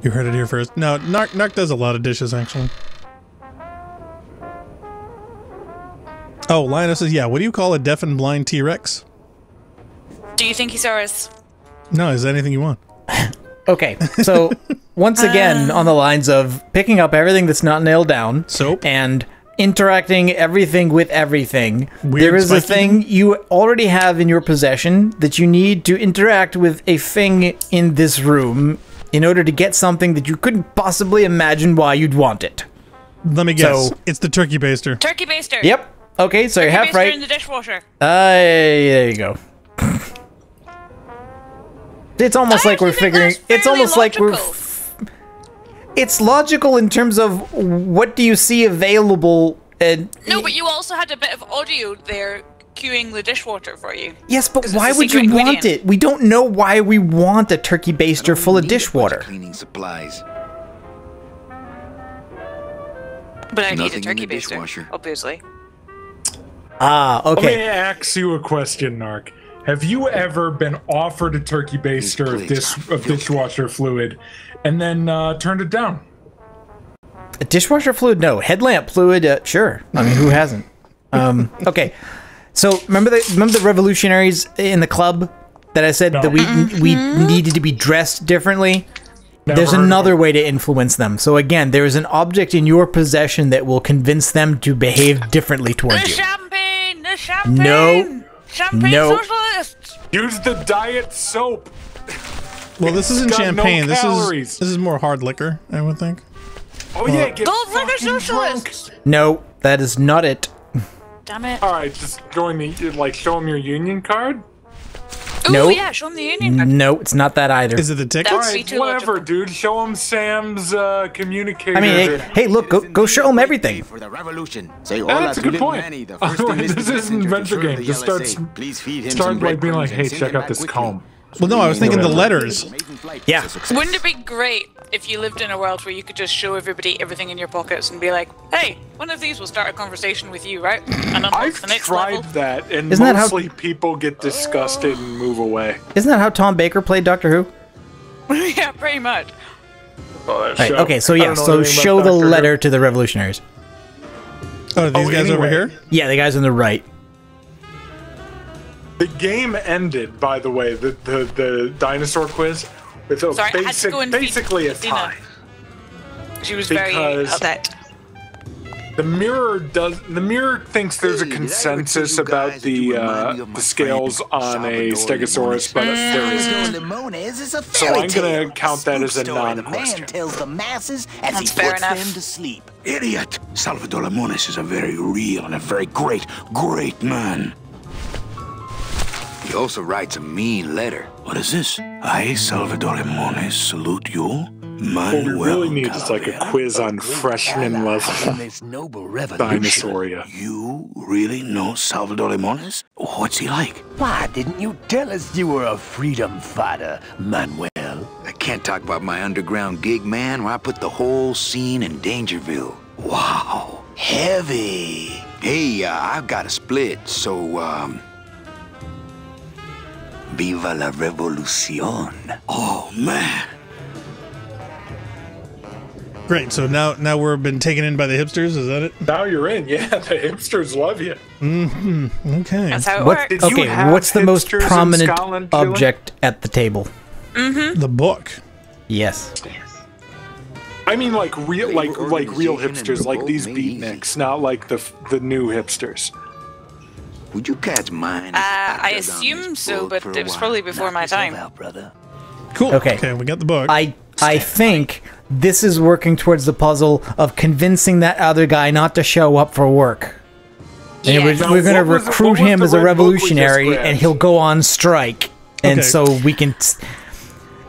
You heard it here first. No, Narc does a lot of dishes actually. Oh, Lionel says, yeah. What do you call a deaf and blind T-Rex? Do you think he saw us? No, is there anything you want? Okay, so once again, on the lines of picking up everything that's not nailed down, soap, and interacting everything with everything. Weird there is a spiky thing you already have in your possession that you need to interact with a thing in this room in order to get something that you couldn't possibly imagine why you'd want it. Let me guess. So- It's the turkey baster. Turkey baster. Yep. Okay, so you're Turkey half baster right. in the dishwasher. There you go. It's almost like we're figuring. It's almost like we're. It's logical in terms of what do you see available. And No, but you also had a bit of audio there cueing the dishwater for you. yes, but 'Cause it's why a would secret you want ingredient. it? We don't know why we want a turkey baster full of dishwater. Cleaning supplies. But I need a Nothing in turkey the baster, dishwasher. obviously. Ah, Let me okay. ask you a question, Narc. Have you ever been offered a turkey baster of dishwasher fluid and then turned it down? A dishwasher fluid? No. Headlamp fluid? Sure. I mean, who hasn't? Okay. So remember the revolutionaries in the club that I said that we needed to be dressed differently? There's another way to influence them. So again, there is an object in your possession that will convince them to behave differently towards you. Champagne! The champagne! No. Champagne No. socialists! Use the diet soap. Well, this isn't It's got champagne. no calories. This is more hard liquor, I would think. Oh yeah, get Those liquor fucking socialists! drunk. No, that is not it. Damn it. All right, just join me. Like, show them your union card. No. Yeah, show him the Union. No, it's not that either. Is it the ticket? Alright, whatever, dude. Show him Sam's communicator. I mean, hey, look, go show him everything. For the revolution. Say Yeah, hola that's a to good little point. Manny, the first enlisted This is an messenger to adventure serve game. the Just LSA. Please feed him start some like being breadcrumbs like, hey, and send check him out back this quickly. comb. Well, no, I was thinking the letters. Yeah. Wouldn't it be great if you lived in a world where you could just show everybody everything in your pockets and be like, hey, one of these will start a conversation with you, right? And unlock the next Tried level. that, and Isn't that how- mostly people get disgusted and move away. Isn't that how Tom Baker played Doctor Who? Yeah, pretty much. Right, okay, so yeah, so show the letter to the revolutionaries. Oh, these guys over here? Yeah, the guys on the right. The game ended, by the way, the dinosaur quiz, with a Sorry, I had to go and feed basically a Christina. tie. She was very Because upset. The mirror thinks there's a consensus about the scales on a Stegosaurus, but there isn't. So I'm gonna count that as a non-question. Tells the masses as That's he fair puts enough. them to sleep. Idiot! Salvador Limones is a very real and a very great man. He also writes a mean letter. What is this? I, Salvador Limones, salute you. What we really need is like a quiz on freshman level Dinosauria. You really know Salvador Limones? What's he like? Why didn't you tell us you were a freedom fighter, Manuel? I can't talk about my underground gig, man, where I put the whole scene in Dangerville. Wow. Heavy. Hey, I've got a split, so, Viva la revolución. Oh, man. Great. So now we're been taken in by the hipsters. Is that it? Now you're in. Yeah, the hipsters love you. Mm-hmm. Okay. That's how it What, works. okay, what's the most hipsters in prominent Scotland, Julie? object at the table? The book. Yes. I mean, like real hipsters, like these beatniks, not like the new hipsters. Would you catch mine? I assume so, but it was probably before my time. Cool. Okay. Okay, we got the book. I think this is working towards the puzzle of convincing that other guy not to show up for work. And we're going to recruit him as a revolutionary, and he'll go on strike. And Okay. so we can...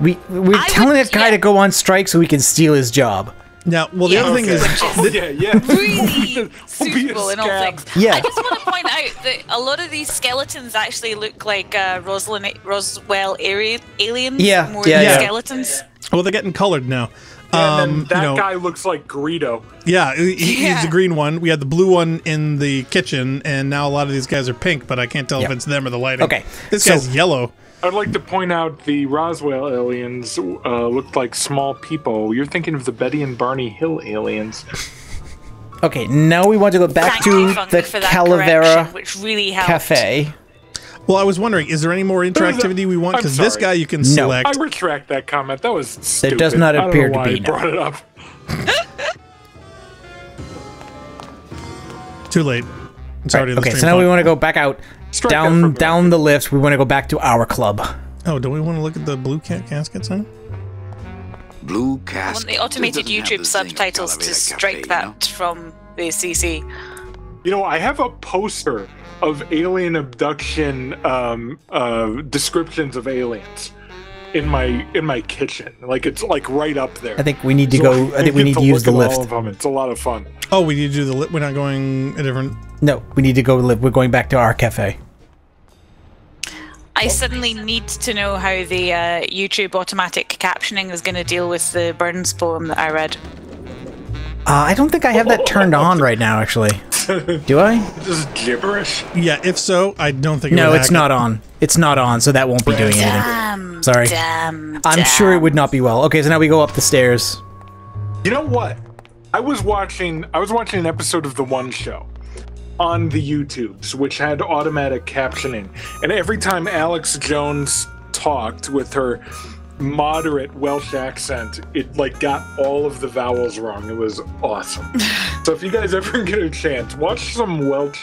We're telling that guy to go on strike so we can steal his job. Now, well, the other thing is... Really suitable in all things. Yeah. I just want to point out that a lot of these skeletons actually look like Roswell aliens more than skeletons. Well, they're getting colored now. Yeah, and then that guy looks like Greedo. Yeah, he's the green one. We had the blue one in the kitchen, and now a lot of these guys are pink, but I can't tell if it's them or the lighting. Okay, this guy's yellow. I'd like to point out the Roswell aliens looked like small people. You're thinking of the Betty and Barney Hill aliens. Okay, now we want to go back to the Calavera which really helped. Cafe. Well, I was wondering, is there any more interactivity we want? Because this guy you can select. I retract that comment. That was stupid. There does not appear to I don't be. know why I brought it up. Too late. It's already Okay, so now we want to go back out, down the lift. We want to go back to our club. Oh, do we want to look at the blue caskets then? Blue I casket. want the automated YouTube subtitles to strike that from the CC. You know, I have a poster of alien abduction descriptions of aliens in my kitchen. Like it's like right up there. I think we need to go. I think we need to use the lift. All of them. It's a lot of fun. Oh, we need to do the lift. We're not going a different. No, we need to go live. We're going back to our cafe. I suddenly need to know how the YouTube automatic captioning is going to deal with the Burns poem that I read. I don't think I have that turned on right now, actually. Do I? Just gibberish. Yeah, if so, I don't think. No, it's not on. It's not on, so that won't be doing anything. Sorry. I'm sure it would not be well. Okay, so now we go up the stairs. You know what? I was watching an episode of The One Show on the YouTubes, which had automatic captioning, and every time Alex Jones talked with her moderate Welsh accent, it like got all of the vowels wrong. It was awesome. So if you guys ever get a chance, watch some Welsh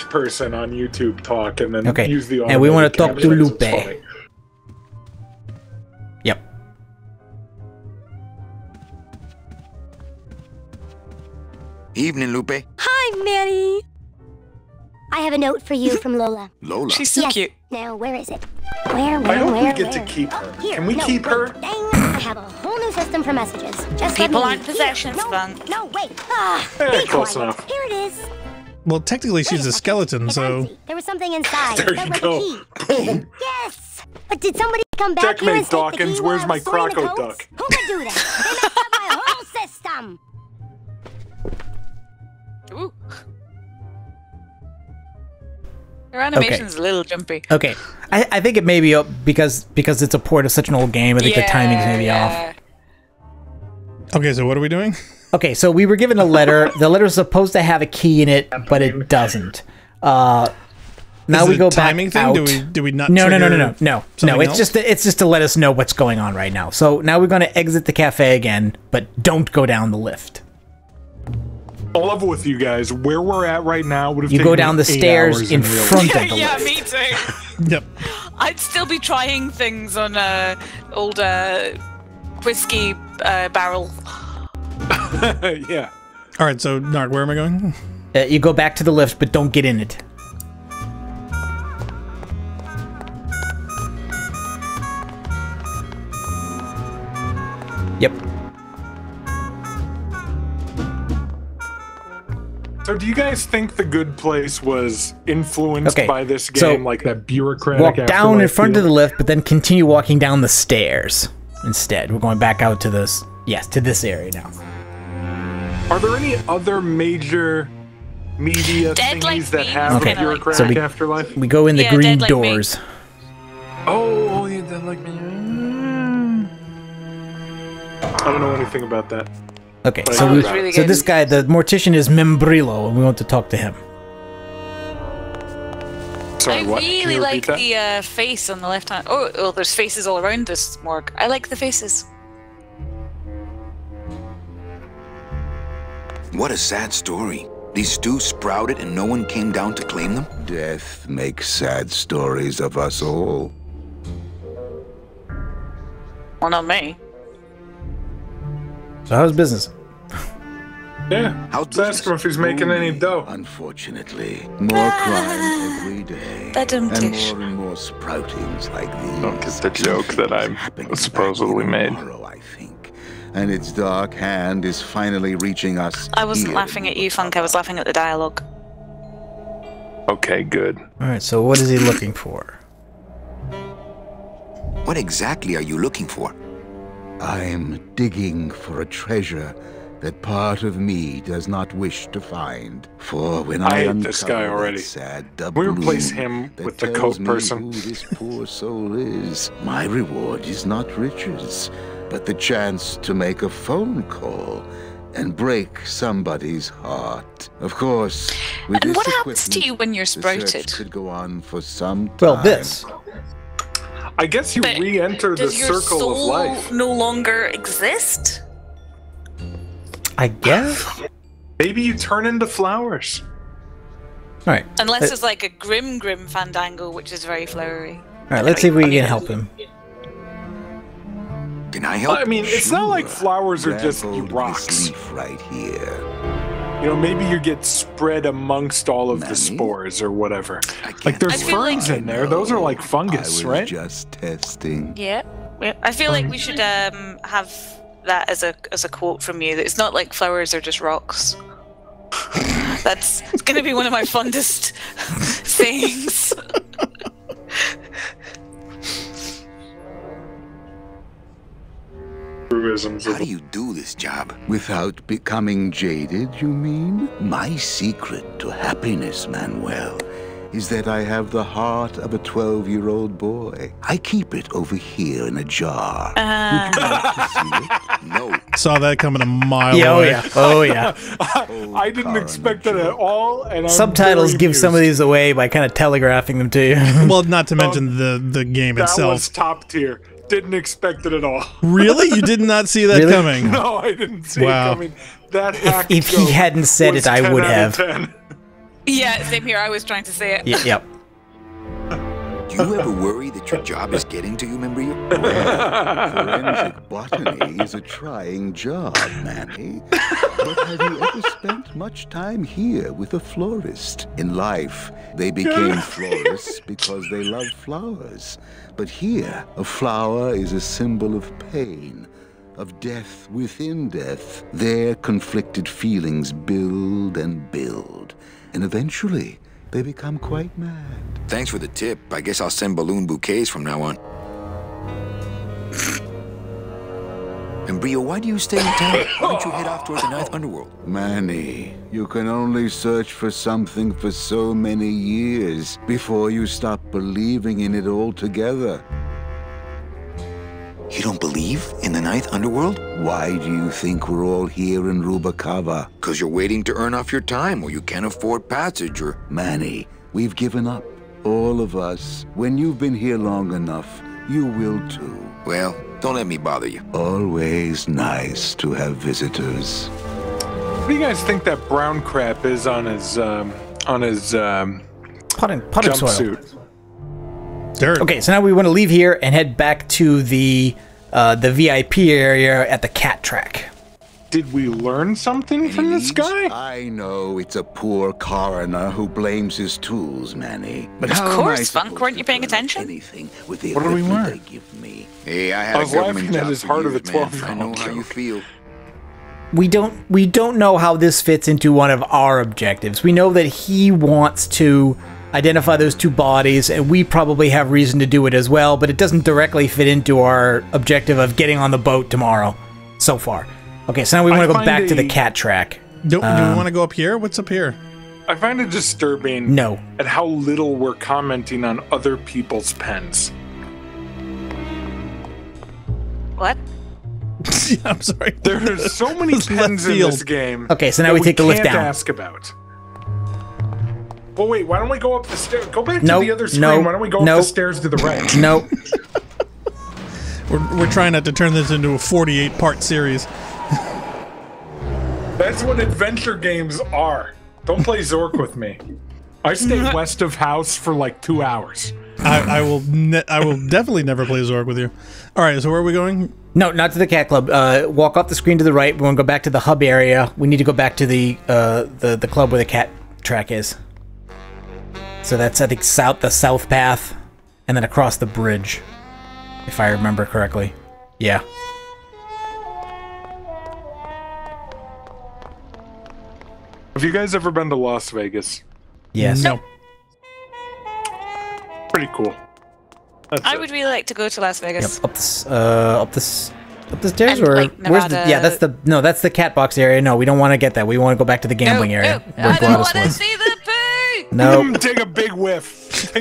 person on YouTube talk, and then use the automatic and we want to talk to captioning. Lupe. It's funny. Yep. Evening, Lupe. Hi, Manny. I have a note for you from Lola. Lola? She's so yes. cute. Now, where is it? I hope we get to keep her. Can we keep her? Dang, I have a whole new system for messages. Just People let me aren't possessions, Funk. No, wait. Be close enough. Here it is. Well, technically, she's a skeleton, so. There was something inside. There that you was go. a key. Boom. Yes. But did somebody come back here and Checkmate, take the Dawkins. key Where's while I my was sorting the croco coats? duck? Who could do that? They messed up my whole system. Ooh. Her animation's a little jumpy. Okay, I think it may be because it's a port of such an old game. I think the timing's maybe off. Okay, so what are we doing? Okay, so we were given a letter. The letter's supposed to have a key in it, but it doesn't. Now Is we it go a timing back thing? out. Do we not? No. trigger No. something It's else? just to let us know what's going on right now. So now we're going to exit the cafe again, but don't go down the lift. I'll level with you guys. Where we're at right now would have You taken go down me the 8 stairs hours in real front life. of the Yeah, lift. me too. Yep. I'd still be trying things on old whiskey barrel. Yeah. All right, so Narc, where am I going? You go back to the lift, but don't get in it. Yep. So do you guys think The Good Place was influenced Okay, by this so game, like that bureaucratic Walk down in afterlife front feel? of the lift, but then continue walking down the stairs instead. We're going back out to this, to this area now. Are there any other major media Dead Like thingies that Me have Okay, a bureaucratic so we- afterlife? We go in the Yeah, green Dead Like Me. doors. Oh, yeah, Dead Like Me. I don't know anything about that. Okay, But I so heard we, about it. so this guy, the mortician, is Membrilo, and we want to talk to him. Sorry, I what? Can really you like repeat that? the face on the left hand. Oh, well, there's faces all around this morgue. I like the faces. What a sad story. These stews sprouted and no one came down to claim them? Death makes sad stories of us all. Well, not me. So how's business? Yeah. Let's ask him if he's making any dough. Unfortunately, more crime every day. And more sproutings like these. Don't get the joke that I supposedly made. Tomorrow, I think. And its dark hand is finally reaching us. I wasn't here. laughing at you, Funk. I was laughing at the dialogue. Okay, good. All right, so what is he looking for? What exactly are you looking for? I'm digging for a treasure that part of me does not wish to find. For when I I hate this guy uncover already. that sad We replace doubloon him that with the tells coat me person. who this poor soul is, my reward is not riches, but the chance to make a phone call and break somebody's heart. Of course, with And this what happens to equipment, you when you're the search sprouted? could go on for some time. Well, this. I guess you But re-enter the Does your circle of soul life. no longer exist? I guess. Maybe you turn into flowers. All right. Unless it's like a grim Fandango, which is very flowery. All right, let's see if we can help him. Can I help? I mean, it's not like flowers are just Grab hold of rocks. this leaf right here. You know, maybe you get spread amongst all of the spores or whatever. Like there's I feel like- ferns in there. Those are like I fungus, was right? just testing. Yeah. I feel like we should have that as a quote from you. That it's not like flowers are just rocks. That's going to be one of my fondest sayings. How do you do this job? Without becoming jaded, you mean? My secret to happiness, Manuel, is that I have the heart of a 12-year-old boy. I keep it over here in a jar. Would you like to see it? No. Saw that coming a mile Yeah, away. oh yeah. I didn't expect that at all. And I'm Subtitles very give some of amused. these away by kind of telegraphing them to you. Well, not to mention the game That itself. was top tier. Didn't expect it at all. Really? You did not see that Really? coming? No, I didn't see Wow. it coming. That hack if he joke hadn't said was it, I 10 would out of have. 10. Yeah, same here. I was trying to say it. Yep. you ever worry that your job is getting to you, Membrio? Forensic botany is a trying job, Manny. But have you ever spent much time here with a florist? In life, they became florists because they love flowers. But here, a flower is a symbol of pain, of death within death. Their conflicted feelings build and build, and eventually, they become quite mad. Thanks for the tip. I guess I'll send balloon bouquets from now on. And Brio, why do you stay in town? Why don't you head off towards the Ninth Underworld? Manny, you can only search for something for so many years before you stop believing in it altogether. You don't believe in the Ninth Underworld? Why do you think we're all here in Rubacava? Because you're waiting to earn off your time, or you can't afford passage, or... Manny, we've given up. All of us. When you've been here long enough, you will too. Well, don't let me bother you. Always nice to have visitors. What do you guys think that brown crap is on his potting jumpsuit? soil. Dirt. Okay, so now we want to leave here and head back to the VIP area at the cat track. Did we learn something from this guy? I know it's a poor coroner who blames his tools, Manny. But of how course, Funk, weren't you paying attention? Anything with the What do we equipment learn? they give me. Hey, I had I a was government laughing at job his for heart of a years, man. 12-year-old I know how you joke. feel. We don't know how this fits into one of our objectives. We know that he wants to identify those two bodies, and we probably have reason to do it as well, but it doesn't directly fit into our objective of getting on the boat tomorrow so far. Okay, so now we want to go back to the cat track. Do we want to go up here? What's up here? I find it disturbing at how little we're commenting on other people's pens. What? Yeah, I'm sorry. There are so many pens in this game. Okay, so now we take the lift can't down. Ask about. Well, wait. Why don't we go up the stairs? Go back to Nope, the other screen. nope, Why don't we go up nope. the stairs to the right? Nope. We're trying not to turn this into a 48-part series. That's what adventure games are. Don't play Zork with me. I stay west of house for like 2 hours. I will definitely never play Zork with you. All right, so where are we going? No, not to the cat club. Walk off the screen to the right. We want to go back to the hub area. We need to go back to the club where the cat track is. So that's, I think, the south path, and then across the bridge, if I remember correctly. Yeah. Have you guys ever been to Las Vegas? Yes. No. Pretty cool. I would really like to go to Las Vegas. Yep. Up the stairs, And, or like, where's the? Nevada- Yeah, that's the cat box area. No, we don't want to get that. We want to go back to the gambling area. where I don't Gladys want to was. see the poo! No. Take a big whiff.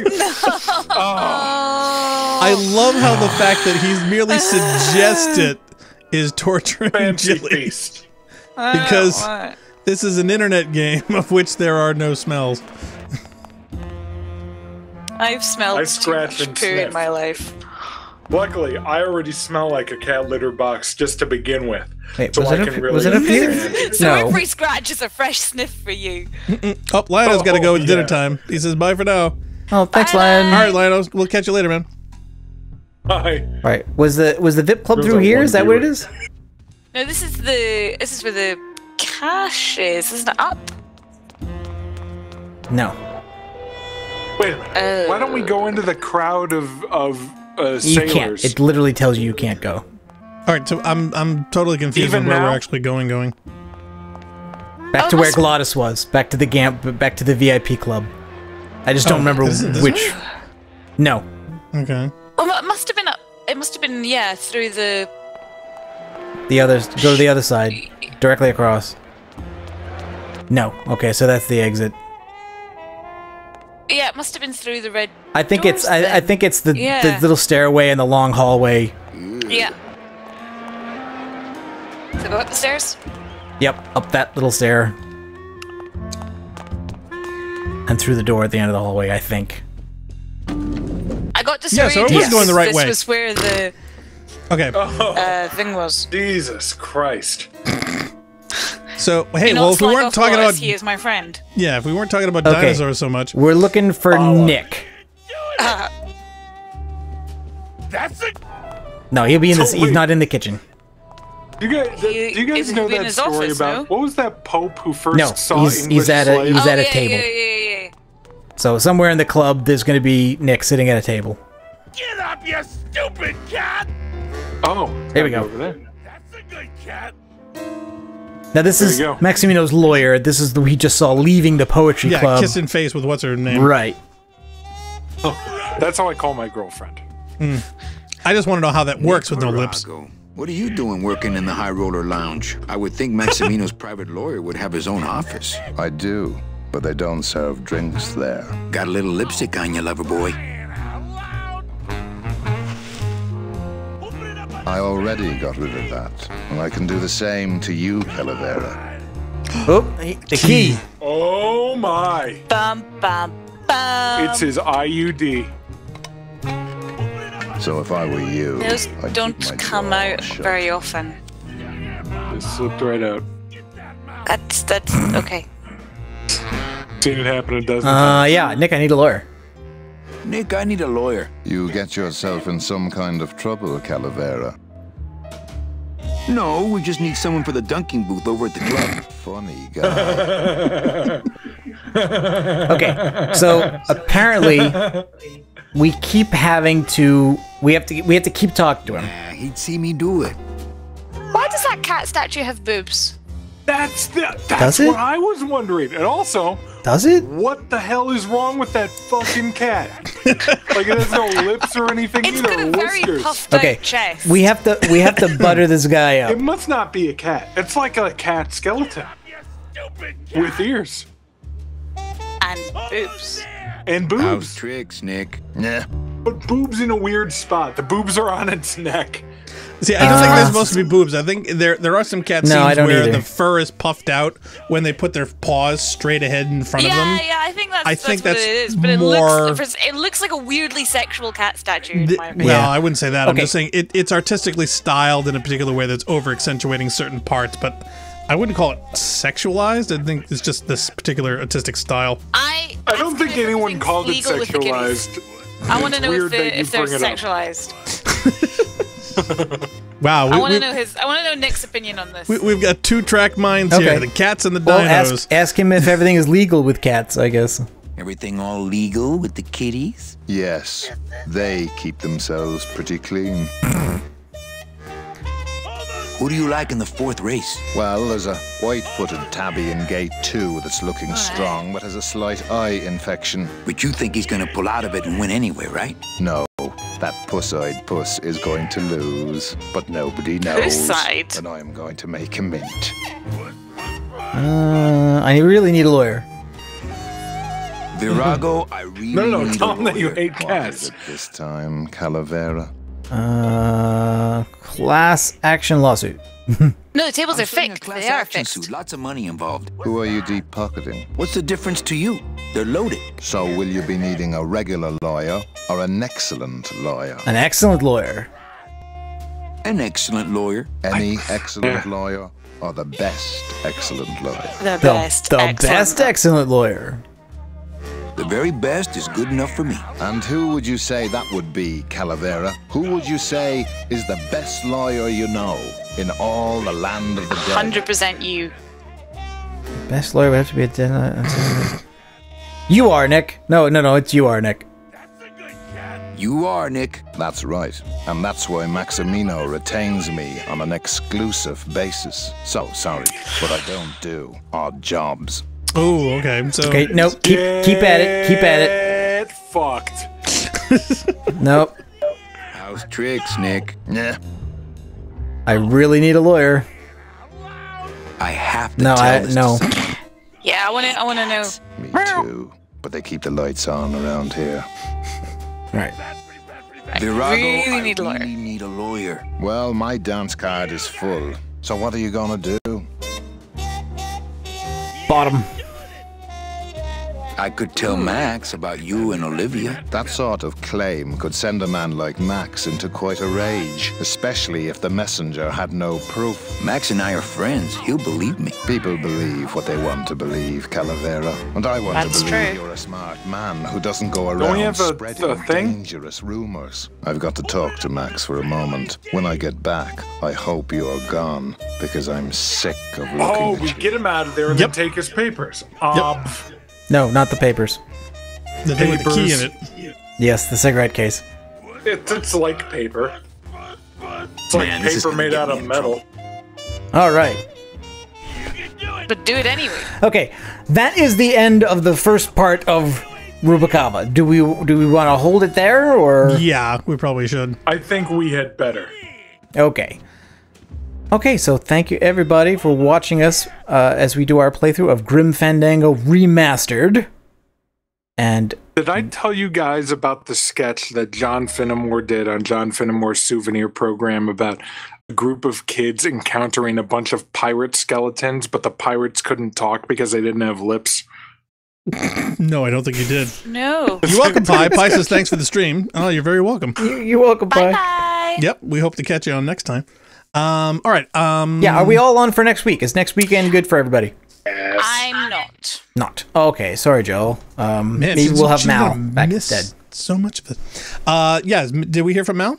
I love how the fact that he's merely suggested is torturing Fancy Jilly. feast. Because this is an internet game of which there are no smells. I've smelled I too scratch much and poo in sniff. my life. Luckily, I already smell like a cat litter box just to begin with. Wait, so was I it can up- really was it up here? understand. So No. every scratch is a fresh sniff for you. Oh, Lionel's got to go. It's dinner yeah. time. He says bye for now. Oh, thanks, Bye, Lion. All right, Lionel. We'll catch you later, man. Hi. All right. Was the VIP club There's through a here? one Is that what it viewer. is? No, this is where the cash is, isn't it? Up. No. Wait a minute. Why don't we go into the crowd of You sailors? can't. It literally tells you can't go. All right, so I'm totally confused Even on where now? we're actually going. Back to where Glottis was. Back to the back to the VIP club. I just don't remember is it this which. way? No. Okay. Well, it must have been up. It must have been through the. The others. Go to the other side. Directly across. No. Okay, so that's the exit. Yeah, it must have been through the red. I think doors it's. I then. think it's the Yeah. little stairway and the long hallway. Yeah. So go up the stairs. Yep, up that little stair. And through the door at the end of the hallway, I think. I got Yeah, so it was disoriented. going the right this way. was where the Okay. thing was. Jesus Christ. So hey, Do not well, if we slag weren't off talking Glottis, about he is my friend. if we weren't talking about Okay. dinosaurs so much, We're looking for Nick. No, he'll be in this. He's not in the kitchen. Do you guys know that story about what was that Pope who first saw English he's at a yeah, table. Yeah. So somewhere in the club, there's going to be Nick sitting at a table. Get up, you stupid cat! Oh, here we go. Over there. That's a good cat. Now this is Maximino's lawyer. This is the he just saw leaving the poetry club. Yeah, kissing face with what's her name. Right. Oh, that's how I call my girlfriend. I just want to know how that works with no lips. What are you doing working in the High Roller Lounge? I would think Maximino's private lawyer would have his own office. I do, but they don't serve drinks there. Got a little lipstick on you, lover boy. I already got rid of that, and I can do the same to you, Calavera. Oh, the key. Oh my. Bum, bum, bum. It's his IUD. So if I were you, Those don't come out very often. It slipped right out. That's okay. Seen it happen a dozen times. Yeah, Nick, I need a lawyer. Nick, I need a lawyer. You get yourself in some kind of trouble, Calavera. No, we just need someone for the dunking booth over at the club. Funny guy. Okay, so apparently we keep having to we have to keep talking to him. Yeah, he'd see me do it. Why does that cat statue have boobs? That's Does it? what I was wondering. And also, does it? What the hell is wrong with that fucking cat? Like it has no lips or anything It's either. got a very Whiskers. puffed out Okay, chest. we have to butter this guy up. It must not be a cat. It's like a cat skeleton with ears and boobs. and boobs. How's tricks, Nick? Yeah. But boobs in a weird spot. The boobs are on its neck. See, I don't think they're supposed to be boobs. I think there are some cat scenes where the fur is puffed out when they put their paws straight ahead in front of them. Yeah, I think that's think what that's it is. But more- it looks like a weirdly sexual cat statue. In my opinion. Well, I wouldn't say that. I'm Okay. just saying it's artistically styled in a particular way that's over accentuating certain parts, but I wouldn't call it sexualized. I think it's just this particular artistic style. I don't think anyone called it legal with the kitties. sexualized. I want to know weird that you if they're bring it up. sexualized. Wow, I want to know Nick's opinion on this. we've got 2-track minds Okay. here: the cats and the Well, dinos. ask him if everything is legal with cats, I guess. Everything all legal with the kitties? Yes, they keep themselves pretty clean. Who do you like in the fourth race? Well, there's a white-footed tabby in gate 2 that's looking strong, but has a slight eye infection. But you think he's gonna pull out of it and win anyway, right? No, that puss-eyed puss is going to lose, but nobody knows. Puss-eyed? And I'm going to make a mint. I really need a lawyer. Virago, I really No, need tell a him that you lawyer. hate What is cats. it this time, Calavera? Class action lawsuit. No, the tables I'm are saying a fixed. class They are action fixed. suit. Lots of money involved. Who are you deep-pocketing? What's the difference to you? They're loaded. So will you be needing a regular lawyer or an excellent lawyer? An excellent lawyer. An excellent lawyer. Any excellent lawyer or the best excellent lawyer? The best. The excellent. best excellent lawyer. The very best is good enough for me. And who would you say that would be, Calavera? Who would you say is the best lawyer you know in all the land of the dead? 100% you. Best lawyer would have to be a You are, Nick. No, it's you are, Nick. You are, Nick. That's right. And that's why Maximino retains me on an exclusive basis. So sorry, but I don't do odd jobs. Oh, okay. So Okay, nope. Keep at it. Keep at it. Get fucked. Nope. How's tricks, Nick? Yeah. I really need a lawyer. I have to No, tell this no. to someone. Yeah, I want to know. Me too. But they keep the lights on around here. Right. Virago, really need a I lawyer. really need a lawyer. Well, my dance card is full. So what are you gonna do? Bottom. I could tell Max about you and Olivia. That sort of claim could send a man like Max into quite a rage, especially if the messenger had no proof. Max and I are friends. He'll believe me. People believe what they want to believe, Calavera. And I want to believe you're a smart man who doesn't go around spreading dangerous rumors. I've got to talk to Max for a moment. When I get back, I hope you're gone, because I'm sick of looking at we you. get him out of there and then take his papers. No, not the papers. The thing with the key in it. Yes, the cigarette case. It's like paper. It's like paper made out of metal. All right. But do it anyway. Okay, that is the end of the first part of Rubacava. Do we want to hold it there, or? Yeah, we probably should. I think we had better. Okay. Okay, so thank you everybody for watching us as we do our playthrough of Grim Fandango Remastered. And did I tell you guys about the sketch that John Finnemore did on John Finnemore's souvenir program about a group of kids encountering a bunch of pirate skeletons, but the pirates couldn't talk because they didn't have lips? No, I don't think you did. No. You're welcome, Pi. Pi says thanks for the stream. Oh, you're very welcome. You're welcome, Pi. Bye. Yep, we hope to catch you on next time. All right. Yeah, are we all on for next week? Is next weekend good for everybody? Yes. I'm not. Not. Okay, sorry, Joel. Man, maybe we'll have Mal back miss instead. So much of it. Yeah, did we hear from Mal?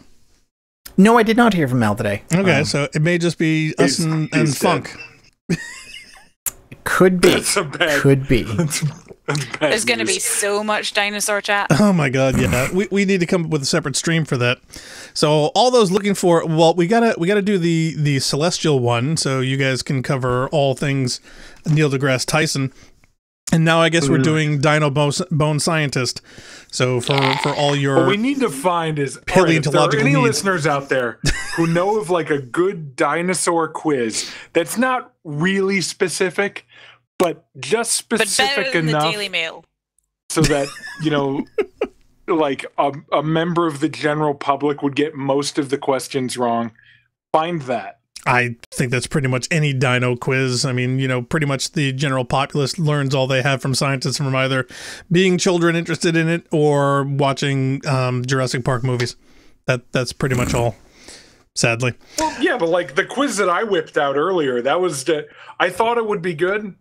No, I did not hear from Mal today. Okay, so it may just be us and Funk. Could be. Could be. There's going to be so much dinosaur chat. Oh my god, yeah. We need to come up with a separate stream for that. So all those looking for, well, we gotta do the Celestial one, so you guys can cover all things Neil deGrasse Tyson. And now I guess we're doing Dino Bone Scientist. So for all your what we need to find is paleontological if there are any needs. listeners out there who know of like a good dinosaur quiz that's not really specific, but just specific but better than enough the Daily Mail, so that like a member of the general public would get most of the questions wrong. Find that. I think that's pretty much any dino quiz. I mean, pretty much the general populace learns all they have from scientists from either being children interested in it or watching Jurassic Park movies. That's pretty much all, sadly. Well, yeah, but like the quiz that I whipped out earlier, that was I thought it would be good,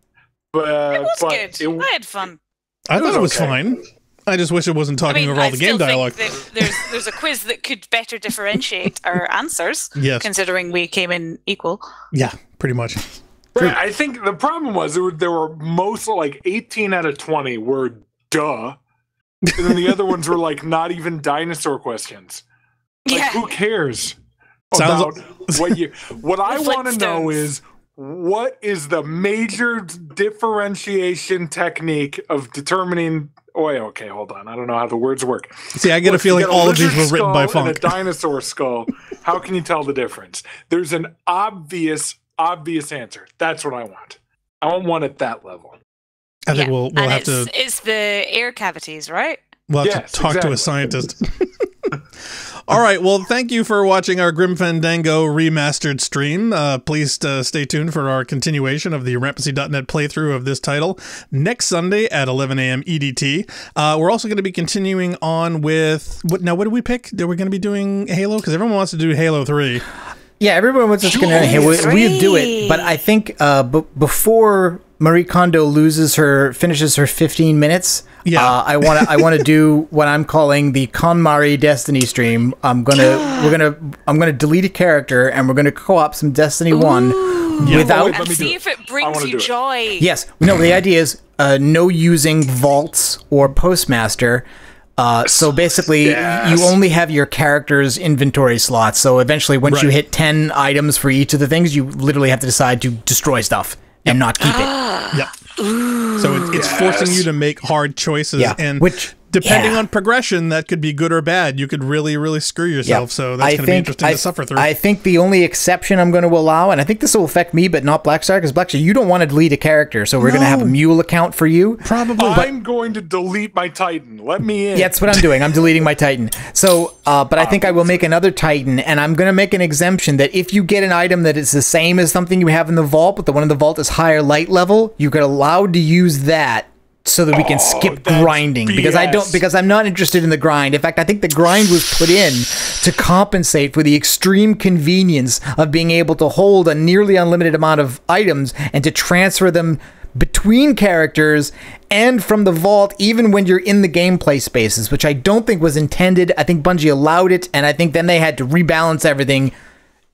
but it was good. I had fun. I thought it was fine. I just wish it wasn't talking over all the game dialogue. There's a quiz that could better differentiate our answers, yes, considering we came in equal. Yeah, pretty much. Right, I think the problem was there were most like 18 out of 20 were duh, and then the other ones were like not even dinosaur questions. Like, yeah, who cares about what I want to know is what is the major differentiation technique of determining. Oh, okay, hold on. I don't know how the words work. See, I get a feeling all of these were written by Funk. And a dinosaur skull. How can you tell the difference? There's an obvious answer. That's what I want. I want one at that level. I think we'll have to. It's the air cavities, right? We'll have to talk to a scientist. All right, well, thank you for watching our Grim Fandango remastered stream. Please stay tuned for our continuation of the Rampasy.net playthrough of this title next Sunday at 11 a.m. EDT. We're also going to be continuing on with... What did we pick? Are we going to be doing Halo? Because everyone wants to do Halo 3. Yeah, everyone was just going to... We'd do it, but I think before Marie Kondo finishes her 15 minutes... Yeah, I want to do what I'm calling the KonMari Destiny stream. I'm gonna delete a character and we're gonna co-op some Destiny 1 without. And see if it brings you joy. Yes, no. The idea is no using vaults or postmaster. So basically, you only have your character's inventory slots. So eventually, once you hit 10 items for each of the things, you literally have to decide to destroy stuff and not keep it. Yep. So it's forcing you to make hard choices, and which depending on progression, that could be good or bad. You could really, really screw yourself. So that's going to be interesting to suffer through. I think the only exception I'm going to allow, and I think this will affect me, but not Blackstar, because Blackstar, you don't want to delete a character, so we're going to have a mule account for you. Probably. I'm going to delete my Titan. Let me in. Yeah, that's what I'm doing. I'm deleting my Titan. So, but I think I will make another Titan, and I'm going to make an exemption that if you get an item that is the same as something you have in the vault, but the one in the vault is higher light level, you get allowed to use that so that we can skip grinding BS. because I'm not interested in the grind. In fact, I think the grind was put in to compensate for the extreme convenience of being able to hold a nearly unlimited amount of items and to transfer them between characters and from the vault even when you're in the gameplay spaces, which I don't think was intended. I think Bungie allowed it, and I think then they had to rebalance everything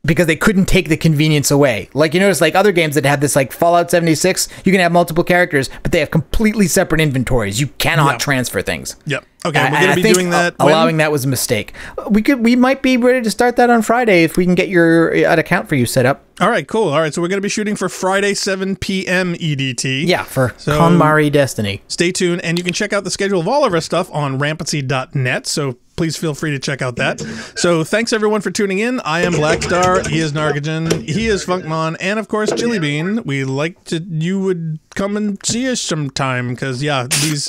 because they couldn't take the convenience away. Like, you notice, like, other games that have this, like Fallout 76, you can have multiple characters, but they have completely separate inventories. You cannot transfer things. Yep. Okay, we're going to be doing that. Allowing that was a mistake. We might be ready to start that on Friday if we can get an account for you set up. All right, cool. All right, so we're going to be shooting for Friday, 7 p.m. EDT. Yeah, for KonMari Destiny. Stay tuned, and you can check out the schedule of all of our stuff on rampancy.net, so please feel free to check out that. So thanks, everyone, for tuning in. I am Blackstar. He is Nargajan. He is Funkmon. And, of course, Chilibean. We like to... You would come and see us sometime, because, yeah, these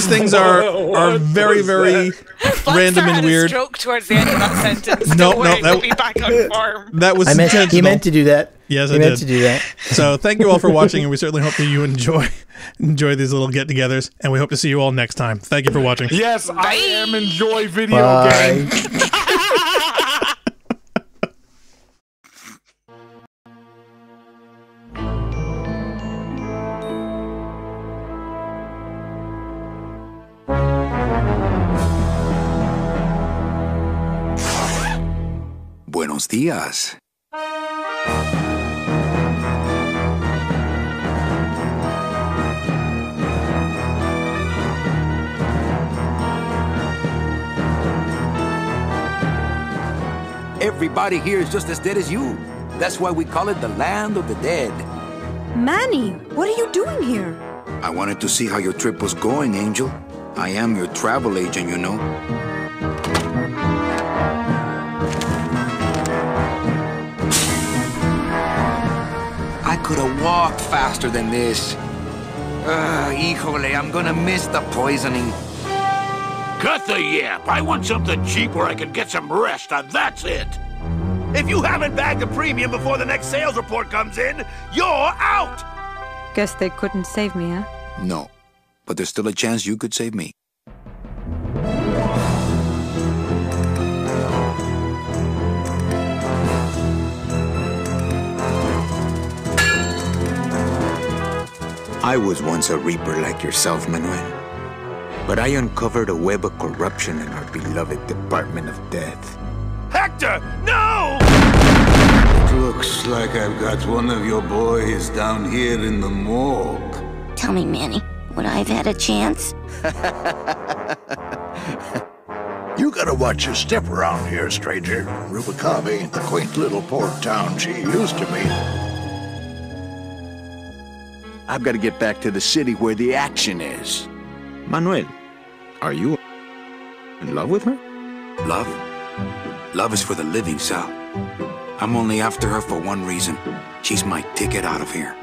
things are very, very random and weird. Stroke towards the end of that sentence. No, we'll be back on form. That was intentional. He meant to do that. Yes, I did. did. Meant to do that. So thank you all for watching, and we certainly hope that you enjoy these little get-togethers, and we hope to see you all next time. Thank you for watching. Yes, I am enjoy video games. Buenos días. Everybody here is just as dead as you. That's why we call it the land of the dead. Manny, what are you doing here? I wanted to see how your trip was going, Angel. I am your travel agent, you know. I could have walked faster than this. Híjole, I'm gonna miss the poisoning. Cut the yap. I want something cheap where I can get some rest, and that's it. If you haven't bagged a premium before the next sales report comes in, you're out! Guess they couldn't save me, huh? No, but there's still a chance you could save me. I was once a reaper like yourself, Manuel. But I uncovered a web of corruption in our beloved Department of Death. Hector, no! Looks like I've got one of your boys down here in the morgue. Tell me, Manny, would I have had a chance? You gotta watch your step around here, stranger. Rubacava ain't the quaint little port town she used to be. I've got to get back to the city where the action is. Manuel, are you in love with her? Love? Love is for the living, Sal. I'm only after her for one reason. She's my ticket out of here.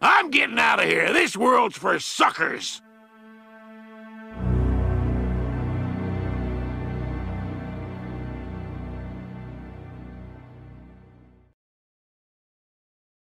I'm getting out of here. This world's for suckers.